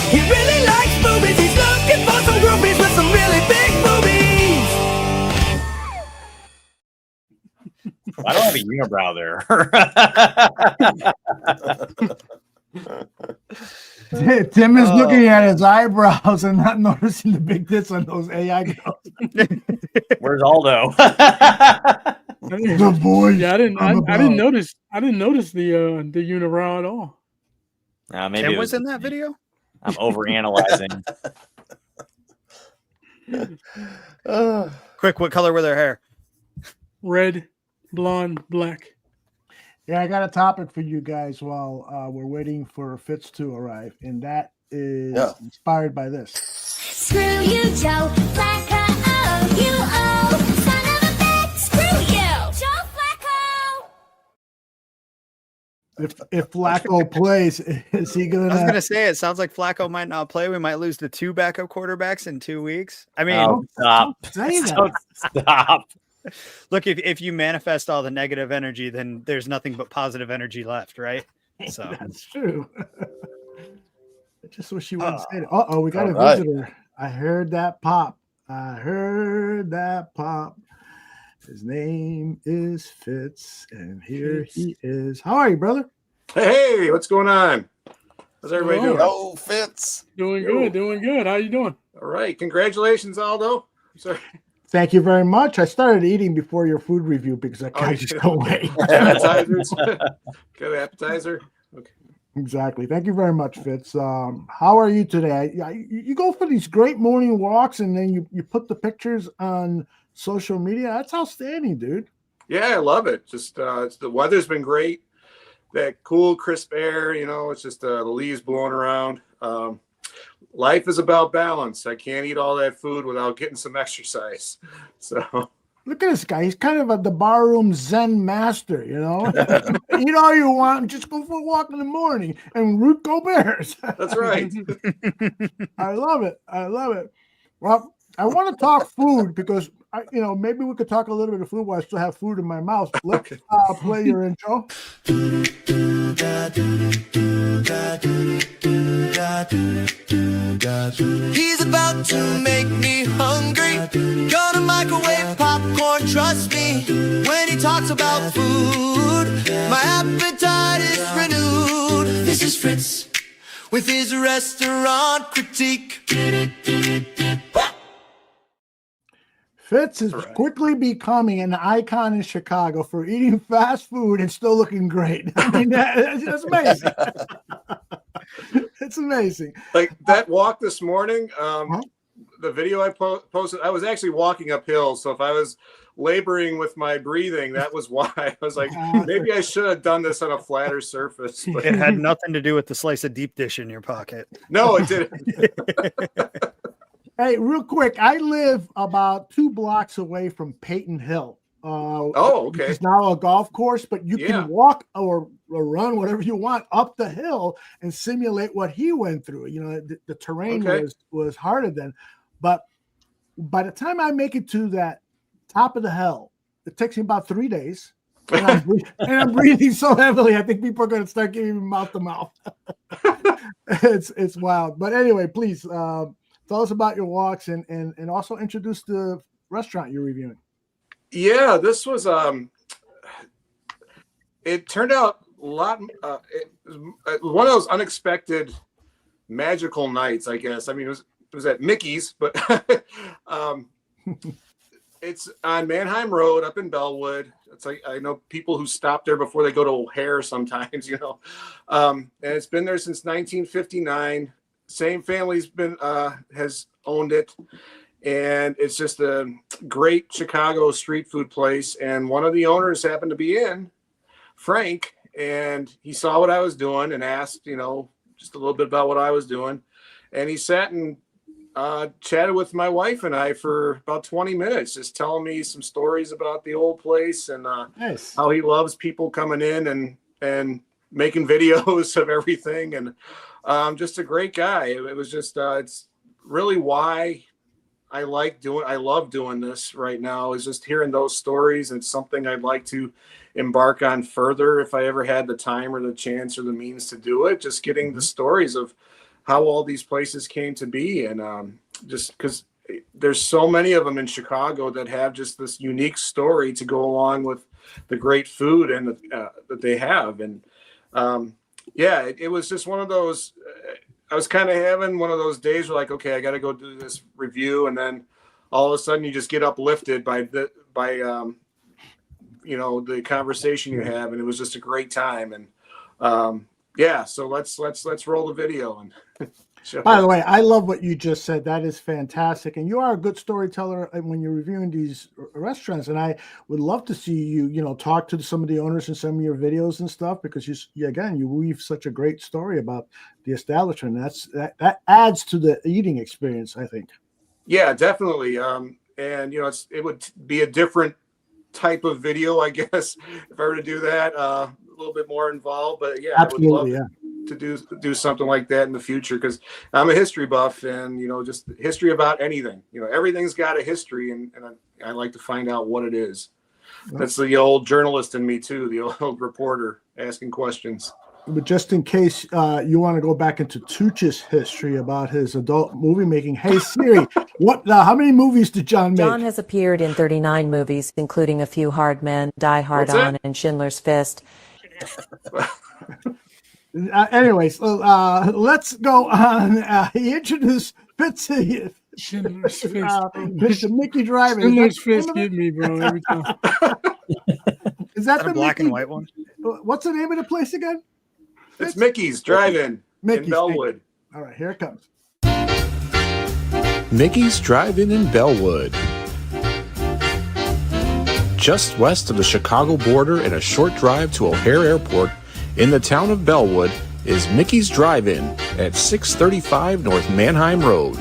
He really likes movies. He's looking for some groupies with some really big movies. I don't have a unibrow there. Tim is looking at his eyebrows and not noticing the big tits on those AI girls. Where's Aldo? The boy. Yeah, I didn't notice the unibrow at all. Maybe Tim was in that video. I'm overanalyzing. Quick, what color were their hair? Red, blonde, black. Yeah, I got a topic for you guys while we're waiting for Fitz to arrive, and that is inspired by this. Screw you, Joe Flacco. You old son of a bitch. Screw you, Joe Flacco. If Flacco plays, is he gonna? I was gonna say, it sounds like Flacco might not play. We might lose the 2 backup quarterbacks in 2 weeks. I mean, stop. Say that. Stop. Look, if you manifest all the negative energy, then there's nothing but positive energy left, right? So that's true. I just wish you wouldn't say it. Uh-oh, we got a right. visitor. I heard that pop. I heard that pop. His name is Fitz, and here he is. How are you, brother? Hey, what's going on? How's everybody doing? Yo, Fitz. Doing good. How you doing? All right. Congratulations, Aldo. I'm sorry. Thank you very much. I started eating before your food review because I can't just go away. Appetizers. Got an appetizer. Okay. Exactly. Thank you very much, Fitz. How are you today? You go for these great morning walks, and then you put the pictures on social media. That's outstanding, dude. Yeah, I love it. Just the weather's been great. That cool, crisp air. It's just the leaves blowing around. Life is about balance. I can't eat all that food without getting some exercise. So. Look at this guy. He's kind of the barroom Zen master, Eat all you want, just go for a walk in the morning and root go Bears. That's right. I love it. Well, I want to talk food because, maybe we could talk a little bit of food while I still have food in my mouth. Let's play your intro. He's about to make me hungry. Gonna microwave popcorn, trust me. When he talks about food, my appetite is renewed. This is Fritz with his restaurant critique. Fitz is quickly becoming an icon in Chicago for eating fast food and still looking great. I mean, that's amazing. It's amazing. Like that walk this morning, the video I posted, I was actually walking uphill. So if I was laboring with my breathing, that was why. I was like, maybe I should have done this on a flatter surface. But it had nothing to do with the slice of deep dish in your pocket. No, it didn't. Hey, real quick, I live about 2 blocks away from Peyton Hill. Okay. It's now a golf course, but you can walk or run, whatever you want, up the hill and simulate what he went through. The terrain was harder then. But by the time I make it to that top of the hill, it takes me about 3 days. And I'm breathing so heavily, I think people are going to start giving me mouth to mouth. It's wild. But anyway, please tell us about your walks and also introduce the restaurant you're reviewing. Yeah, this was it turned out a lot. It was one of those unexpected magical nights, I guess. I mean, it was at Mickey's, but it's on Manheim Road up in Bellwood. It's like, I know people who stop there before they go to O'Hare sometimes, and it's been there since 1959. Same family's been has owned it. And it's just a great Chicago street food place. And one of the owners happened to be in, Frank, and he saw what I was doing and asked, just a little bit about what I was doing. And he sat and chatted with my wife and I for about 20 minutes, just telling me some stories about the old place and how he loves people coming in and making videos of everything. And just a great guy. It was just, it's really why I love doing this right now, is just hearing those stories. And it's something I'd like to embark on further if I ever had the time or the chance or the means to do it. Just getting the stories of how all these places came to be. And just because there's so many of them in Chicago that have just this unique story to go along with the great food and that they have. And it was just one of those, I was kind of having one of those days where, like, okay, I got to go do this review, and then all of a sudden you just get uplifted by the conversation you have, and it was just a great time. And so let's roll the video. And by the way, I love what you just said. That is fantastic, and you are a good storyteller when you're reviewing these restaurants. And I would love to see you, talk to some of the owners in some of your videos and stuff, because you weave such a great story about the establishment. That adds to the eating experience, I think. Yeah, definitely. And it would be a different type of video, I guess, if I were to do that. A little bit more involved, but yeah, absolutely, do something like that in the future, because I'm a history buff, and just history about anything. Everything's got a history, and I like to find out what it is. That's the old journalist in me too, the old reporter asking questions. But just in case you want to go back into Tooch's history about his adult movie making, hey Siri, how many movies did John make? John has appeared in 39 movies, including A Few Hard Men, Die Hard On, and Schindler's Fist. Anyways, let's go on. He introduced Fitz. Schindler's Fist. Mr. Mickey Driver. Schindler's Fist get me, bro, every time. Is that the black and white one? What's the name of the place again? It's Mickey's Drive-In in Bellwood. All right, here it comes. Mickey's Drive-In in Bellwood. Just west of the Chicago border and a short drive to O'Hare Airport in the town of Bellwood is Mickey's Drive-In at 635 North Manheim Road.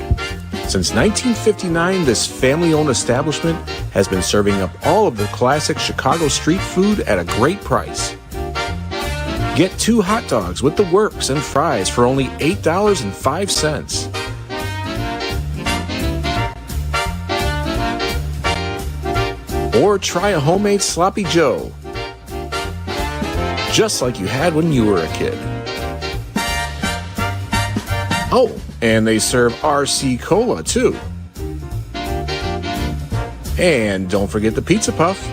Since 1959, this family-owned establishment has been serving up all of the classic Chicago street food at a great price. Get 2 hot dogs with the works and fries for only $8.05. Or try a homemade Sloppy Joe, just like you had when you were a kid. Oh, and they serve RC Cola too. And don't forget the Pizza Puff.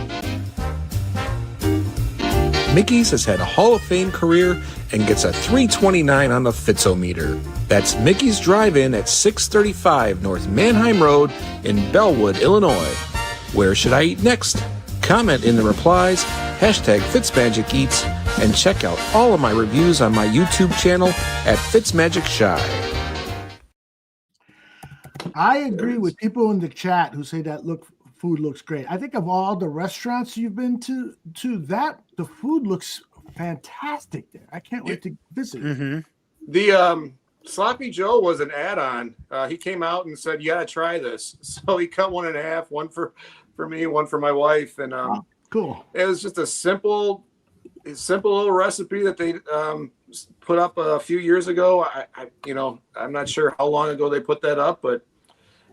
Mickey's has had a Hall of Fame career and gets a 329 on the Fitzometer. That's Mickey's Drive-In at 635 North Manheim Road in Bellwood, Illinois. Where should I eat next? Comment in the replies, #FitzMagicEats, and check out all of my reviews on my YouTube channel at FitzMagicShy. I agree with people in the chat who say that food looks great. I think of all the restaurants you've been to that the food looks fantastic there. I can't wait to visit. Mm-hmm. The Sloppy Joe was an add-on. He came out and said, "You got to try this." So he cut one in half, one for me, one for my wife, and cool. It was just a simple little recipe that they put up a few years ago. I'm not sure how long ago they put that up,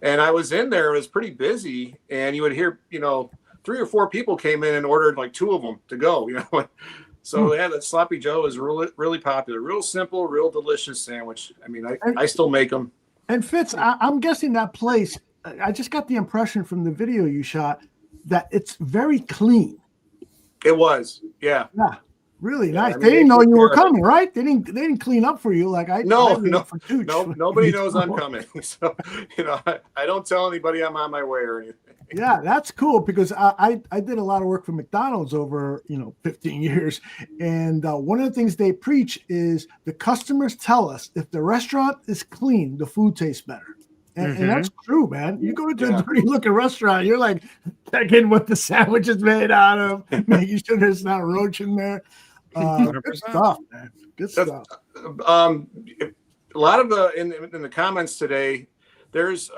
and I was in there. It was pretty busy, and you would hear, 3 or 4 people came in and ordered like 2 of them to go. So yeah, that Sloppy Joe is really, really popular. Real simple, real delicious sandwich. I mean, I still make them. And Fitz, I'm guessing that place. I just got the impression from the video you shot that it's very clean. It was, yeah. Yeah, really nice. I mean, they didn't know you were coming, right? They didn't clean up for you like I. No, nobody knows I'm coming. So I don't tell anybody I'm on my way or anything. Yeah, that's cool because I did a lot of work for McDonald's over 15 years, and one of the things they preach is the customers tell us if the restaurant is clean, the food tastes better. And that's true, man. You go to a dirty looking restaurant, you're like checking what the sandwich is made out of, making sure there's not roach in there. Good stuff, man. Good stuff. A lot of in the comments today, there's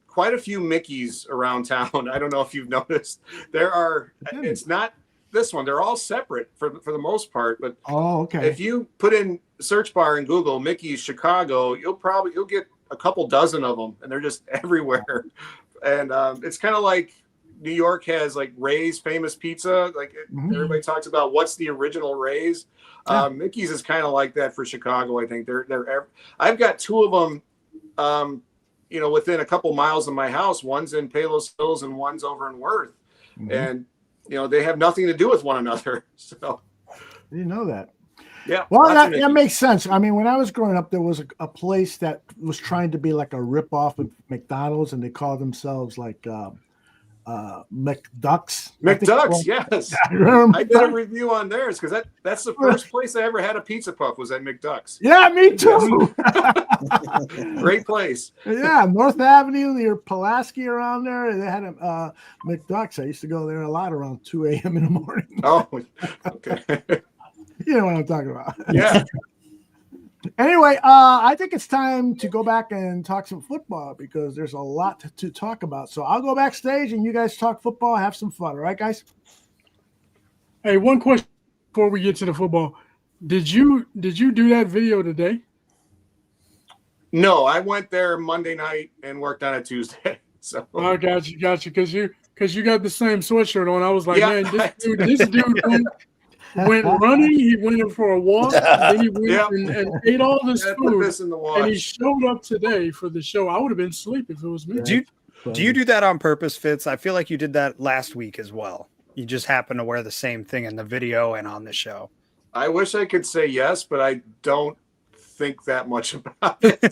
quite a few Mickeys around town. I don't know if you've noticed. There are. It's not this one. They're all separate for the most part. But if you put in search bar in Google Mickey's Chicago, you'll get a couple dozen of them, and they're just everywhere. And it's kind of like New York has like Ray's famous pizza. Like everybody talks about what's the original Ray's. Mickey's is kind of like that for Chicago. I think I've got 2 of them. Within a couple miles of my house. One's in Palos Hills and one's over in Worth, and they have nothing to do with one another. So you know that. Yeah. Well, that makes sense. I mean, when I was growing up, there was a place that was trying to be like a rip-off of McDonald's, and they called themselves like McDucks. McDucks, yes. I did a review on theirs because that's the first place I ever had a pizza puff was at McDucks. Yeah, me too. Great place. Yeah, North Avenue, near Pulaski around there. They had a McDucks. I used to go there a lot around 2 a.m. in the morning. Oh, okay. You know what I'm talking about. Yeah. Anyway, I think it's time to go back and talk some football because there's a lot to talk about. So I'll go backstage and you guys talk football, have some fun. All right, guys? Hey, one question before we get to the football. Did you do that video today? No, I went there Monday night and worked on it Tuesday. So I got you, because you got the same sweatshirt on. I was like, Yeah. man, this dude went running. He went in for a walk. Then he went and ate all this Yeah, put food. this in the wash. And he showed up today for the show. I would have been asleep if it was me. Do you do that on purpose, Fitz? I feel like you did that last week as well. You just happen to wear the same thing in the video and on the show. I wish I could say yes, but I don't think that much about it.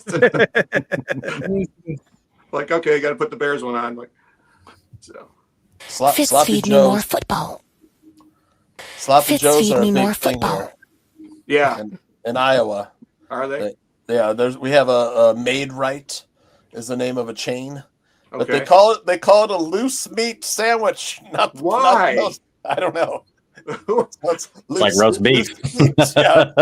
Like, okay, I got to put the Bears one on. Like, so. Fitz, Sloppy feed me more Joes. football. Sloppy Fitz, Joes feed are a me more big thing football. here. Yeah. In Iowa. Are they? Yeah, we have a Made Right is the name of a chain. But Okay. they call it a loose meat sandwich. Why? I don't know. It's like roast beef. Yeah.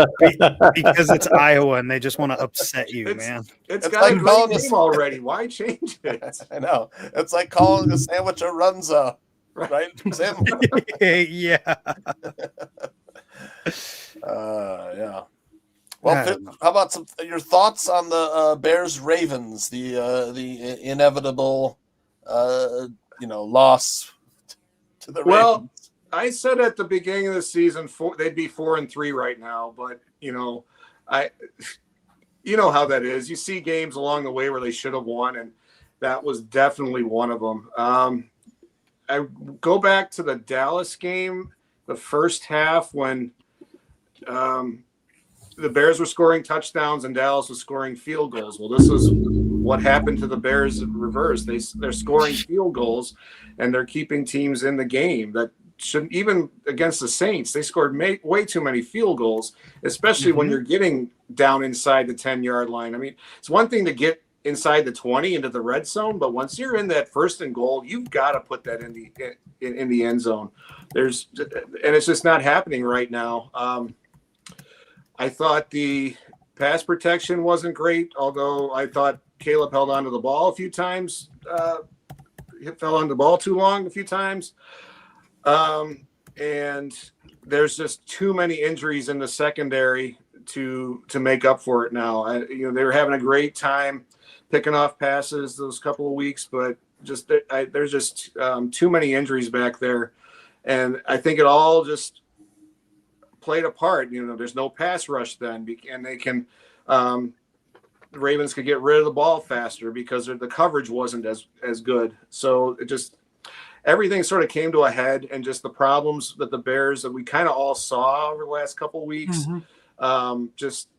Because it's Iowa and they just want to upset you, man. It's It's got like a great calling name already. Why change it? I know. It's like calling a sandwich a runza, right? Sandwich. Yeah. Yeah. Well, Fitz, how about your thoughts on the Bears Ravens, the inevitable loss to the Ravens? Well, I said at the beginning of the season they'd be 4-3 right now, but you know how that is. You see games along the way where they should have won, and that was definitely one of them. I go back to the Dallas game, the first half when the Bears were scoring touchdowns and Dallas was scoring field goals. Well, this is what happened to the Bears in reverse. They're scoring field goals and they're keeping teams in the game that shouldn't, even against the Saints. They scored way too many field goals, especially when you're getting down inside the 10-yard line. I mean, it's one thing to get inside the 20 into the red zone, but once you're in that first and goal, you've got to put that in the end zone. And it's just not happening right now. I thought the pass protection wasn't great, although I thought Caleb held onto the ball a few times. He fell on the ball too long a few times. And there's just too many injuries in the secondary to make up for it now. They were having a great time picking off passes those couple of weeks, but there's just too many injuries back there. And I think it all just played a part. There's no pass rush then, and they can the Ravens could get rid of the ball faster because the coverage wasn't as good. So it just everything sort of came to a head, and just the problems that the Bears that we kind of all saw over the last couple of weeks just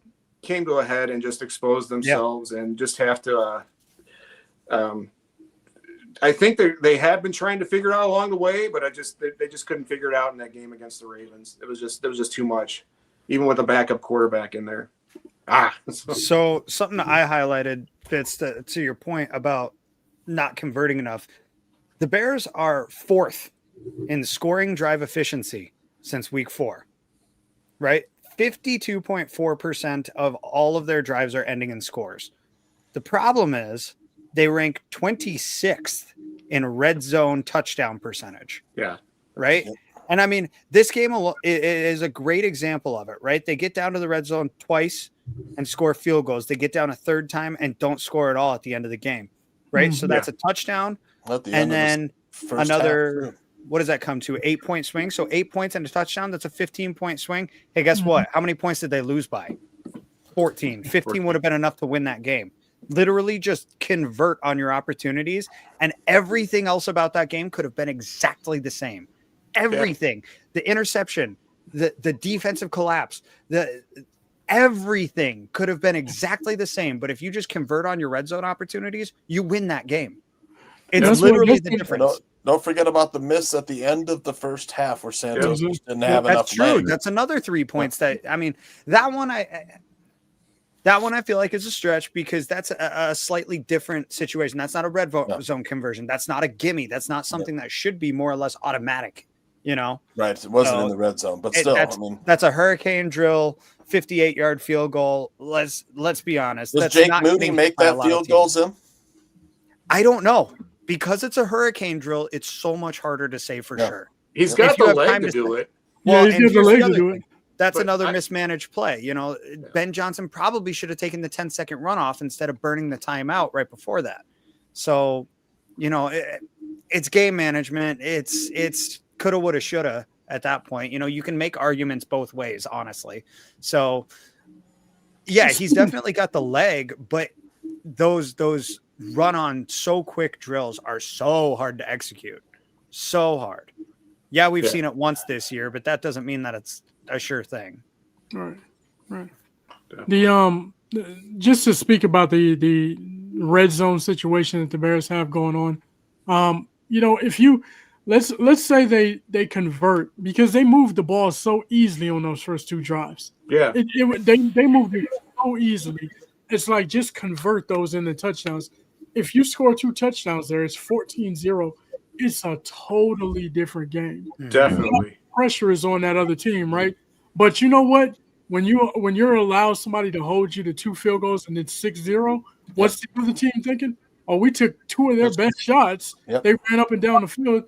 came to a head and just exposed themselves. And just have to I think they had been trying to figure it out along the way, but they just couldn't figure it out in that game against the Ravens. It was just too much, even with a backup quarterback in there. So something I highlighted, Fitz, to your point about not converting enough. The Bears are 4th in scoring drive efficiency since week 4, right? 52.4% of all of their drives are ending in scores. The problem is they rank 26th in red zone touchdown percentage. Yeah. Right. Yep. And I mean, this game is a great example of it, right? They get down to the red zone twice and score field goals. They get down a third time and don't score at all at the end of the game. Right. So that's a touchdown. And then another, what does that come to? 8-point swing. So 8 points and a touchdown. That's a 15-point swing. Hey, guess what? How many points did they lose by? 14. 15 would have been enough to win that game. Literally just convert on your opportunities, and everything else about that game could have been exactly the same. Everything, the interception, the defensive collapse, everything could have been exactly the same. But if you just convert on your red zone opportunities, you win that game. It's literally the difference. Don't forget about the miss at the end of the first half where Santos didn't have enough. That's true. Legs. That's another 3 points that one I feel like is a stretch because that's a slightly different situation. That's not a red zone conversion. That's not a gimme. That's not something that should be more or less automatic, Right. It wasn't in the red zone, but still, that's a hurricane drill, 58-yard field goal. Let's be honest. Does Jake Moody make that field goal, Zim? I don't know. Because it's a hurricane drill, it's so much harder to say for sure. He's got the leg to do it. Well, he's got the leg to do it. That's another mismanaged play. You know, Ben Johnson probably should have taken the 10-second runoff instead of burning the timeout right before that. So, you know, it's game management. It's coulda, woulda, shoulda at that point. You know, you can make arguments both ways, honestly. So, yeah, he's definitely got the leg, but those run on so quick drills are so hard to execute. So hard. Yeah, we've seen it once this year, but that doesn't mean that it's a sure thing. Right. The just to speak about the red zone situation that the Bears have going on. You know, if you let's say they convert, because they moved the ball so easily on those first 2 drives. Yeah. They moved it so easily. It's like, just convert those into touchdowns. If you score 2 touchdowns there, it's 14-0. It's a totally different game. Definitely. Pressure is on that other team, right? But you know what? When you're allowed somebody to hold you to 2 field goals and it's 6-0, what's the other team thinking? Oh, we took 2 of their best shots. Yep. They ran up and down the field.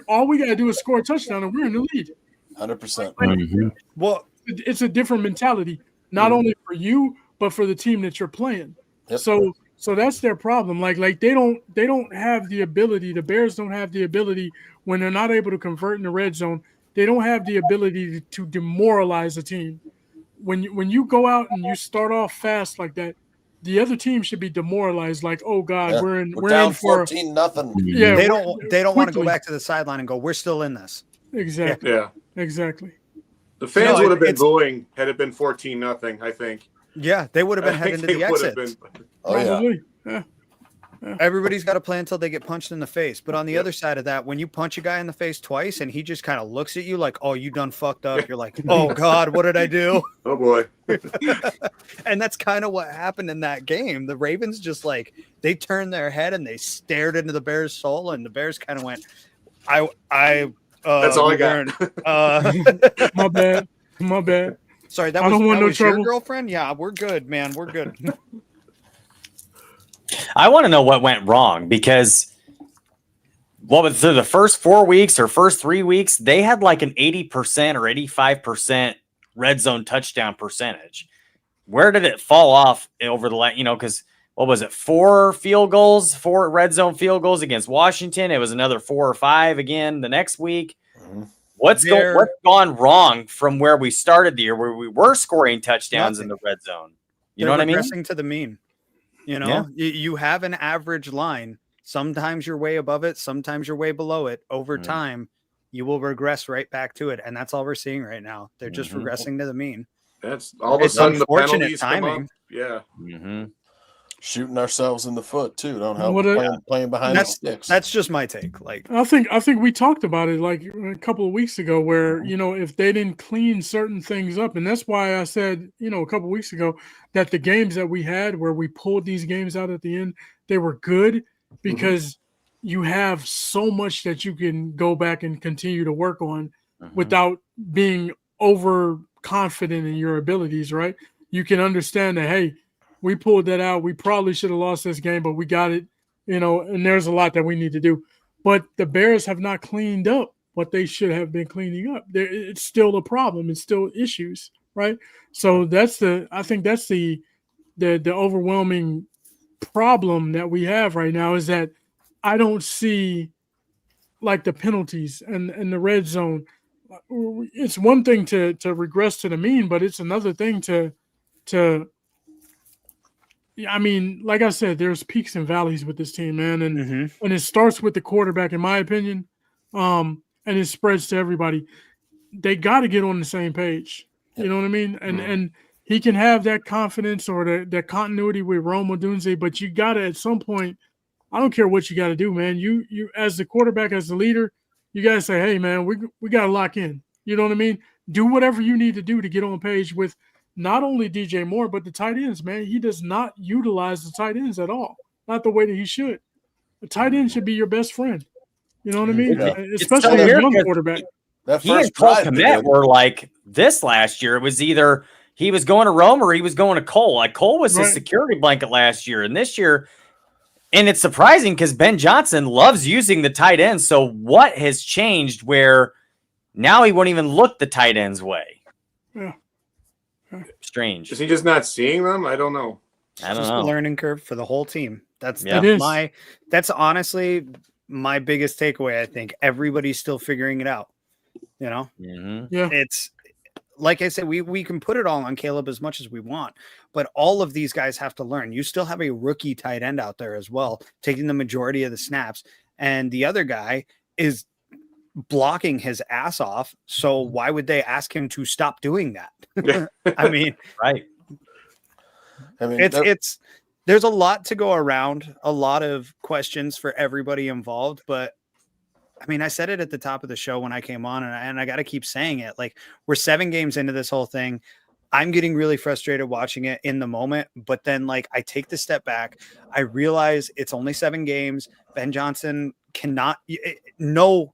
All we got to do is score a touchdown and we're in the lead. 100%. Well, it's a different mentality, not only for you, but for the team that you're playing. Yep. So that's their problem. Like they don't have the ability. The Bears don't have the ability, when they're not able to convert in the red zone. They don't have the ability to demoralize a team. When you go out and you start off fast like that, the other team should be demoralized. Like, oh God, we're down in for 14-0. Yeah, they don't want to go back to the sideline and go, we're still in this. Exactly. Yeah. Exactly. The fans would have been booing had it been 14-0. I think. Yeah, they would have been heading to the exits. Probably. Yeah. Everybody's got to play until they get punched in the face. But on the other side of that, when you punch a guy in the face twice and he just kind of looks at you like, oh, you done fucked up. You're like, oh God, what did I do? Oh boy. And that's kind of what happened in that game. The Ravens just they turned their head and they stared into the Bears' soul, and the Bears kind of went, that's all I got. My bad. Sorry, that was your girlfriend? Yeah, we're good, man. We're good. I want to know what went wrong, because through the first 4 weeks or first 3 weeks, they had like an 80% or 85% red zone touchdown percentage. Where did it fall off over the because what was it? 4 red zone field goals against Washington. It was another 4 or 5 again the next week. Mm-hmm. What's gone wrong from where we started the year, where we were scoring touchdowns in the red zone? You know what I mean? Regressing to the mean. You know, you have an average line. Sometimes you're way above it. Sometimes you're way below it. Over time, you will regress right back to it. And that's all we're seeing right now. They're just regressing to the mean. That's all of a sudden the penalties timing. Come up. Yeah. Mm-hmm. Shooting ourselves in the foot too. Don't help playing behind the sticks. That's just my take. Like, I think we talked about it like a couple of weeks ago, where if they didn't clean certain things up, and that's why I said a couple of weeks ago that the games that we had where we pulled these games out at the end, they were good because you have so much that you can go back and continue to work on without being overconfident in your abilities. Right? You can understand that, hey, we pulled that out. We probably should have lost this game, but we got it, and there's a lot that we need to do. But the Bears have not cleaned up what they should have been cleaning up. It's still a problem. It's still issues, right? So I think that's the overwhelming problem that we have right now, is that I don't see like the penalties and the red zone. It's one thing to regress to the mean, but it's another thing to I mean, like I said, there's peaks and valleys with this team, man, and it starts with the quarterback, in my opinion, and it spreads to everybody. They got to get on the same page. You know what I mean? And he can have that confidence or that continuity with Rome Odunze, but you got to, at some point, I don't care what you got to do, man. You as the quarterback, as the leader, you got to say, hey, man, we got to lock in. You know what I mean? Do whatever you need to do to get on page with not only DJ Moore, but the tight ends, man. He does not utilize the tight ends at all. Not the way that he should. The tight end should be your best friend. You know what I mean? Yeah. Especially as a young quarterback. He and Cole Kmet were like this last year. It was either he was going to Rome or he was going to Cole. Like Cole was his security blanket last year. And this year, and it's surprising because Ben Johnson loves using the tight end. So what has changed where now he won't even look the tight end's way? Yeah. Strange. Is he just not seeing them? I don't know. I don't Just know. a learning curve for the whole team. That's Yeah. that's honestly my biggest takeaway. I think everybody's still figuring it out. You know, Yeah. it's like I said, we can put it all on Caleb as much as we want, but all of these guys have to learn. You still have a rookie tight end out there as well, taking the majority of the snaps, and the other guy is blocking his ass off. So why would they ask him to stop doing that? I mean, right. I mean, it's there's a lot to go around, a lot of questions for everybody involved, but I mean, I said it at the top of the show when I came on, and I got to keep saying it. Like, we're 7 games into this whole thing. I'm getting really frustrated watching it in the moment, but then like I take the step back. I realize it's only 7 games. Ben Johnson cannot, no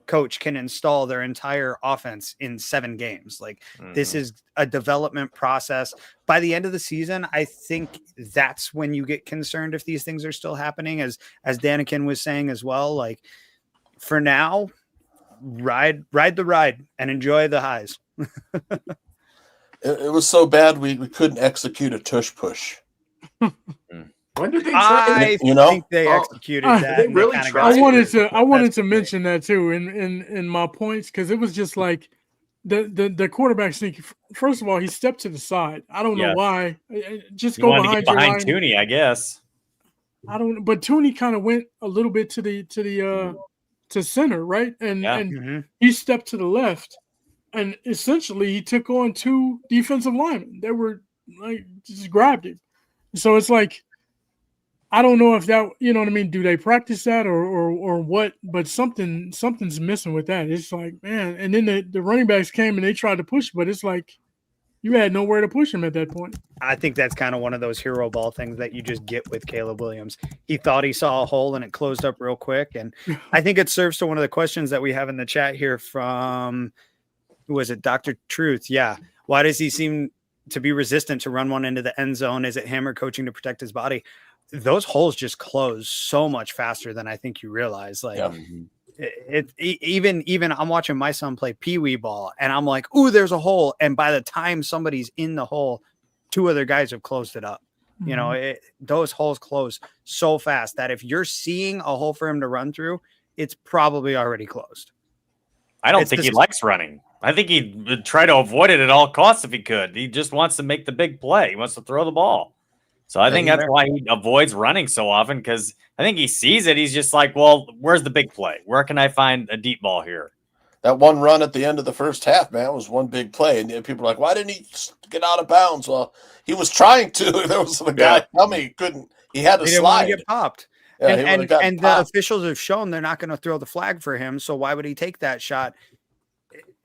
coach can install their entire offense in 7 games. Like this is a development process. By the end of the season, I think that's when you get concerned if these things are still happening, as Danikin was saying as well. Like for now, ride the ride and enjoy the highs. it was so bad we couldn't execute a tush push. When did they try? I think they executed that. They really tried. I wanted to mention that too in my points, because it was just like the quarterback sneak. First of all, he stepped to the side. I don't know why. Just go behind your line. Tooney, I guess. I don't. But Tooney kind of went a little bit to center, right? And he stepped to the left, and essentially he took on 2 defensive linemen that were like just grabbed him. So it's like, I don't know if that, you know what I mean? Do they practice that or what? But something's missing with that. It's like, man. And then the running backs came and they tried to push, but it's like you had nowhere to push him at that point. I think that's kind of one of those hero ball things that you just get with Caleb Williams. He thought he saw a hole and it closed up real quick. And I think it serves to one of the questions that we have in the chat here from, who was it? Dr. Truth. Yeah. Why does he seem to be resistant to run one into the end zone? Is it him or coaching to protect his body? Those holes just close so much faster than I think you realize. Like even I'm watching my son play peewee ball and I'm like, ooh, there's a hole. And by the time somebody's in the hole, 2 other guys have closed it up. You know, those holes close so fast that if you're seeing a hole for him to run through, it's probably already closed. I don't think he likes running. I think he'd try to avoid it at all costs if he could. He just wants to make the big play. He wants to throw the ball. So I think that's why he avoids running so often, because I think he sees it. He's just like, well, where's the big play? Where can I find a deep ball here? That one run at the end of the first half, man, was one big play. And people are like, why didn't he get out of bounds? Well, he was trying to. There was a guy coming. He couldn't. He had to He didn't slide. want to get popped. Yeah, and the officials have shown they're not going to throw the flag for him. So why would he take that shot?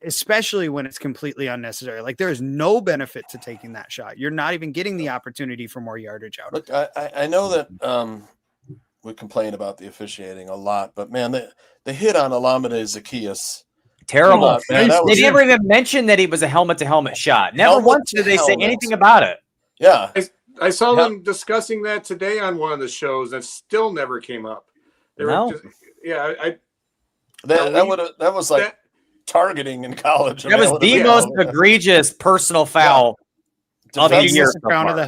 Especially when it's completely unnecessary. Like there is no benefit to taking that shot. You're not even getting the opportunity for more yardage out. Look, I know that we complain about the officiating a lot, but man, the hit on Alameda Zacchaeus. Terrible. Man, they never even mentioned that he was a helmet-to-helmet shot. Never once did they say anything about it. Yeah. I saw them discussing that today on one of the shows that still never came up. They were just, that was like targeting in college. That was the most egregious personal foul of the year.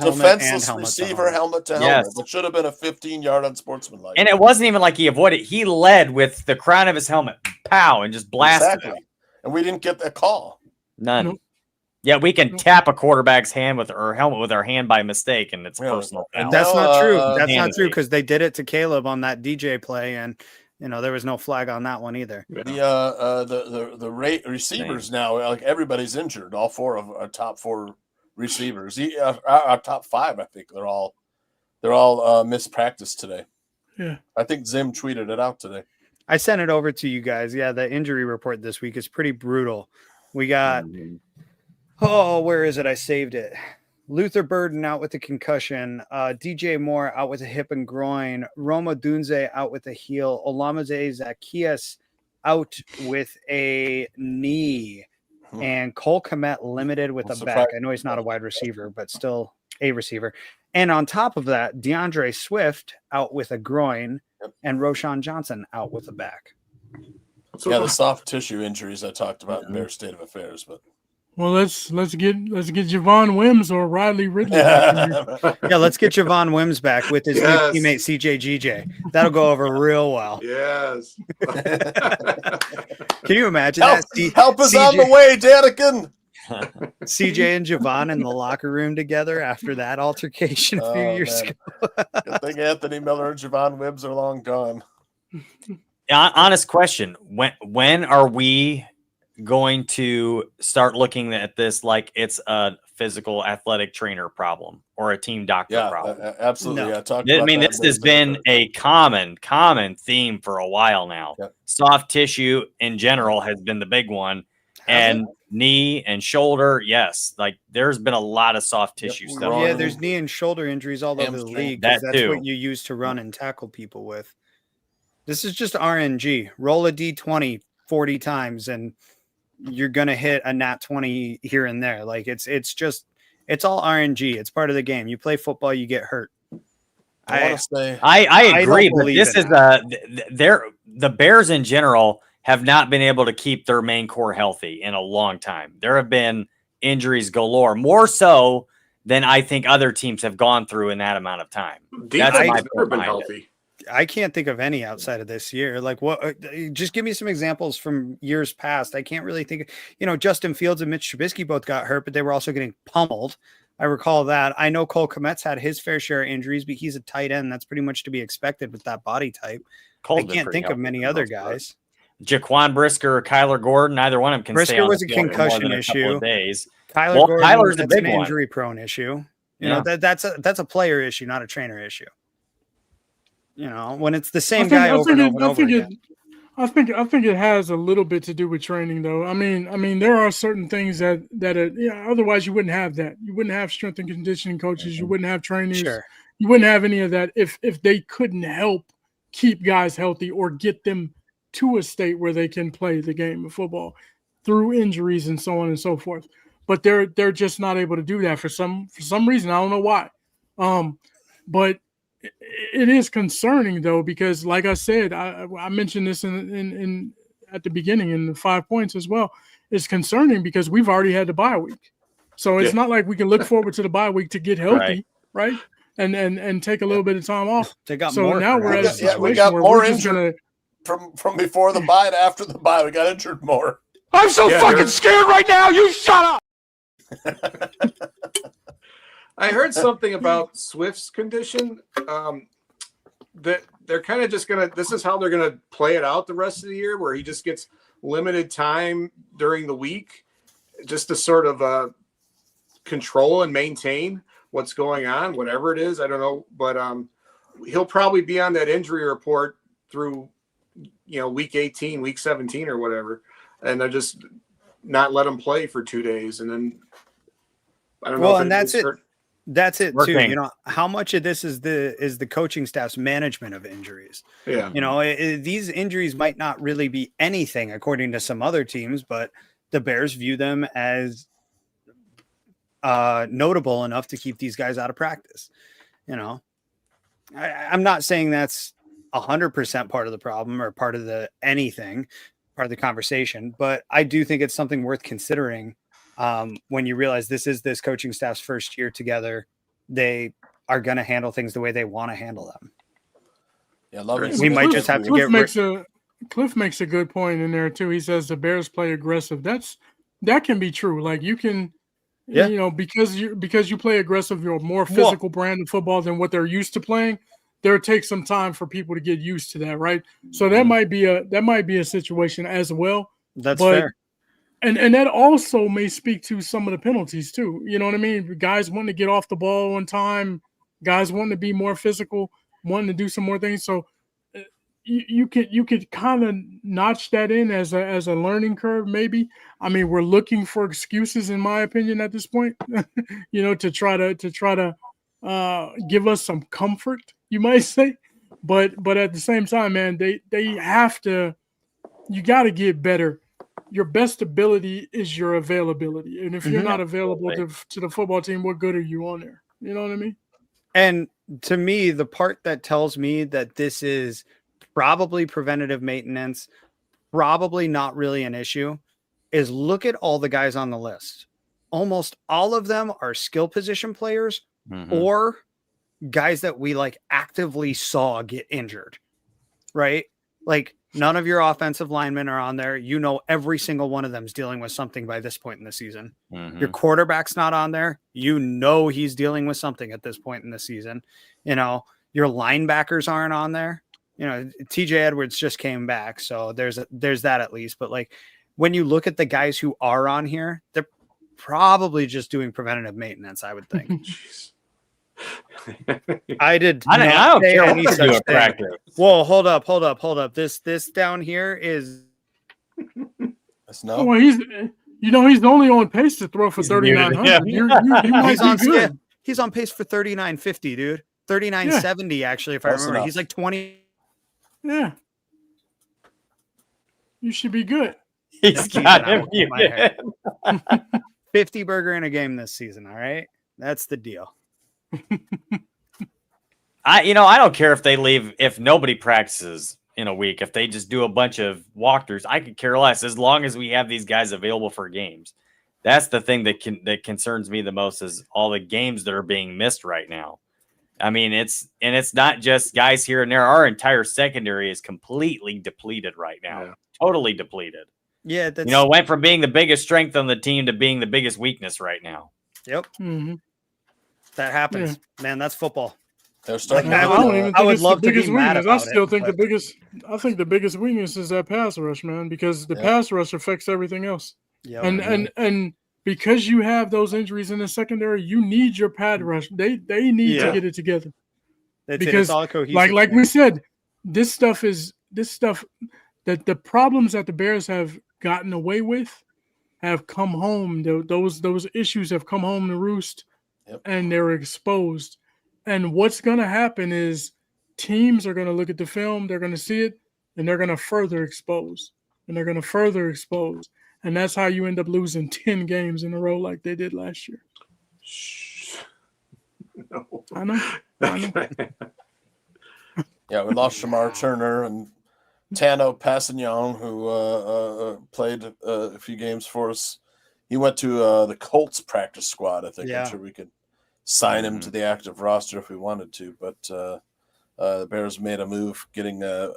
Defenseless receiver, helmet to helmet. It should have been a 15-yard unsportsmanlike. And it wasn't even like he avoided. He led with the crown of his helmet, pow, and just blasted it. And we didn't get that call. None. Nope. Yeah, we can tap a quarterback's hand with our helmet with our hand by mistake, and it's personal foul. That's not true. That's not true, because they did it to Caleb on that DJ play, and there was no flag on that one either. The receivers now, like everybody's injured. All 4 of our top 4 receivers, our top 5, I think they're all missed practice today. Yeah, I think Zim tweeted it out today. I sent it over to you guys. Yeah, the injury report this week is pretty brutal. We got where is it? I saved it. Luther Burden out with a concussion. DJ Moore out with a hip and groin. Roma Dunze out with a heel. Olamide Zacchaeus out with a knee. And Cole Kmet limited with a back. I know he's not a wide receiver, but still a receiver. And on top of that, DeAndre Swift out with a groin and Roshan Johnson out with a back. Yeah, the soft tissue injuries I talked about in Bears State of Affairs, but Well, let's get Javon Wims or Riley Ridley back in here. Yeah, let's get Javon Wims back with his Yes. new teammate CJGJ. That'll go over real well. Yes. Can you imagine help, that? help is on the way, Danikin. CJ and Javon in the locker room together after that altercation a few years ago. Good thing Anthony Miller and Javon Wibbs are long gone. Honest question. When are we going to start looking at this like it's a physical athletic trainer problem or a team doctor problem? Absolutely. No. I talked I about mean, that this in has the- been a common theme for a while now. Yep. Soft tissue in general has been the big one, and knee and shoulder. Yes, like there's been a lot of soft tissue stuff. Yeah, there's knee and shoulder injuries all over the Hamstring. league because That that's too. what you use to run and tackle people with. This is just RNG. Roll a D20 40 times and you're going to hit a nat 20 here and there. Like it's all RNG. It's part of the game. You play football, you get hurt. I agree, don't but believe this in is the Bears in general have not been able to keep their main core healthy in a long time. There have been injuries galore, more so than I think other teams have gone through in that amount of time. That's my Defense point never been behind it. healthy. I can't think of any outside of this year. Like what? Just give me some examples from years past. I can't really think. Justin Fields and Mitch Trubisky both got hurt, but they were also getting pummeled. I recall that. I know Cole Kmet's had his fair share of injuries, but he's a tight end. That's pretty much to be expected with that body type. Cole's I been can't pretty think of healthy many for the other most part. guys. Jaquan Brisker or Kyler Gordon, neither one of them can Brisker stay on was the a field for more concussion than a couple issue. of days. Kyler's Kyler's a that's big an one. injury prone issue. Yeah. That's a player issue, not a trainer issue. When it's the I same think- guy I over think and it- over and I over think it- again. I think it has a little bit to do with training, though. I mean, there are certain things that otherwise you wouldn't have that. You wouldn't have strength and conditioning coaches. You wouldn't have trainers. Sure. You wouldn't have any of that if they couldn't help keep guys healthy or get them to a state where they can play the game of football through injuries and so on and so forth. But they're just not able to do that for some reason. I don't know why. But it is concerning though, because like I said, I mentioned this in at the beginning in the 5 points as well. It's concerning because we've already had the bye week, so it's not like we can look forward to the bye week to get healthy, right? And take a little bit of time off. They got so more now we're at a we situation got where more we're just gonna. from before the bye to after the bye. We got injured more. I'm so fucking scared right now. You shut up. I heard something about Swift's condition. That they're kind of just this is how they're gonna play it out the rest of the year, where he just gets limited time during the week, just to sort of control and maintain what's going on, whatever it is. I don't know, but he'll probably be on that injury report through week 18, week 17, or whatever, and they're just not let him play for 2 days, and then I don't know. Well, if and that's it. hurt. That's it Working. too. How much of this is the coaching staff's management of injuries? Yeah. These injuries might not really be anything according to some other teams, but the Bears view them as notable enough to keep these guys out of practice. I'm not saying that's 100% part of the problem or part of the conversation, but I do think it's something worth considering. When you realize this coaching staff's first year together, they are going to handle things the way they want to handle them. Yeah, we might just have to get Cliff makes a good point in there too. He says the Bears play aggressive. That can be true. Like you can, because you play aggressive, you're a more physical brand of football than what they're used to playing. There takes some time for people to get used to that, right? So that might be a situation as well. That's fair. And that also may speak to some of the penalties too. You know what I mean? Guys wanting to get off the ball on time, guys wanting to be more physical, wanting to do some more things. So you could kind of notch that in as a learning curve, maybe. I mean, we're looking for excuses, in my opinion, at this point. To try to give us some comfort, you might say. But at the same time, man, they have to. You got to get better. Your best ability is your availability. And if you're not available to the football team, what good are you on there? You know what I mean? And to me, the part that tells me that this is probably preventative maintenance, probably not really an issue is look at all the guys on the list. Almost all of them are skill position players or guys that we like actively saw get injured, right? Like none of your offensive linemen are on there. You know, every single one of them is dealing with something by this point in the season. Your quarterback's not on there. You know, he's dealing with something at this point in the season. You know, your linebackers aren't on there. You know, TJ Edwards just came back. So there's that at least. But like when you look at the guys who are on here, they're probably just doing preventative maintenance, I would think. I don't care what you do at practice. Whoa, hold up. This down here is well, he's only on pace to throw for 3,900. He's on pace for 3,950, dude. 3,970 actually, if I remember. He's like 20. Yeah. You should be good. He's got him. 50 burger in a game this season, all right? That's the deal. I don't care if they leave, if nobody practices in a week, if they just do a bunch of walkthroughs, I could care less as long as we have these guys available for games. That's the thing that concerns me the most is all the games that are being missed right now. I mean, it's not just guys here and there. Our entire secondary is completely depleted right now. Totally depleted. Yeah. That's... it went from being the biggest strength on the team to being the biggest weakness right now. Yep. That happens, man. That's football. They're starting. I would love to be mad about it. I think the biggest weakness is that pass rush, man, because the pass rush affects everything else. Yeah. And because you have those injuries in the secondary, you need your pad rush. They need to get it together. Because like we said, this stuff that the problems that the Bears have gotten away with have come home. Those issues have come home to roost. Yep. And they're exposed. And what's going to happen is teams are going to look at the film, they're going to see it, and they're going to further expose. And that's how you end up losing 10 games in a row like they did last year. No. I know. Yeah, we lost Shamar Turner and Tano Passignon, who played a few games for us. He went to the Colts practice squad, I think. I'm sure we could sign him to the active roster if we wanted to. But the Bears made a move getting a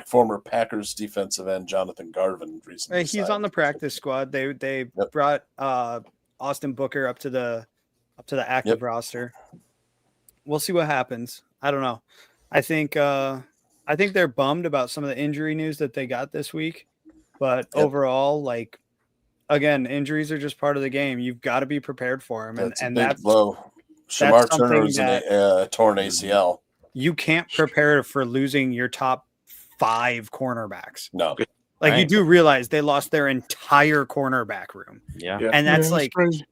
former Packers defensive end, Jonathan Garvin, recently. He's on the practice squad. They brought Austin Booker up to the active roster. We'll see what happens. I don't know. I think they're bummed about some of the injury news that they got this week. But overall, like, again, injuries are just part of the game. You've got to be prepared for them. That's a big blow. Shamar Turner is a torn ACL. You can't prepare for losing your top 5 cornerbacks. No. Like, you do realize they lost their entire cornerback room. Yeah. And that's crazy.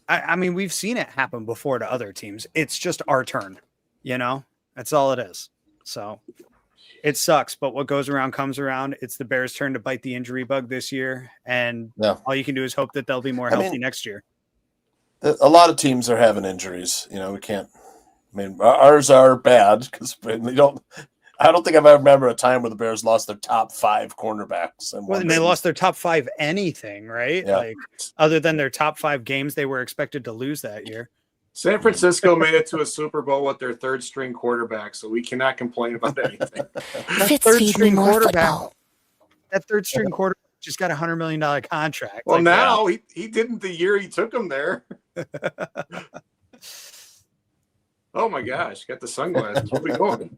I mean, we've seen it happen before to other teams. It's just our turn, That's all it is. So it sucks, but what goes around comes around. It's the Bears' turn to bite the injury bug this year, and all you can do is hope that they'll be more healthy next year. A lot of teams are having injuries. We can't. I mean, ours are bad because they don't. I don't think I've ever remember a time where the Bears lost their top 5 cornerbacks. And they lost their top 5 anything, right? Yeah. Like other than their top 5 games they were expected to lose that year. San Francisco made it to a Super Bowl with their 3rd string quarterback, so we cannot complain about anything. That 3rd string quarterback. That 3rd string quarterback just got a $100 million contract. Well, now he didn't the year he took him there. Oh my gosh, got the sunglasses. Where we going?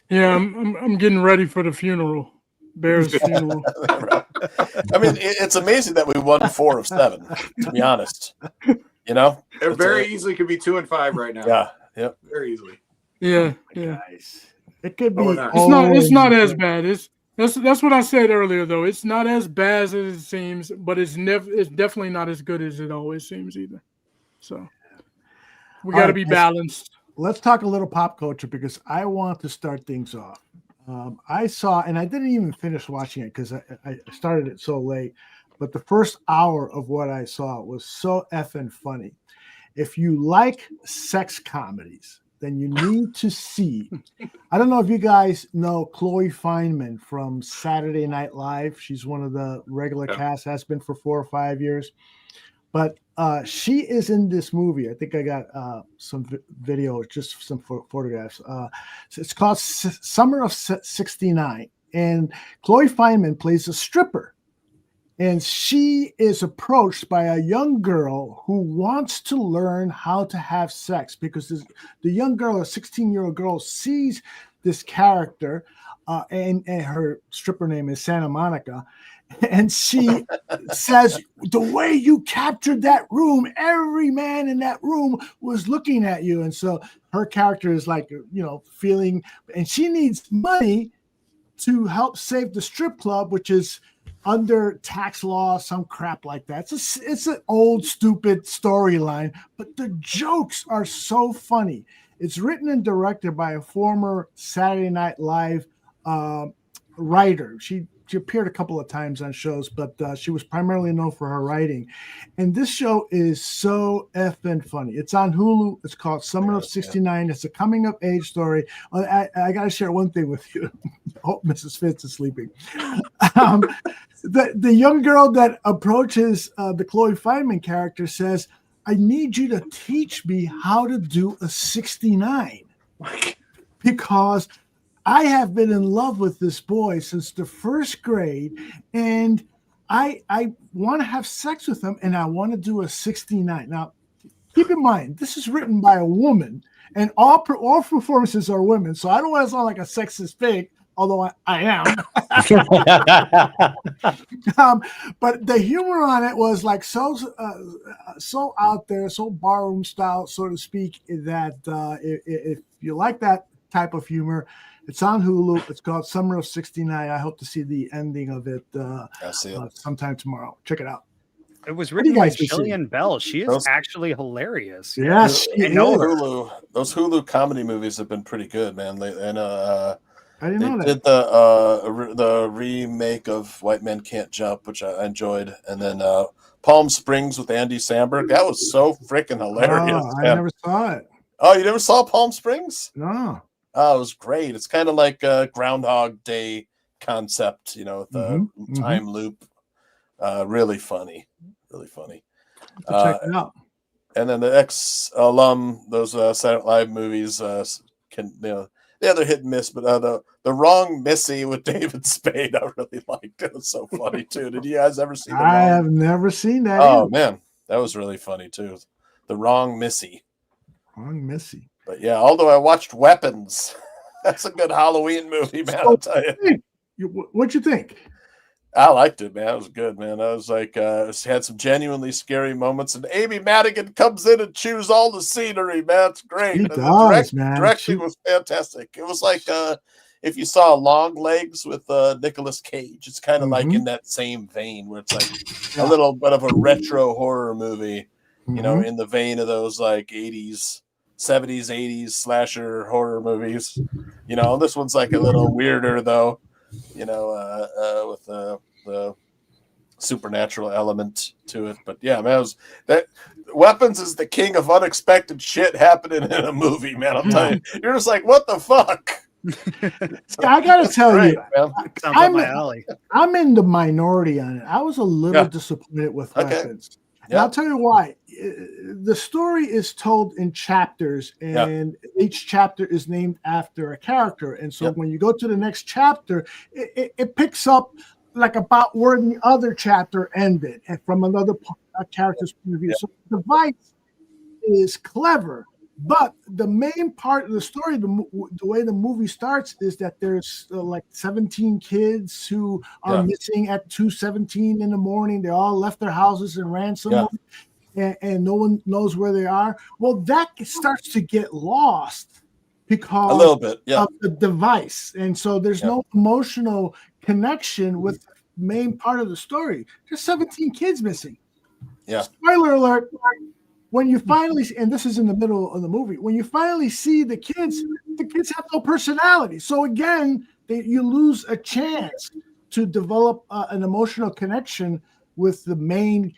Yeah, I'm getting ready for the funeral. Bears funeral. I mean, it's amazing that we won 4 of 7, to be honest. It very easily could be 2-5 right now. Yeah. Yep. Very easily. Yeah. Guys. It could be. It's not as bad. That's what I said earlier, though. It's not as bad as it seems, but it's definitely not as good as it always seems either. So we got to be balanced. Let's talk a little pop culture because I want to start things off. I saw, and I didn't even finish watching it because I started it so late, but the first hour of what I saw was so effing funny. If you like sex comedies, then you need to see. I don't know if you guys know Chloe Fineman from Saturday Night Live. She's one of the regular cast, has been for 4 or 5 years. But she is in this movie. I think I got some video, just some photographs. It's called Summer of '69. And Chloe Fineman plays a stripper. And she is approached by a young girl who wants to learn how to have sex because the young girl, a 16-year-old girl, sees this character, and her stripper name is Santa Monica. And she says, the way you captured that room, every man in that room was looking at you. And so her character is like, feeling, and she needs money to help save the strip club, which is under tax law, some crap like that. It's an old, stupid storyline, but the jokes are so funny. It's written and directed by a former Saturday Night Live writer. She appeared a couple of times on shows, but she was primarily known for her writing. And this show is so effing funny. It's on Hulu. It's called Summer of '69. It's a coming-of-age story. I got to share one thing with you. Oh, Mrs. Fitz is sleeping. The young girl that approaches the Chloe Fineman character says, I need you to teach me how to do a 69 because I have been in love with this boy since the first grade, and I want to have sex with him, and I want to do a 69. Now, keep in mind, this is written by a woman, and all performances are women, so I don't want to sound like a sexist pig, although I am. But the humor on it was like so out there, so barroom style, so to speak, that if you like that type of humor, it's on Hulu. It's called Summer of '69. I hope to see the ending of it sometime tomorrow. Check it out. It was written by Jillian Bell. She is actually hilarious. Yes, those Hulu comedy movies have been pretty good, man. I didn't know that. Did the remake of White Men Can't Jump, which I enjoyed, and then Palm Springs with Andy Samberg. That was so freaking hilarious. Oh, I never saw it. Oh, you never saw Palm Springs? No. Oh, it was great. It's kind of like a Groundhog Day concept, with the time loop. Really funny. Really funny. Check it out. And then the ex-alum, those Saturday Night Live movies can, they're hit and miss, but the Wrong Missy with David Spade, I really liked. It was so funny too. Did you guys ever see that? I have never seen that. Oh man, that was really funny too. The Wrong Missy. Wrong Missy. But yeah, although I watched Weapons, that's a good Halloween movie, man. I'll tell you. What'd you think? I liked it, man. It was good, man. I was like, it had some genuinely scary moments, and Amy Madigan comes in and chews all the scenery, man. It's great. She does, man. Direction was fantastic. It was like if you saw Long Legs with Nicolas Cage. It's kind of like in that same vein where it's like a little bit of a retro horror movie, in the vein of those like 70s, 80s slasher horror movies. This one's like a little weirder though, with the supernatural element to it. But yeah, man, that Weapons is the king of unexpected shit happening in a movie, man. I'm telling you, you're just like, what the fuck? I gotta tell you, alley. I'm in the minority on it. I was a little disappointed with Weapons. And I'll tell you why. The story is told in chapters, and each chapter is named after a character. And so when you go to the next chapter, it picks up like about where the other chapter ended, and from another character's point of view. So the device is clever, but the main part of the story, the way the movie starts, is that there's like 17 kids who are missing at 2:17 in the morning. They all left their houses and ran somewhere, and no one knows where they are. Well, that starts to get lost because a little bit of the device, and so there's no emotional connection with the main part of the story. There's 17 kids missing. Yeah. Spoiler alert. When you finally, and this is in the middle of the movie, when you finally see the kids have no personality. So again, you lose a chance to develop an emotional connection with the main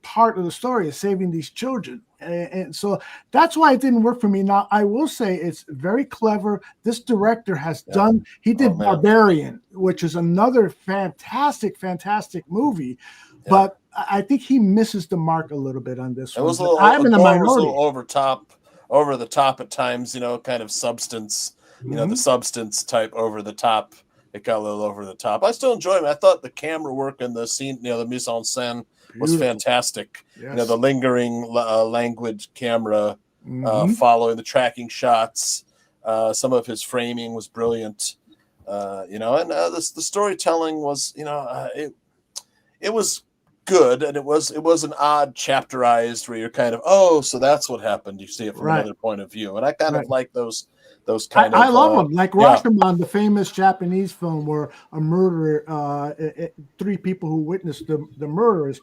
part of the story is saving these children. And so that's why it didn't work for me. Now, I will say it's very clever. This director has he did Barbarian, which is another fantastic movie. Yeah. But I think he misses the mark a little bit on this one. It was a little over the top at times, kind of substance, the substance type over the top. It got a little over the top. I still enjoy him. I thought the camera work and the scene, the mise en scène was fantastic. Yes. The lingering language camera following the tracking shots. Some of his framing was brilliant. And the storytelling was, it was good, and it was an odd chapterized where you're kind of, so that's what happened. You see it from another point of view, and I kind of like those kind of. I love them, like Rashomon, the famous Japanese film where a murderer, 3 people who witnessed the murder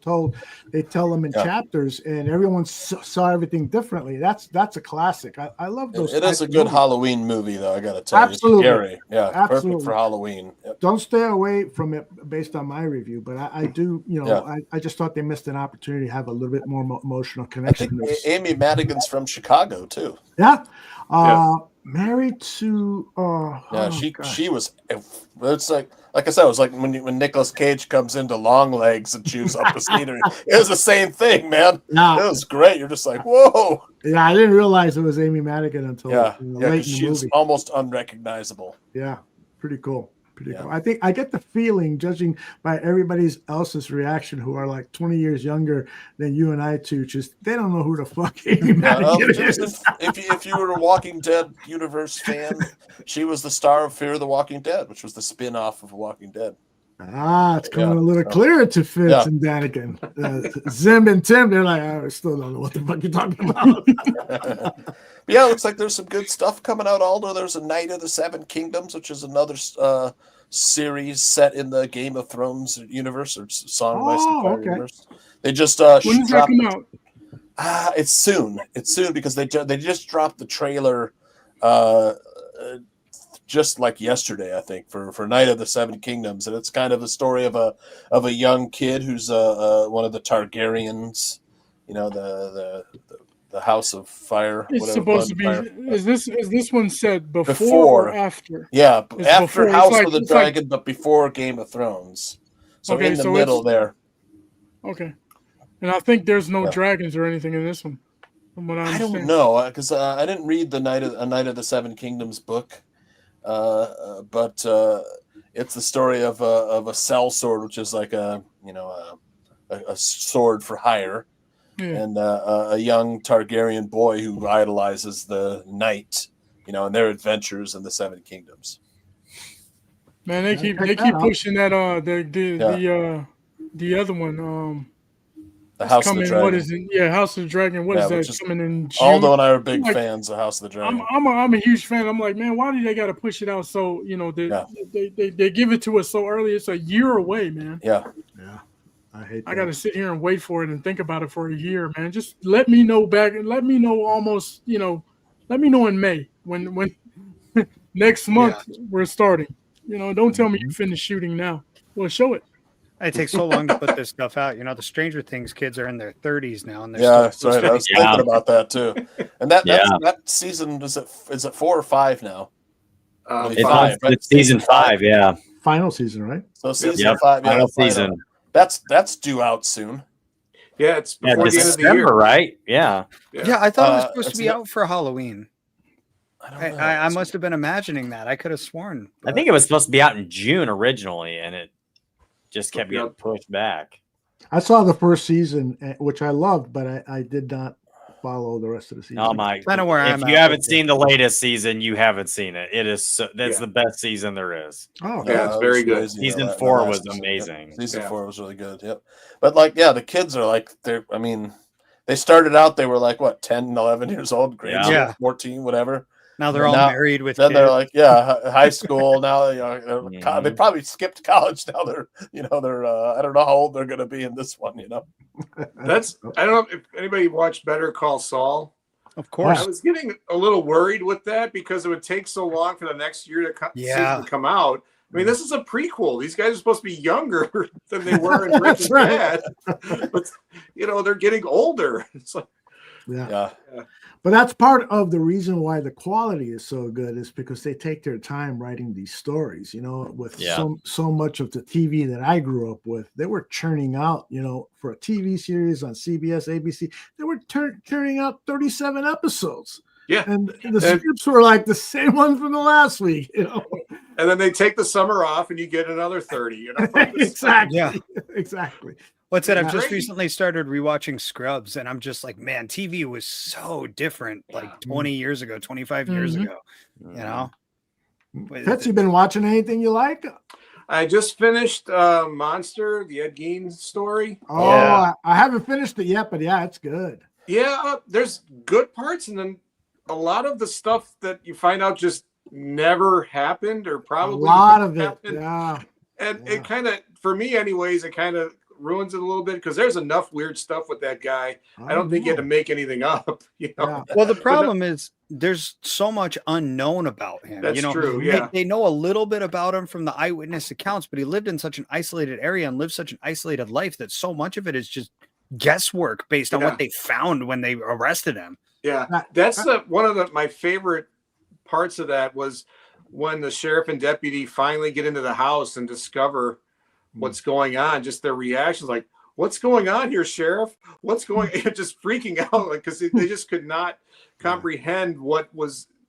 they tell them in chapters, and everyone saw everything differently. That's a classic. I love those. It is a good Halloween movie, though. I got to tell you, absolutely, scary. Yeah, absolutely. Perfect for Halloween. Yep. Don't stay away from it based on my review, but I do. I just thought they missed an opportunity to have a little bit more emotional connection. I think Amy Madigan's from Chicago too. Yeah. Married to she was. It's like I said, it was like when Nicolas Cage comes into Long Legs and chews up the scenery. It was the same thing, man. No. It was great. You're just like, whoa. Yeah, I didn't realize it was Amy Madigan until late in the she was almost unrecognizable. Yeah, pretty cool. Cool. I think I get the feeling, judging by everybody else's reaction, who are like 20 years younger than you and I, Tooch, they don't know who the fuck Amy Madigan is. If you were a Walking Dead universe fan, she was the star of Fear of the Walking Dead, which was the spin-off of Walking Dead. It's coming a little clearer to Fitz and Danikin. Zim and Tim, they're like, I still don't know what the fuck you're talking about. It looks like there's some good stuff coming out, Aldo. There's a Night of the Seven Kingdoms, which is another series set in the Game of Thrones universe, or Song of Ice and Fire universe. They just when does that come out? It's soon. It's soon because they just dropped the trailer just like yesterday, I think, for Night of the Seven Kingdoms, and it's kind of the story of a young kid who's one of the Targaryens, the House of Fire. It's supposed to be. Is this one set before or after? Yeah, after House of the Dragon, but before Game of Thrones. So in the middle there. Okay, and I think there's no dragons or anything in this one. From what I don't know, because I didn't read the Night of the Seven Kingdoms book, but it's the story of a sellsword, which is like a sword for hire. Yeah. And a young Targaryen boy who idolizes the knight, and their adventures in the Seven Kingdoms. Man, they keep pushing that the other one. The House of the Dragon. What is it? Yeah, House of the Dragon. What is that coming in June? Aldo and I are big fans of House of the Dragon. I'm a huge fan. I'm like, man, why do they got to push it out so they give it to us so early? It's a year away, man. Yeah. I hate that. I got to sit here and wait for it and think about it for a year, man. Just let me know let me know almost, let me know in May when next month we're starting. Don't tell me you finished shooting now. Well, show it. It takes so long to put this stuff out. The Stranger Things kids are in their 30s now, and they're right. I was thinking about that too. And that season is it 4 or 5 now? 5. Right? It's season 5, yeah. Final season, right? So season 5, final season. That's due out soon. Yeah, it's before the end of the year, right? Yeah. Yeah, I thought it was supposed to be out for Halloween. I must have been imagining that. I could have sworn. I think it was supposed to be out in June originally, and it just kept getting pushed back. I saw the first season, which I loved, but I did not follow the rest of the season. Oh my! If you haven't seen the latest season, you haven't seen it. It is that's the best season there is. Oh, yeah, it's very good. Season 4 was amazing. Season 4 was really good. Yep. But the kids are like they started out, they were like what, 10, 11 years old, grade 14, whatever. Now they're all married with then kids. They're like, high school now. They probably skipped college now. They're I don't know how old they're going to be in this one. That's I don't know if anybody watched Better Call Saul. Of course, I was getting a little worried with that because it would take so long for the next year season to come out. I mean, this is a prequel. These guys are supposed to be younger than they were in Breaking Bad, but they're getting older. It's like. Yeah. But that's part of the reason why the quality is so good is because they take their time writing these stories, with so much of the TV that I grew up with, they were churning out, for a TV series on CBS, ABC, they were churning out 37 episodes. Yeah. And the scripts were like the same one from the last week, And then they take the summer off and you get another 30, Exactly. Yeah. Exactly. What's that? I've just recently started rewatching Scrubs, and I'm just like, man, TV was so different like 20 years ago, 25 years ago, Fitz, you been watching anything you like? I just finished Monster, the Ed Gein story. Oh, yeah. I haven't finished it yet, but yeah, it's good. Yeah, there's good parts, and then a lot of the stuff that you find out just never happened, or probably a lot of happened. It. Yeah. And it kind of, for me anyways, it kind of ruins it a little bit because there's enough weird stuff with that guy. I don't think you had to make anything up. Well, the problem is there's so much unknown about him. That's true. Yeah, they know a little bit about him from the eyewitness accounts, but he lived in such an isolated area and lived such an isolated life that so much of it is just guesswork based on what they found when they arrested him. Yeah, that's one of my favorite parts of that was when the sheriff and deputy finally get into the house and discover what's going on, just their reactions, like, what's going on here, sheriff? What's going just freaking out, like, because they just could not comprehend what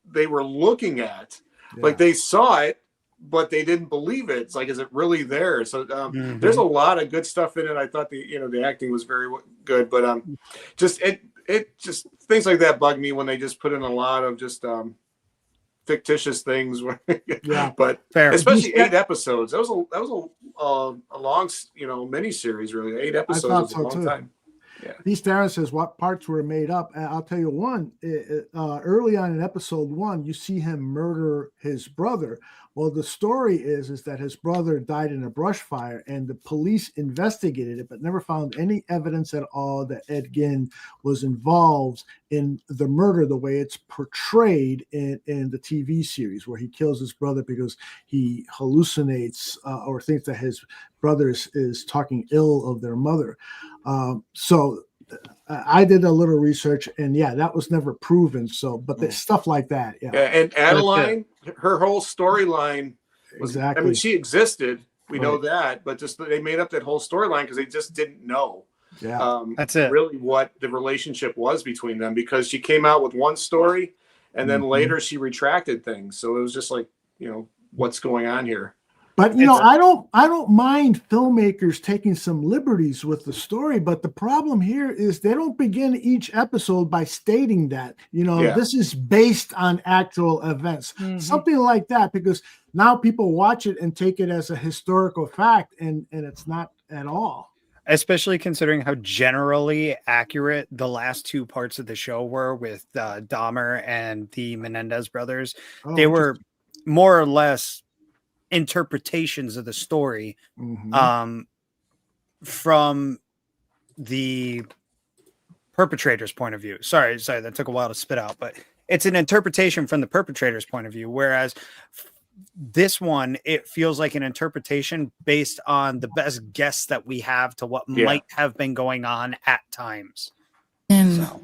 they were looking at. Like, they saw it, but they didn't believe it. It's like, is it really there? So there's a lot of good stuff in it. I thought the acting was very good, but just things like that bug me when they just put in a lot of just fictitious things. But fair. Especially 8 episodes. That was a long mini series. Really, 8 episodes was a long time. Yeah. These Darren says what parts were made up. And I'll tell you one. Early on in episode 1, you see him murder his brother. Well, the story is that his brother died in a brush fire, and the police investigated it, but never found any evidence at all that Ed Gein was involved in the murder the way it's portrayed in the TV series, where he kills his brother because he hallucinates or thinks that his brother is talking ill of their mother. So I did a little research, and that was never proven. So, but there's stuff like that. Yeah. And Adeline, her whole storyline was, exactly. I mean, she existed. We know that, but just they made up that whole storyline because they just didn't know. Yeah. That's it. Really what the relationship was between them, because she came out with one story and then later she retracted things. So it was just like, what's going on here? But I don't mind filmmakers taking some liberties with the story, but the problem here is they don't begin each episode by stating that, this is based on actual events, something like that, because now people watch it and take it as a historical fact, and it's not at all. Especially considering how generally accurate the last 2 parts of the show were with Dahmer and the Menendez brothers. They were more or less interpretations of the story from the perpetrator's point of view. Sorry, that took a while to spit out, but it's an interpretation from the perpetrator's point of view, whereas this one, it feels like an interpretation based on the best guess that we have to what might have been going on at times. Are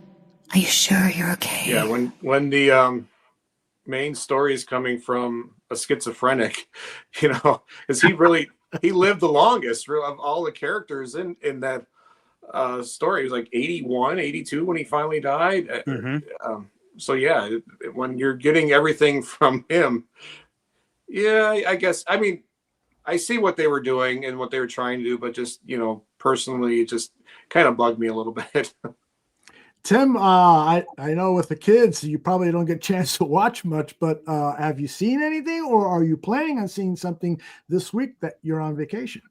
you sure you're okay? Yeah, when the main story is coming from a schizophrenic, because he lived the longest of all the characters in that story. He was like 81, 82 when he finally died. So when you're getting everything from him, I guess, I mean, I see what they were doing and what they were trying to do, but just, personally, it just kind of bugged me a little bit. Tim, I know with the kids, you probably don't get a chance to watch much, but have you seen anything, or are you planning on seeing something this week that you're on vacation?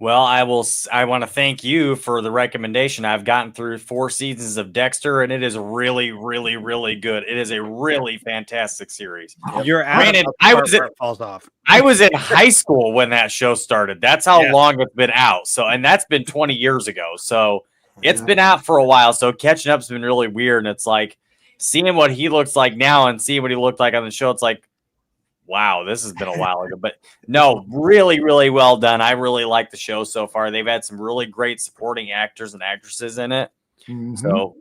Well, I want to thank you for the recommendation. I've gotten through 4 seasons of Dexter, and it is really, really, really good. It is a really fantastic series. You're granted, falls off. I was in high school when that show started. That's how long it's been out. So, and that's been 20 years ago. So it's been out for a while. So catching up's been really weird. And it's like seeing what he looks like now and seeing what he looked like on the show. It's like, wow, this has been a while ago. But no, really, really well done. I really like the show so far. They've had some really great supporting actors and actresses in it. So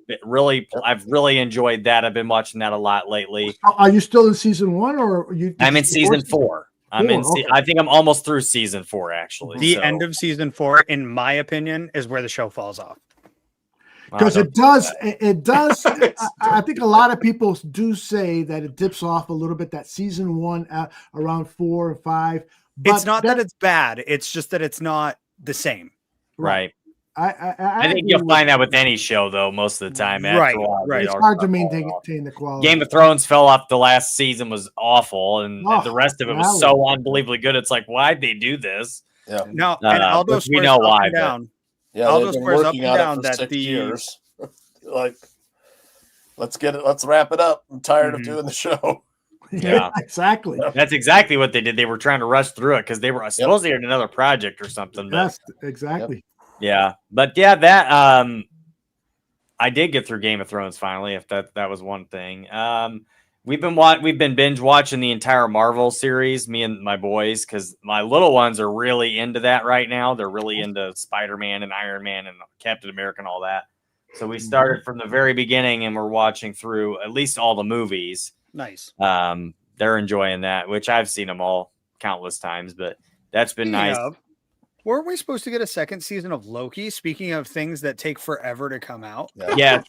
I've really enjoyed that. I've been watching that a lot lately. Are you still in season 1 or I'm in season 4. Okay. I think I'm almost through season 4 actually. The end of season 4, in my opinion, is where the show falls off. Because it does. I think a lot of people do say that it dips off a little bit. That season 1 around 4 or 5. But It's not that it's bad. It's just that it's not the same. Right. I think you'll find that with any show, though, most of the time. Right. It's hard to maintain the quality. Game of Thrones fell off. The last season was awful, and the rest of it was so unbelievably good. It's like, why'd they do this? Yeah. No, and Aldo we know why. Yeah, Aldo they've been swears up working and on down it for that 6 years. Like, let's wrap it up. I'm tired of doing the show. Yeah, exactly. That's exactly what they did. They were trying to rush through it because they were supposedly in another project or something. But, Yes, exactly. Yeah, but yeah, that I did get through Game of Thrones finally. If that was one thing, we've been binge watching the entire Marvel series, me and my boys, because my little ones are really into that right now. They're really into Spider-Man and Iron Man and Captain America and all that. So we started from the very beginning, and we're watching through at least all the movies. Nice. They're enjoying that, which I've seen them all countless times, but that's been nice. Weren't we supposed to get a second season of Loki? Speaking of things that take forever to come out. Yes,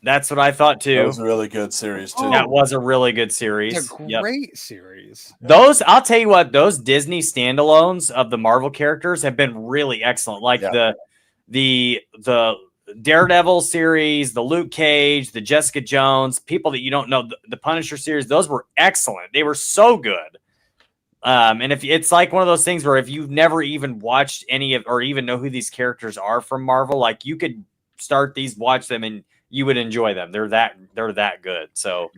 that's what I thought too. That was a really good series too. That was a really good series. It's a great series. Those, I'll tell you what, those Disney standalones of the Marvel characters have been really excellent. Like the Daredevil series, the Luke Cage, the Jessica Jones, people that you don't know, the Punisher series, those were excellent. They were so good. And if it's like one of those things where if you've never even watched any of or even know who these characters are from Marvel, like you could start these, watch them, and you would enjoy them. They're that good. So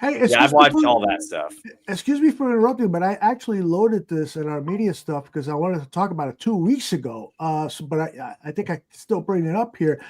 Hey, I've watched all that stuff. Excuse me for interrupting, but I actually loaded this in our media stuff because I wanted to talk about it 2 weeks ago. But I think I still bring it up here.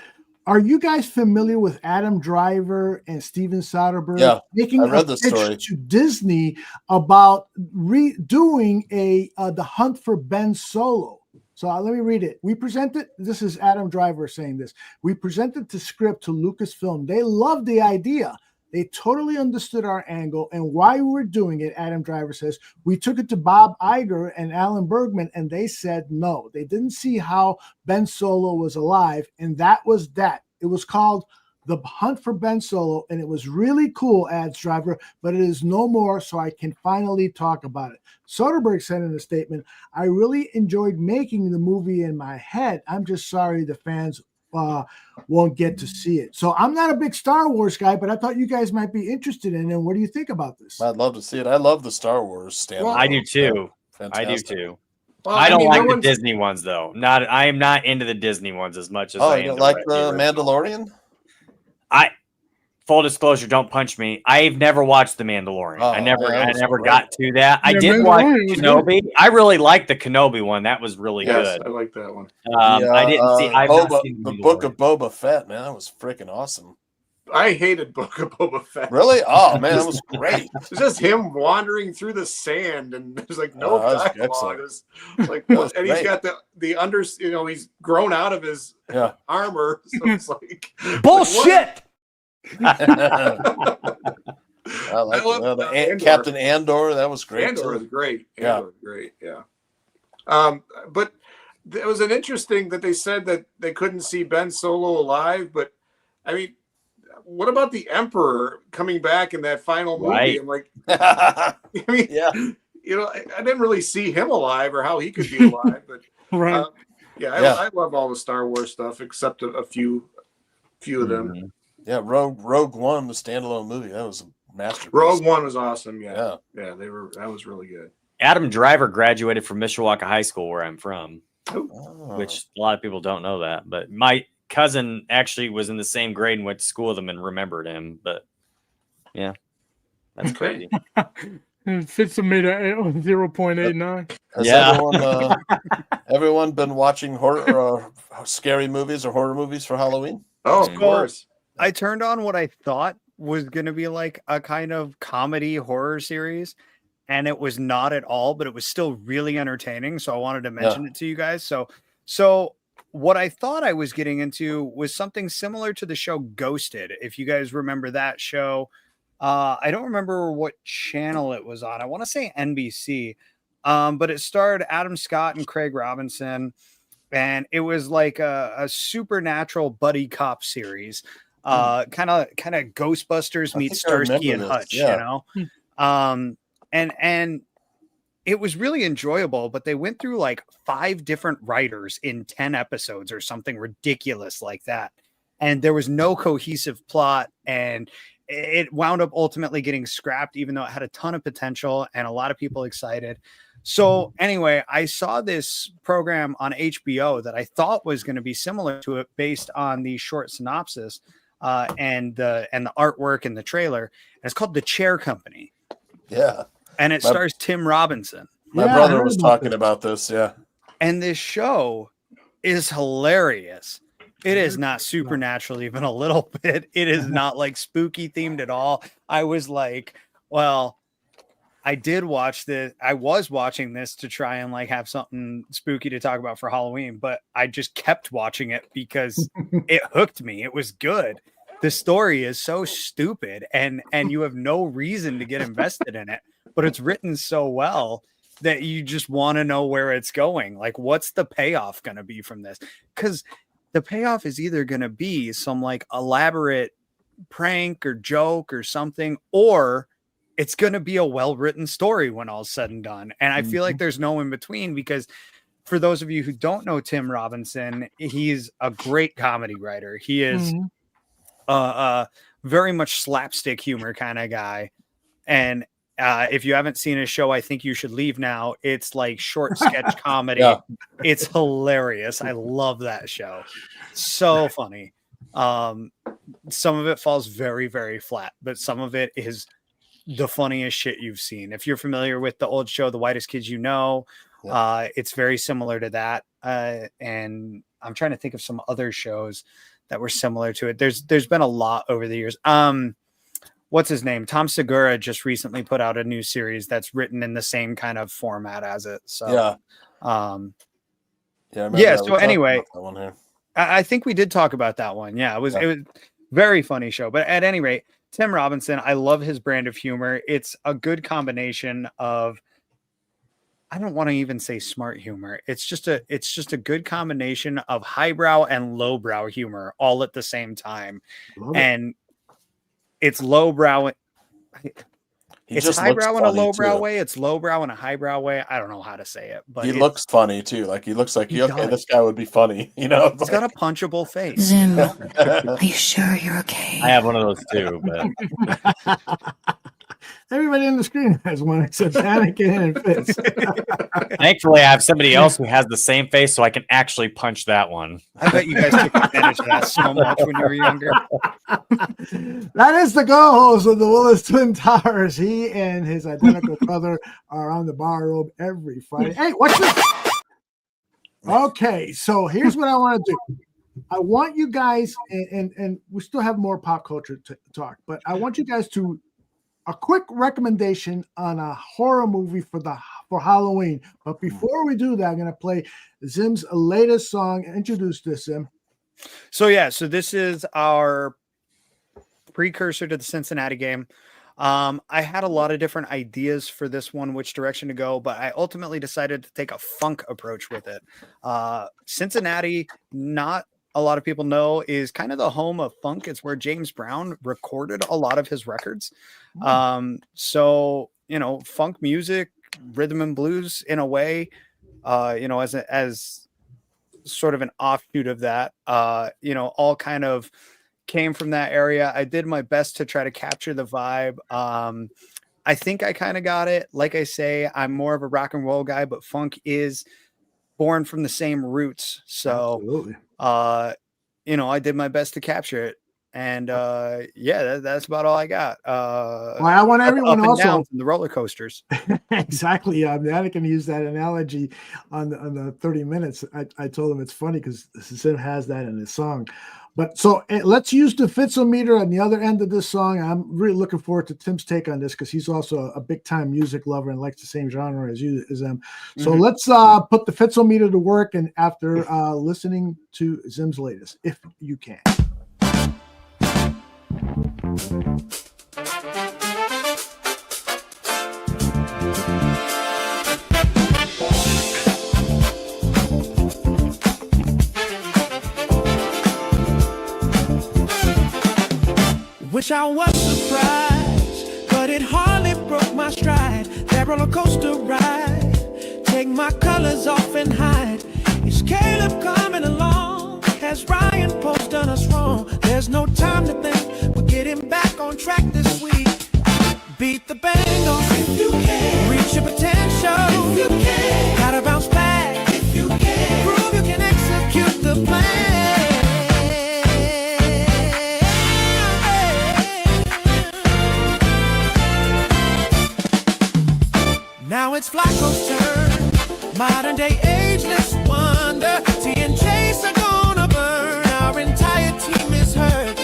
Are you guys familiar with Adam Driver and Steven Soderbergh making I read a the pitch story to Disney about redoing the Hunt for Ben Solo? So let me read it. We presented, this is Adam Driver saying this. We presented the script to Lucasfilm. They loved the idea. They totally understood our angle and why we were doing it. Adam Driver says, we took it to Bob Iger and Alan Bergman, and they said no. They didn't see how Ben Solo was alive, and that was that. It was called The Hunt for Ben Solo, and it was really cool, adds Driver, but it is no more, so I can finally talk about it. Soderbergh said in a statement, I really enjoyed making the movie in my head. I'm just sorry the fans won't get to see it. So I'm not a big Star Wars guy, but I thought you guys might be interested in it. And what do you think about this? I'd love to see it. I love the Star Wars standalone. I do too. Fantastic. I do too. Well, I don't like the Disney ones though. I am not into the Disney ones as much as I am. You don't like the Mandalorian? Full disclosure, don't punch me. I've never watched The Mandalorian. I never got to that. I Yeah, did watch Mandalorian was Kenobi. I really liked the Kenobi one. That was really good. I like that one. I didn't see. I've not seen the Book of Boba Fett, man, that was freaking awesome. I hated Book of Boba Fett. Really? Oh man, that was great. It's just him wandering through the sand, and there's like no dialogue. It's like, and he's got the under. You know, he's grown out of his armor, so it's like bullshit. I like Captain Andor. That was great. Andor was great. Yeah, was great. Yeah. But it was an interesting that they said that they couldn't see Ben Solo alive. But I mean, what about the Emperor coming back in that final movie? Right. I'm like, I mean, you know, I didn't really see him alive or how he could be alive. But right. I love all the Star Wars stuff except a few of them. Yeah, Rogue One, the standalone movie, that was a masterpiece. Rogue One was awesome. Yeah, that was really good. Adam Driver graduated from Mishawaka High School, where I'm from, which a lot of people don't know that. But my cousin actually was in the same grade and went to school with him and remembered him. But yeah, that's crazy. Fitz made a 0.89. Has everyone been watching horror, scary movies or horror movies for Halloween? Oh, of course. I turned on what I thought was going to be like a kind of comedy horror series, and it was not at all, but it was still really entertaining. So I wanted to mention it to you guys. So what I thought I was getting into was something similar to the show Ghosted. If you guys remember that show, I don't remember what channel it was on. I want to say NBC, but it starred Adam Scott and Craig Robinson, and it was like a supernatural buddy cop series, kind of Ghostbusters meets Starsky and Hutch, you know. And it was really enjoyable, but they went through like 5 different writers in 10 episodes or something ridiculous like that. And there was no cohesive plot, and it wound up ultimately getting scrapped, even though it had a ton of potential and a lot of people excited. So anyway, I saw this program on HBO that I thought was going to be similar to it based on the short synopsis and the artwork and the trailer. And it's called The Chair Company. Yeah. And it stars Tim Robinson. My brother was talking about this. Yeah. And this show is hilarious. It is not supernatural even a little bit. It is not like spooky themed at all. I was like, well, I did watch this. I was watching this to try and like have something spooky to talk about for Halloween, but I just kept watching it because it hooked me. It was good. The story is so stupid and you have no reason to get invested in it, but it's written so well that you just want to know where it's going. Like, what's the payoff going to be from this? Because the payoff is either going to be some like elaborate prank or joke or something, or it's going to be a well-written story when all's said and done. And I feel like there's no in between, because for those of you who don't know Tim Robinson, he's a great comedy writer. He is very much slapstick humor kind of guy. And if you haven't seen his show, I think you should leave now. It's like short sketch comedy. Yeah. It's hilarious. I love that show. So funny. Some of it falls very, very flat, but some of it is the funniest shit you've seen. If you're familiar with the old show, The Whitest Kids You Know, it's very similar to that. And I'm trying to think of some other shows that were similar to it. There's been a lot over the years. What's his name? Tom Segura just recently put out a new series that's written in the same kind of format as it. So So anyway, I think we did talk about that one. Yeah, it was very funny show. But at any rate, Tim Robinson, I love his brand of humor. It's a good combination of, I don't want to even say smart humor. It's just a good combination of highbrow and lowbrow humor all at the same time. And it's lowbrow. It's highbrow in a lowbrow way. It's lowbrow in a highbrow way. I don't know how to say it, but he looks funny too. Like he looks like, okay, this guy would be funny. You know, he's got a punchable face. Zim, are you sure you're okay? I have one of those too, but everybody on the screen has one except Danikin and Fitz. Thankfully, I have somebody else who has the same face, so I can actually punch that one. I bet you guys took advantage of that so much when you were younger. That is the co-host of the Willis Twin Towers. He and his identical brother are on the bar robe every Friday. Hey, what's this? Okay, so here's what I want to do. I want you guys, and we still have more pop culture to talk, but I want you guys to a quick recommendation on a horror movie for Halloween. But before we do that, I'm going to play Zim's latest song. Introduce this, Zim. So this is our precursor to the Cincinnati game. I had a lot of different ideas for this one, which direction to go, but I ultimately decided to take a funk approach with it. Cincinnati, not a lot of people know, is kind of the home of funk. It's where James Brown recorded a lot of his records. So, funk music, rhythm and blues in a way, as sort of an offshoot of that, all kind of came from that area. I did my best to try to capture the vibe. I think I kind of got it. Like I say, I'm more of a rock and roll guy, but funk is born from the same roots. So, absolutely. I did my best to capture it. And that's about all I got. Well, I want everyone up also down from the roller coasters. Exactly. Danikin used that analogy on the 30 minutes. I told him it's funny because Sim has that in his song. But so let's use the Fitzometer on the other end of this song. I'm really looking forward to Tim's take on this because he's also a big time music lover and likes the same genre as you as them. So let's put the Fitzometer to work, and after listening to Zim's latest, if you can. Wish I was surprised, but it hardly broke my stride. That roller coaster ride, take my colors off and hide. Is Caleb coming along? Has Ryan Post done us wrong? There's no time to think, we're getting back on track this week. Beat the Bengals if you can. Reach your potential if you can. Gotta bounce back if you can. Prove you can execute the plan. Now it's Flacco's turn, modern day ageless wonder. T and Chase are gonna burn, our entire team is hurt.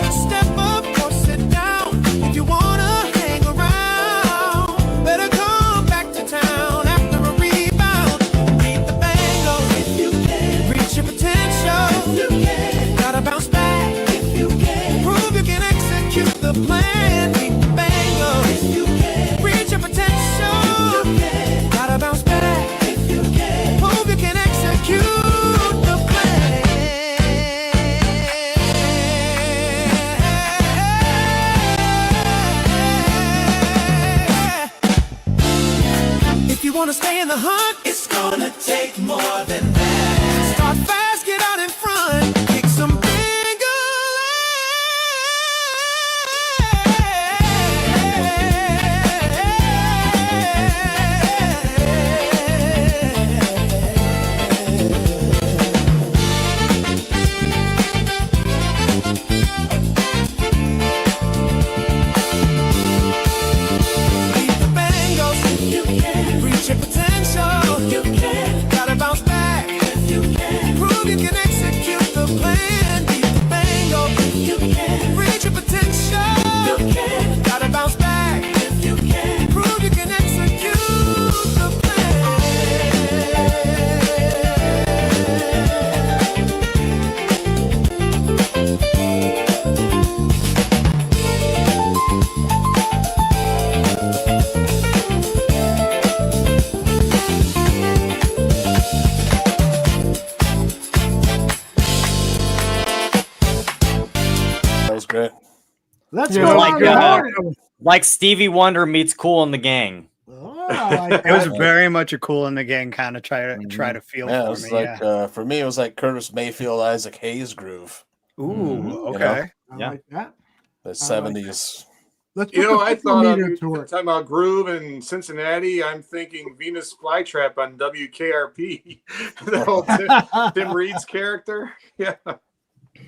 Step up or sit down, if you wanna hang around, better come back to town after a rebound. Beat the Bengals if you can, reach your potential if you can. Gotta bounce back if you can, prove you can execute the plan. Beat the Bengals if you can, reach your potential. Gotta bounce back if you can. Prove you can execute the plan. If you wanna stay in the hunt, it's gonna take more than that. Start fast, get out in front, kick some your potential. You can. Gotta bounce back. You can. Prove you can execute the plan. Beat the Bengals. You can. Reach your potential. You can. Gotta bounce back. You can. Prove you can execute the Great. Let's go like Stevie Wonder meets Kool and the Gang. It was very much a Kool and the Gang kind of try to feel Yeah, it for was me. like for me, it was like Curtis Mayfield, Isaac Hayes groove. Ooh, okay. You know? I like that. The 70s. Let's You know, I thought Fitzometer to work. talking about groove in Cincinnati. I'm thinking Venus Flytrap on WKRP. The whole Tim Reed's character. Yeah.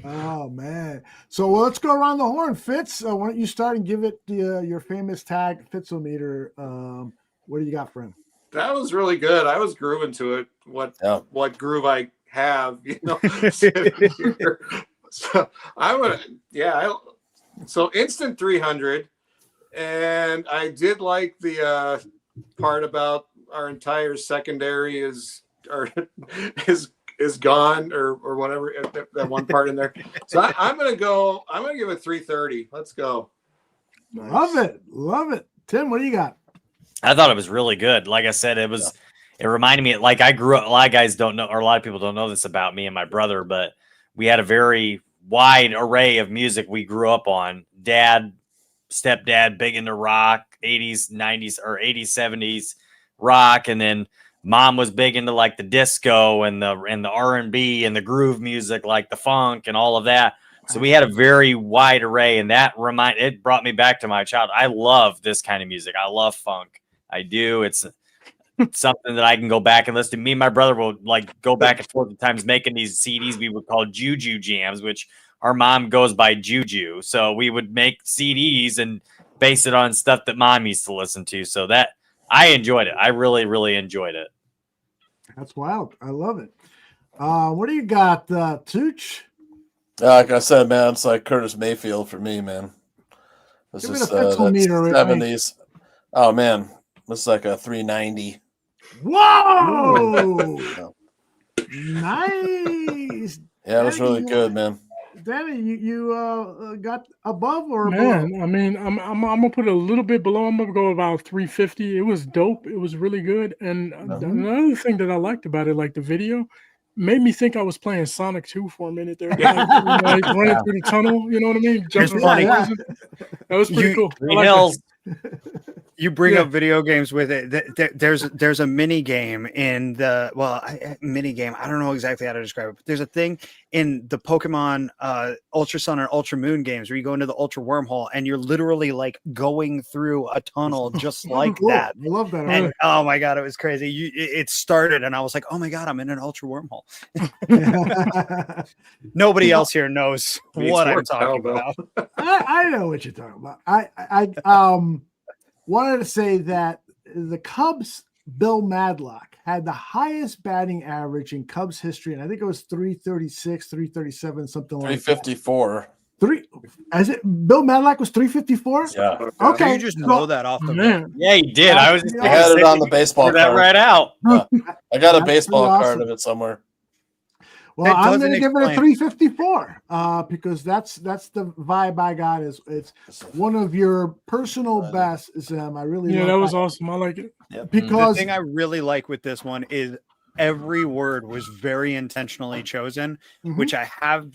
Oh man! So let's go around the horn. Fitz, why don't you start and give it your famous tag Fitzometer? What do you got for him? That was really good. I was grooving to it. What groove I have, you know. So I would, so instant 300, and I did like the part about our entire secondary is gone or whatever, that one part in there. So I'm gonna give it 330. Let's go. Love it. Tim, what do you got? I thought it was really good. Like I said, it reminded me, like I grew up, a lot of guys don't know, or a lot of people don't know this about me and my brother, but we had a very wide array of music we grew up on. Dad, stepdad, big into rock, 80s, 90s, or 80s, 70s rock. And then mom was big into like the disco and the R&B and the groove music, like the funk and all of that. So we had a very wide array, and it brought me back to my childhood. I love this kind of music. I love funk. I do. It's something that I can go back and listen to. Me and my brother will like go back and forth at times making these CDs we would call Juju jams, which our mom goes by Juju. So we would make CDs and base it on stuff that mom used to listen to. So that I enjoyed it. I really, really enjoyed it. That's wild. I love it. What do you got, Tooch? Like I said, man, it's like Curtis Mayfield for me, man. This Give is me the Fitz meter, Mike. 70s. Oh man, this is like a 390. Whoa! Nice. Yeah, it was really good, man. Danny, you got above or Man, below? I mean, I'm gonna put it a little bit below. I'm gonna go about 350. It was dope. It was really good. And another thing that I liked about it, like the video, made me think I was playing Sonic 2 for a minute there. Like running through the tunnel, you know what I mean? Jumping funny. around. That was pretty cool. Green Hills. You bring up video games with it. There's a mini game in the mini game. I don't know exactly how to describe it, but there's a thing in the Pokemon Ultra Sun and Ultra Moon games where you go into the Ultra Wormhole and you're literally like going through a tunnel just like cool. that. I love that. And oh my god, it was crazy. It started and I was like, oh my god, I'm in an Ultra Wormhole. Nobody else here knows what I'm talking about. I know what you're talking about. I wanted to say that the Cubs, Bill Madlock, had the highest batting average in Cubs history, and I think it was 336, 337, something like that. 354. Bill Madlock was 354? Yeah. Okay. You just know that off the man. Yeah, he did. I was just I had it on the baseball that card. right out. Yeah. I got a That's baseball pretty card awesome. of it somewhere. Well, That I'm doesn't going to give it a explain- 354 because that's the vibe I got. It's one of your personal bests, Zim. I really Yeah, like that was awesome. I like it. because the thing I really like with this one is every word was very intentionally chosen, which I have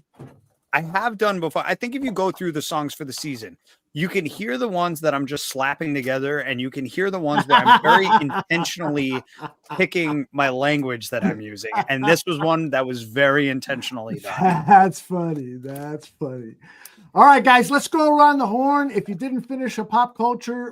done before. I think if you go through the songs for the season, you can hear the ones that I'm just slapping together, and you can hear the ones where I'm very intentionally picking my language that I'm using. And this was one that was very intentionally done. That's funny. That's funny. All right, guys, let's go around the horn. If you didn't finish a pop culture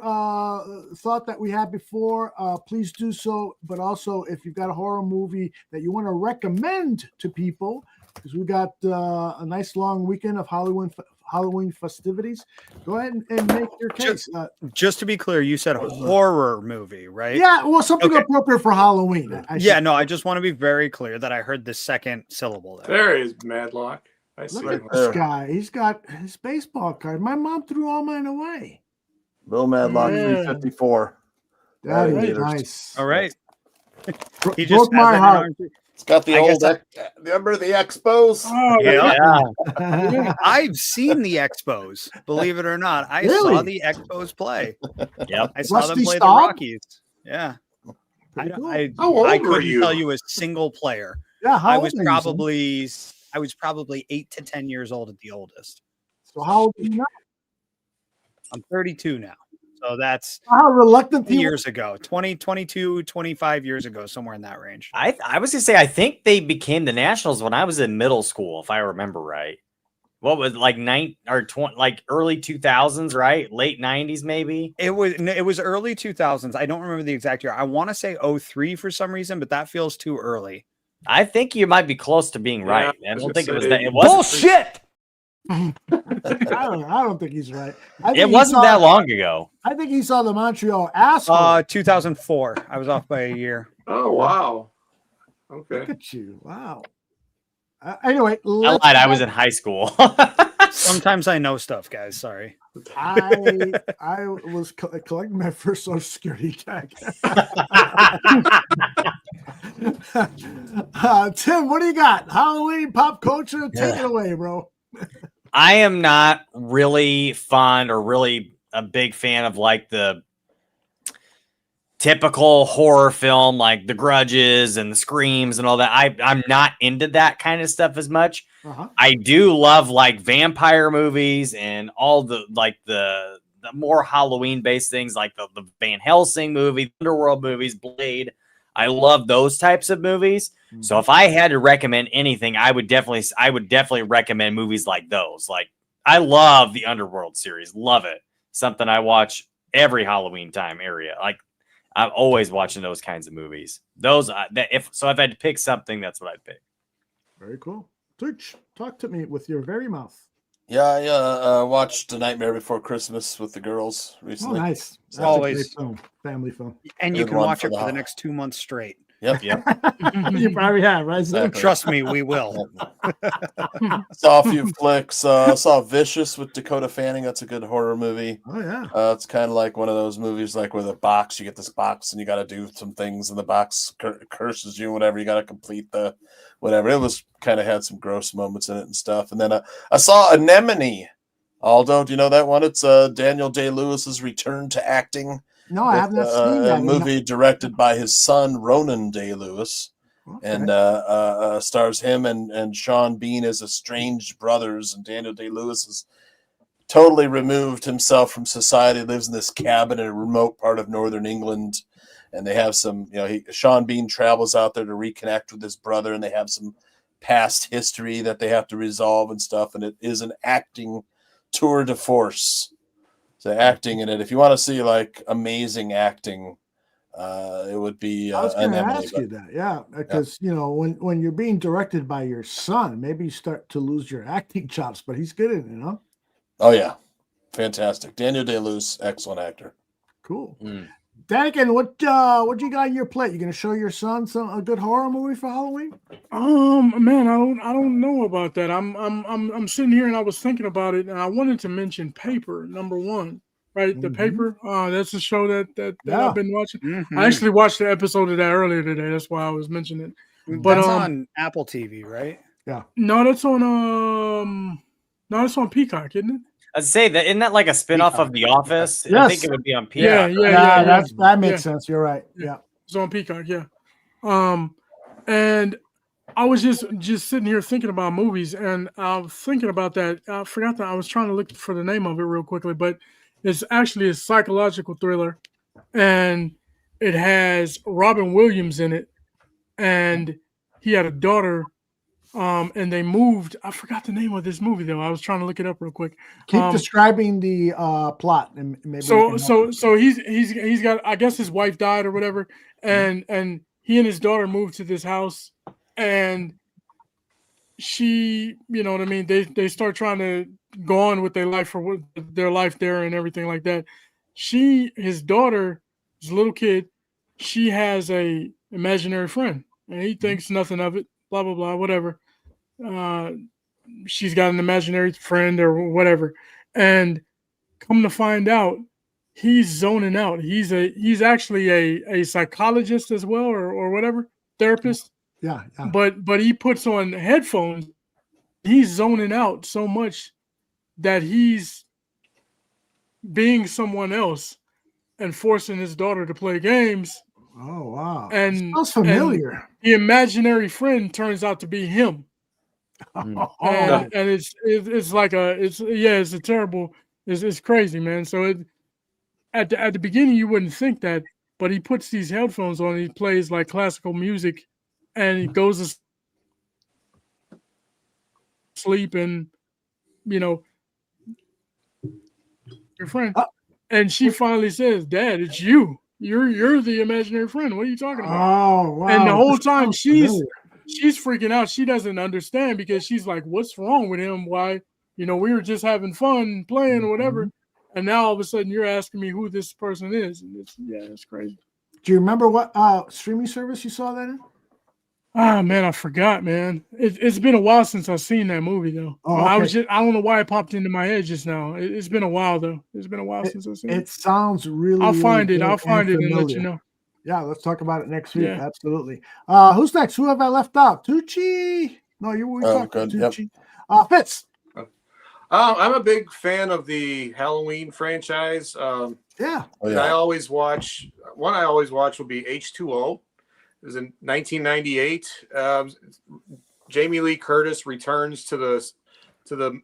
thought that we had before, please do so. But also, if you've got a horror movie that you want to recommend to people, because we got a nice long weekend of Halloween festivities, go ahead and make your case. Just to be clear, you said horror movie, right? Yeah, well, something Okay. appropriate for Halloween. I just want to be very clear that I heard the second syllable there. There is Madlock. I see Look at him. this guy. He's got his baseball card. My mom threw all mine away. Bill Madlock, Yeah. 354. That is Alligators. nice. All right. He Broke my has it in heart. our- It's got the I old. guess Remember the Expos? Oh, Yeah. I've seen the Expos, believe it or not. I Really? saw the Expos play. Yep. I saw them Rusty play Staub? the Rockies. Yeah. Pretty cool. How old I were couldn't you? tell you a single player. Yeah, how I old was are you, Sam? probably 8 to 10 years old at the oldest. So how old are you now? I'm 32 now. So that's How reluctant he years ago, 22, 25 years ago, somewhere in that range. I was gonna say I think they became the Nationals when I was in middle school, if I remember right. What was like like early 2000s, right? Late 90s, maybe. It was early 2000s. I don't remember the exact year. I want to say 03 for some reason, but that feels too early. I think you might be close to being right. I was don't gonna think it was say, that. It wasn't. Bullshit. I don't think he's right. I think It he wasn't saw- that long ago. I think he saw the Montreal asshole. 2004. I was off by a year. Oh wow. Look Okay. at you. Wow. Anyway, I lied. I was in high school. Sometimes I know stuff, guys. Sorry. I was collecting my first Social Security check. Tim, what do you got? Halloween pop culture? Take it away, bro. I am not really fond or really a big fan of like the typical horror film, like the Grudges and the Screams and all that. I'm not into that kind of stuff as much. I do love like vampire movies and all the like the more Halloween based things like the Van Helsing movie, Underworld movies, Blade. I love those types of movies. So if I had to recommend anything, I would definitely recommend movies like those. Like I love the Underworld series. Love it. Something I watch every Halloween time area. Like I'm always watching those kinds of movies. Those if I had to pick something, that's what I'd pick. Very cool. Tooch, talk to me with your very mouth. Yeah, I watched A Nightmare Before Christmas with the girls Oh, recently. nice. That's Always. a great film. Family film. And you Good can one watch for it the for the ho- next 2 months straight. Yep. You probably have, right? Exactly. Trust me, we will. Saw a few flicks. Saw Vicious with Dakota Fanning. That's a good horror movie. Oh yeah. It's kind of like one of those movies, like where the box, you get this box and you got to do some things, and the box curses you, whatever. You got to complete the whatever. It was kind of had some gross moments in it and stuff. And then I saw Anemone. Aldo, do you know that one? It's Daniel Day-Lewis's return to acting. No, I have not seen that. A movie directed by his son, Ronan Day-Lewis. Okay. And stars him and Sean Bean as estranged brothers. And Daniel Day-Lewis has totally removed himself from society, lives in this cabin in a remote part of northern England. And they have some, Sean Bean travels out there to reconnect with his brother, and they have some past history that they have to resolve and stuff. And it is an acting tour de force. So acting in it, if you want to see like amazing acting, it would be. I was going to ask you that, yeah, because when you're being directed by your son, maybe you start to lose your acting chops, but he's good in it, huh? Oh yeah, fantastic. Daniel Day-Lewis, excellent actor. Cool. Danikin, what you got on your plate? You going to show your son a good horror movie for Halloween? Man, I don't know about that. I'm sitting here and I was thinking about it, and I wanted to mention Paper, number one, right? The Paper. That's a show that I've been watching. I actually watched the episode of that earlier today. That's why I was mentioning it. But that's on Apple TV, right? Yeah. No, that's on Peacock, isn't it? I'd say that isn't that like a spinoff of The Office? Yes. I think it would be on Peacock. Yeah. That makes sense. You're right. Yeah. It's on Peacock, yeah. And I was just sitting here thinking about movies, and I was thinking about that. I forgot that I was trying to look for the name of it real quickly, but it's actually a psychological thriller, and it has Robin Williams in it, and he had a daughter. And they moved. I forgot the name of this movie though. I was trying to look it up real quick. Keep describing the plot, and maybe. So he's got. I guess his wife died or whatever, and he and his daughter moved to this house, and she, you know what I mean. They start trying to go on with their life there and everything like that. His daughter, his little kid, she has a imaginary friend, and he thinks nothing of it. Blah blah blah, whatever. She's got an imaginary friend or whatever, and come to find out, he's zoning out. He's actually a psychologist as well, or whatever, therapist. Yeah. But he puts on headphones. He's zoning out so much that he's being someone else and forcing his daughter to play games. Oh wow! And sounds familiar. And the imaginary friend turns out to be him. And it's like it's a terrible. It's crazy, man. So at the beginning you wouldn't think that, but he puts these headphones on. And he plays like classical music, and he goes to sleep, and your friend, and she finally says, "Dad, it's you. You're the imaginary friend. What are you talking about?" Oh, wow. And the whole time she's freaking out. She doesn't understand because she's like, "What's wrong with him? Why? We were just having fun playing or whatever." And now all of a sudden you're asking me who this person is. And it's crazy. Do you remember what streaming service you saw that in? Ah, man, I forgot, man. It's been a while since I've seen that movie, though. Oh, okay. I don't know why it popped into my head just now. It's been a while, though. It's been a while since I've seen it. It sounds really. I'll find it. I'll find it and let you know. Yeah, let's talk about it next week. Yeah. Absolutely. Who's next? Who have I left out? Tucci? No, we talked about Tucci. Fitz. I'm a big fan of the Halloween franchise. Yeah. I always watch. One I always watch will be H2O. It was in 1998. Jamie Lee Curtis returns to the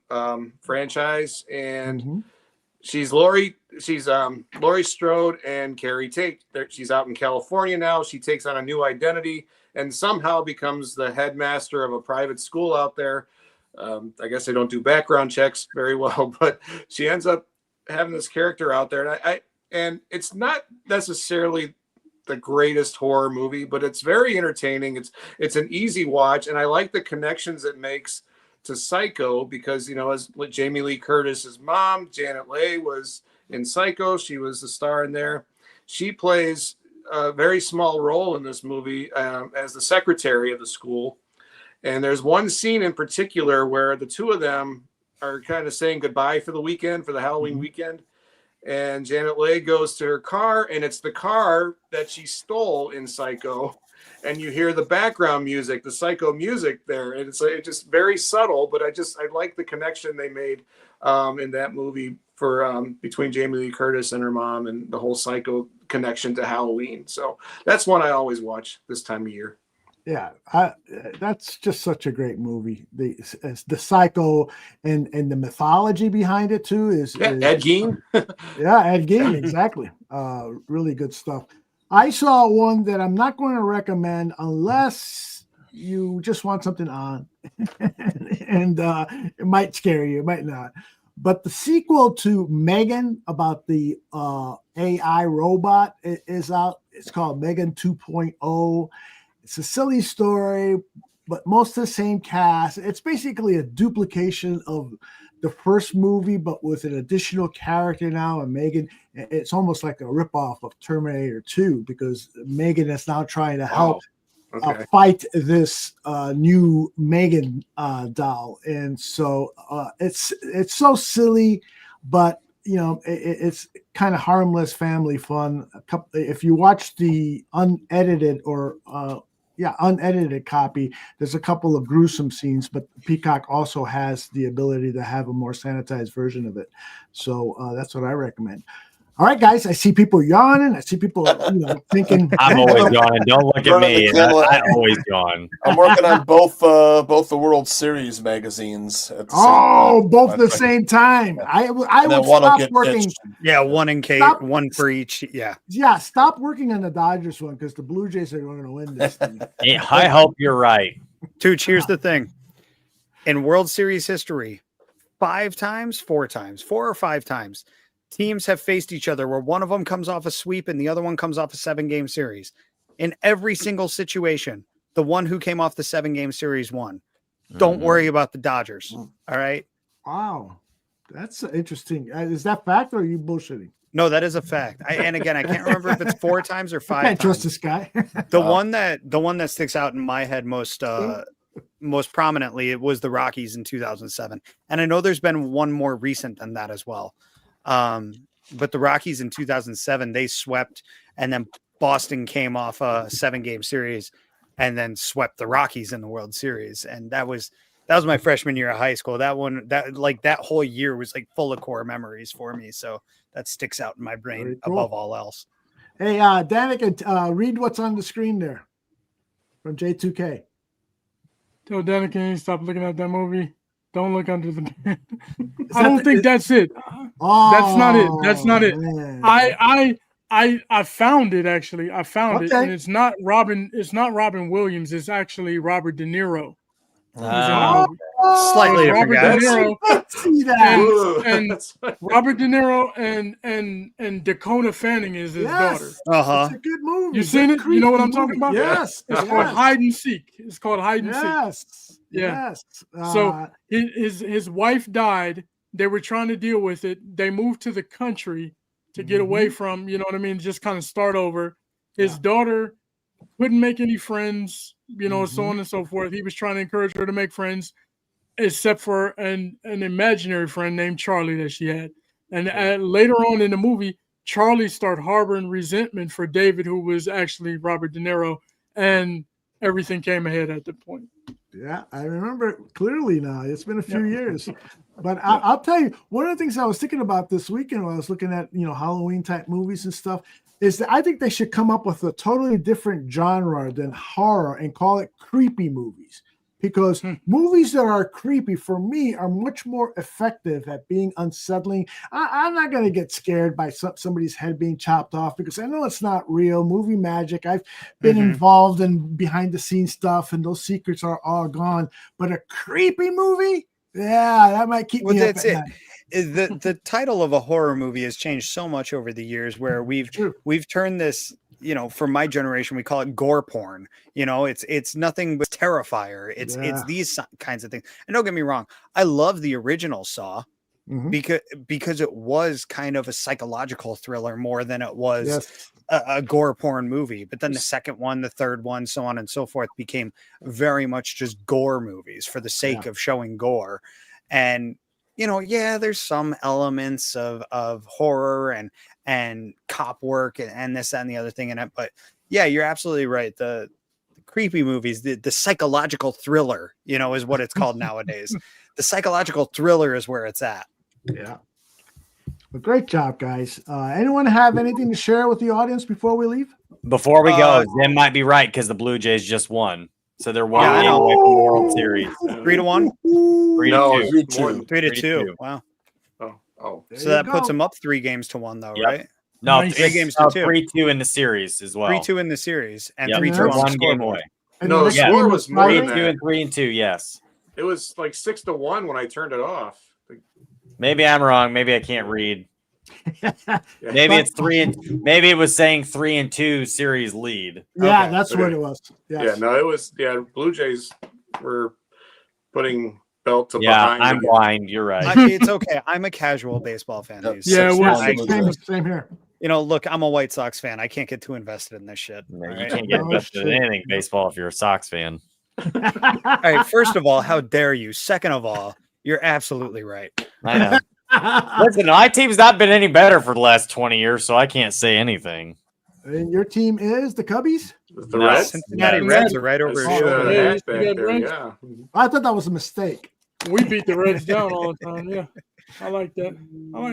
franchise, and she's Laurie Strode and Carrie Tate. She's out in California now. She takes on a new identity and somehow becomes the headmaster of a private school out there. I guess they don't do background checks very well, but she ends up having this character out there, and it's not necessarily the greatest horror movie, but it's very entertaining. It's an easy watch, and I like the connections it makes to Psycho because, as Jamie Lee Curtis's mom, Janet Leigh, was in Psycho. She was the star in there. She plays a very small role in this movie as the secretary of the school. And there's one scene in particular where the two of them are kind of saying goodbye for the weekend, for the Halloween weekend. And Janet Leigh goes to her car, and it's the car that she stole in Psycho. And you hear the background music, the Psycho music there. And it's just very subtle, but I like the connection they made in that movie for between Jamie Lee Curtis and her mom, and the whole Psycho connection to Halloween. So that's one I always watch this time of year. Yeah, that's just such a great movie. The Psycho and the mythology behind it too is Ed Gein. Yeah, Ed Gein, exactly. Really good stuff. I saw one that I'm not going to recommend unless you just want something on, and it might scare you, it might not. But the sequel to Megan about the AI robot is out. It's called Megan 2.0. It's a silly story, but most of the same cast. It's basically a duplication of the first movie, but with an additional character now. And Megan, it's almost like a ripoff of Terminator 2, because Megan is now trying to help fight this new Megan doll. And so it's so silly, but it's kind of harmless family fun. If you watch the unedited copy, there's a couple of gruesome scenes, but Peacock also has the ability to have a more sanitized version of it. So that's what I recommend. All right, guys, I see people yawning. I see people thinking. I'm always yawning. Don't look at me. I always yawn. I'm working on both the World Series magazines at the same time. Both at the same time. I would stop working. Yeah, one in case, one for each. Yeah, stop working on the Dodgers one, because the Blue Jays are going to win this thing. Yeah, I hope you're right. Tooch, here's the thing. In World Series history, 4 or 5 times, teams have faced each other where one of them comes off a sweep and the other one comes off a 7-game series. In every single situation, the one who came off the 7-game series won. Don't worry about the Dodgers. All right. Wow. That's interesting. Is that fact, or are you bullshitting? No, that is a fact. And again, I can't remember if it's 4 times or 5 times. I can't trust this guy. The one that sticks out in my head most prominently, it was the Rockies in 2007. And I know there's been one more recent than that as well. But the Rockies in 2007, they swept, and then Boston came off a 7-game series and then swept the Rockies in the World Series. And that was my freshman year of high school. That whole year was like full of core memories for me. So that sticks out in my brain above all else. Hey, Danikin, read what's on the screen there from J2K. Tell Danikin, stop looking at that movie. Don't look under the bed. I don't think that's it. That's not it. That's not it. Man. I found it actually. I found it, and it's not Robin. It's not Robin Williams. It's actually Robert De Niro. Slightly different guys. And Robert De Niro and Dakota Fanning is his daughter. It's a good movie. You seen it? You know what I'm talking about? Yes. It's called Hide and Seek. It's called Hide and Seek. Yeah. Yes. So his wife died. They were trying to deal with it. They moved to the country to get away from, just kind of start over. His daughter couldn't make any friends, so on and so forth. He was trying to encourage her to make friends, except for an imaginary friend named Charlie that she had. And later on in the movie, Charlie started harboring resentment for David, who was actually Robert De Niro, and everything came ahead at the point. Yeah, I remember it clearly now. It's been a few years. But I'll tell you, one of the things I was thinking about this weekend when I was looking at, Halloween type movies and stuff, is that I think they should come up with a totally different genre than horror and call it creepy movies. Because movies that are creepy, for me, are much more effective at being unsettling. I'm not going to get scared by somebody's head being chopped off, because I know it's not real. Movie magic. I've been involved in behind-the-scenes stuff, and those secrets are all gone. But a creepy movie? Yeah, that might keep me up at night. The title of a horror movie has changed so much over the years, where we've turned this, for my generation, we call it gore porn. It's nothing but Terrifier. It's these kinds of things. And don't get me wrong, I love the original Saw. because it was kind of a psychological thriller more than it was Yes. a gore porn movie. But then the second one, the third one, so on and so forth, became very much just gore movies for the sake of showing gore. And there's some elements of horror and cop work and this, that, and the other thing in it. But yeah, you're absolutely right. The creepy movies, the psychological thriller, is what it's called nowadays. The psychological thriller is where it's at. Yeah. Well, great job, guys. Anyone have anything to share with the audience before we leave? Before we go, Zim might be right because the Blue Jays just won. So they're 1 game away from the World Series. 3-1? 3-2. 3-2. Wow. Oh. So that puts them up 3 games to 1, though, right? No, 3 games to 2. 3-2 in the series as well. 3-2 in the series and 3-2 3-2 on one the game scoreboard. away. No, the score was more than 3-2 that. and 3-2. Yes. It was like 6-1 when I turned it off. Maybe I'm wrong. Maybe I can't read. Maybe it's 3 maybe it was saying 3-2 series lead. Yeah, that's what it was. Yes. Yeah, no, it was. Yeah, Blue Jays were putting belt to Yeah, behind. I'm again. blind. You're right. It's okay. I'm a casual baseball fan. Same here. Look, I'm a White Sox fan. I can't get too invested in this shit. You can't get invested in anything baseball if you're a Sox fan. All right. First of all, how dare you? Second of all, you're absolutely right. I know. Listen, my team's not been any better for the last 20 years, so I can't say anything. And your team is the Cubbies? The Reds? Cincinnati Reds are right over I your see shoulder. the hat back there, yeah. I thought that was a mistake. We beat the Reds down all the time. Yeah, I like that.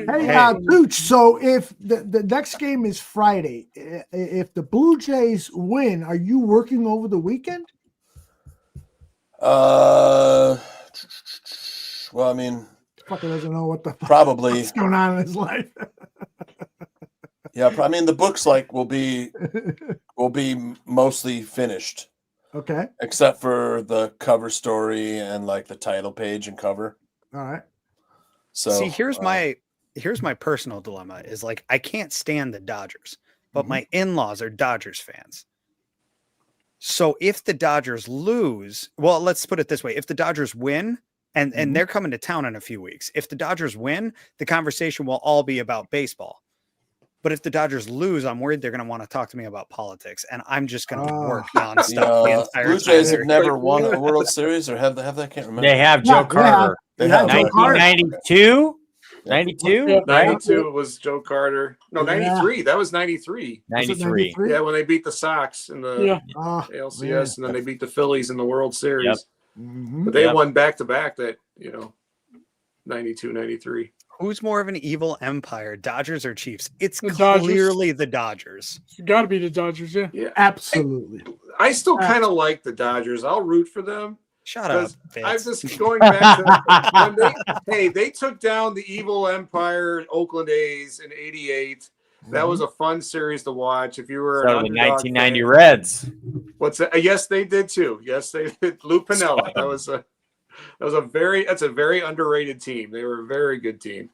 Hey, Tooch, so if the next game is Friday, if the Blue Jays win, are you working over the weekend? Well, I mean, Fucker doesn't know what the probably what's going on in his life. Yeah, I mean the books will be mostly finished. Okay. Except for the cover story and the title page and cover. All right. So see, here's my personal dilemma is I can't stand the Dodgers, but my in-laws are Dodgers fans. So if the Dodgers lose, well, let's put it this way. If the Dodgers win, and they're coming to town in a few weeks, if the Dodgers win, the conversation will all be about baseball. But if the Dodgers lose, I'm worried they're going to want to talk to me about politics, and I'm just going to work nonstop the entire Blue Jays have never won a World Series, or have they? I can't remember. They have Joe Carter. They have 1992? 92? 92 was Joe Carter. No, 93. That was 93. 93. Yeah, when they beat the Sox in the ALCS, and then they beat the Phillies in the World Series. Yep. But they won back-to-back that, 92, 93. Who's more of an evil empire, Dodgers or Chiefs? It's Dodgers. clearly the Dodgers. You got to be the Dodgers, yeah. Absolutely. I still kind of like the Dodgers. I'll root for them. Shut up, Fitz. I'm just going back to when they took down the evil empire Oakland A's in '88. That was a fun series to watch. If you were So the 1990 Reds. What's that? Yes, they did too. Yes, they did. Lou Piniella. That's a very underrated team. They were a very good team.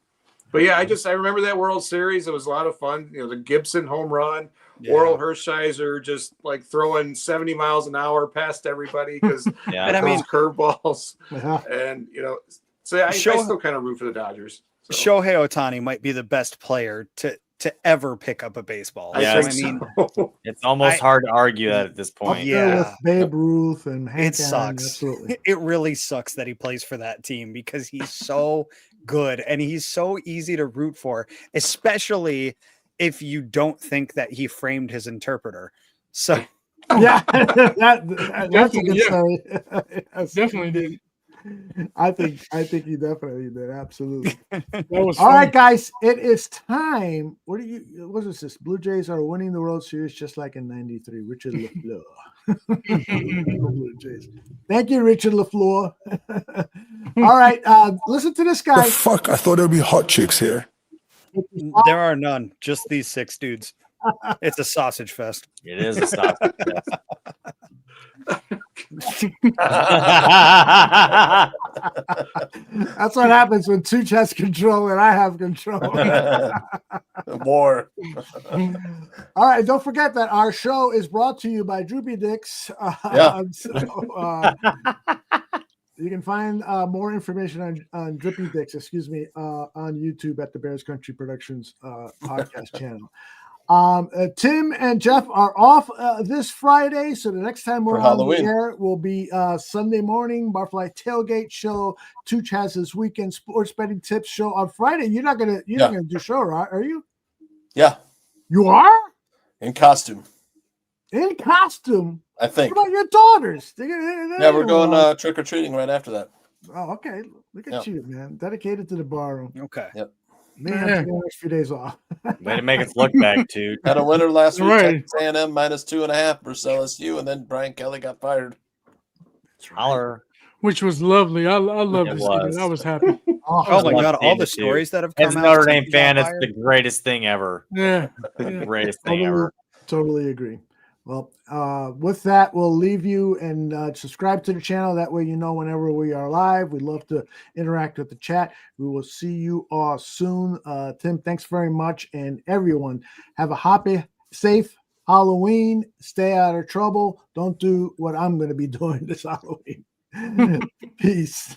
But yeah, I remember that World Series. It was a lot of fun. The Gibson home run, Oral Hershiser just throwing 70 miles an hour past everybody because and I mean curveballs. And so I still kind of root for the Dodgers. So. Shohei Ohtani might be the best player to ever pick up a baseball. Yeah, so, I mean, it's almost hard to argue that at this point. Yeah, with Babe Ruth and Hank it sucks. Absolutely. It really sucks that he plays for that team because he's so good and he's so easy to root for, especially if you don't think that he framed his interpreter. So yeah, that's a good story. Yes. Definitely did. I think he definitely did. Absolutely. That was all fun. right, guys. It is time. What is this? Blue Jays are winning the World Series just like in '93. Richard LaFleur. Blue Jays. Thank you, Richard LaFleur. All right. Listen to this guy. The fuck! I thought there'd be hot chicks here. There are none. Just these 6 dudes. It's a sausage fest. It is a sausage fest. That's what happens when Tooch has control and I have control. More. All right, don't forget that our show is brought to you by Droopy Dicks. You can find more information on Drippy Dicks, on YouTube at the Bears Country Productions podcast channel. Tim and Jeff are off this Friday, so the next time we're on the air will be Sunday morning, Barfly Tailgate Show. Tooch has his weekend sports betting tips show on Friday. You're not gonna do show, right? Are you? Yeah. You are? In costume. In costume? I think. What about your daughters? Yeah, we're going trick or treating right after that. Oh, okay. Look at you, man. Dedicated to the barroom. Okay. Yep. Me, I'm taking the next few days off. Way to make us look back, too. Had a winner last week. Right. Texas A&M -2.5 versus LSU, and then Brian Kelly got fired. Holler. Which was lovely. I love It to see was. that. I was happy. Oh my God! All the stories that have come As a out. Notre since Dame he fan, got it's the fired. greatest thing ever. Yeah. The greatest thing ever. Totally agree. Well, with that, we'll leave you and subscribe to the channel. That way you know whenever we are live. We'd love to interact with the chat. We will see you all soon. Tim, thanks very much. And everyone, have a happy, safe Halloween. Stay out of trouble. Don't do what I'm going to be doing this Halloween. Peace.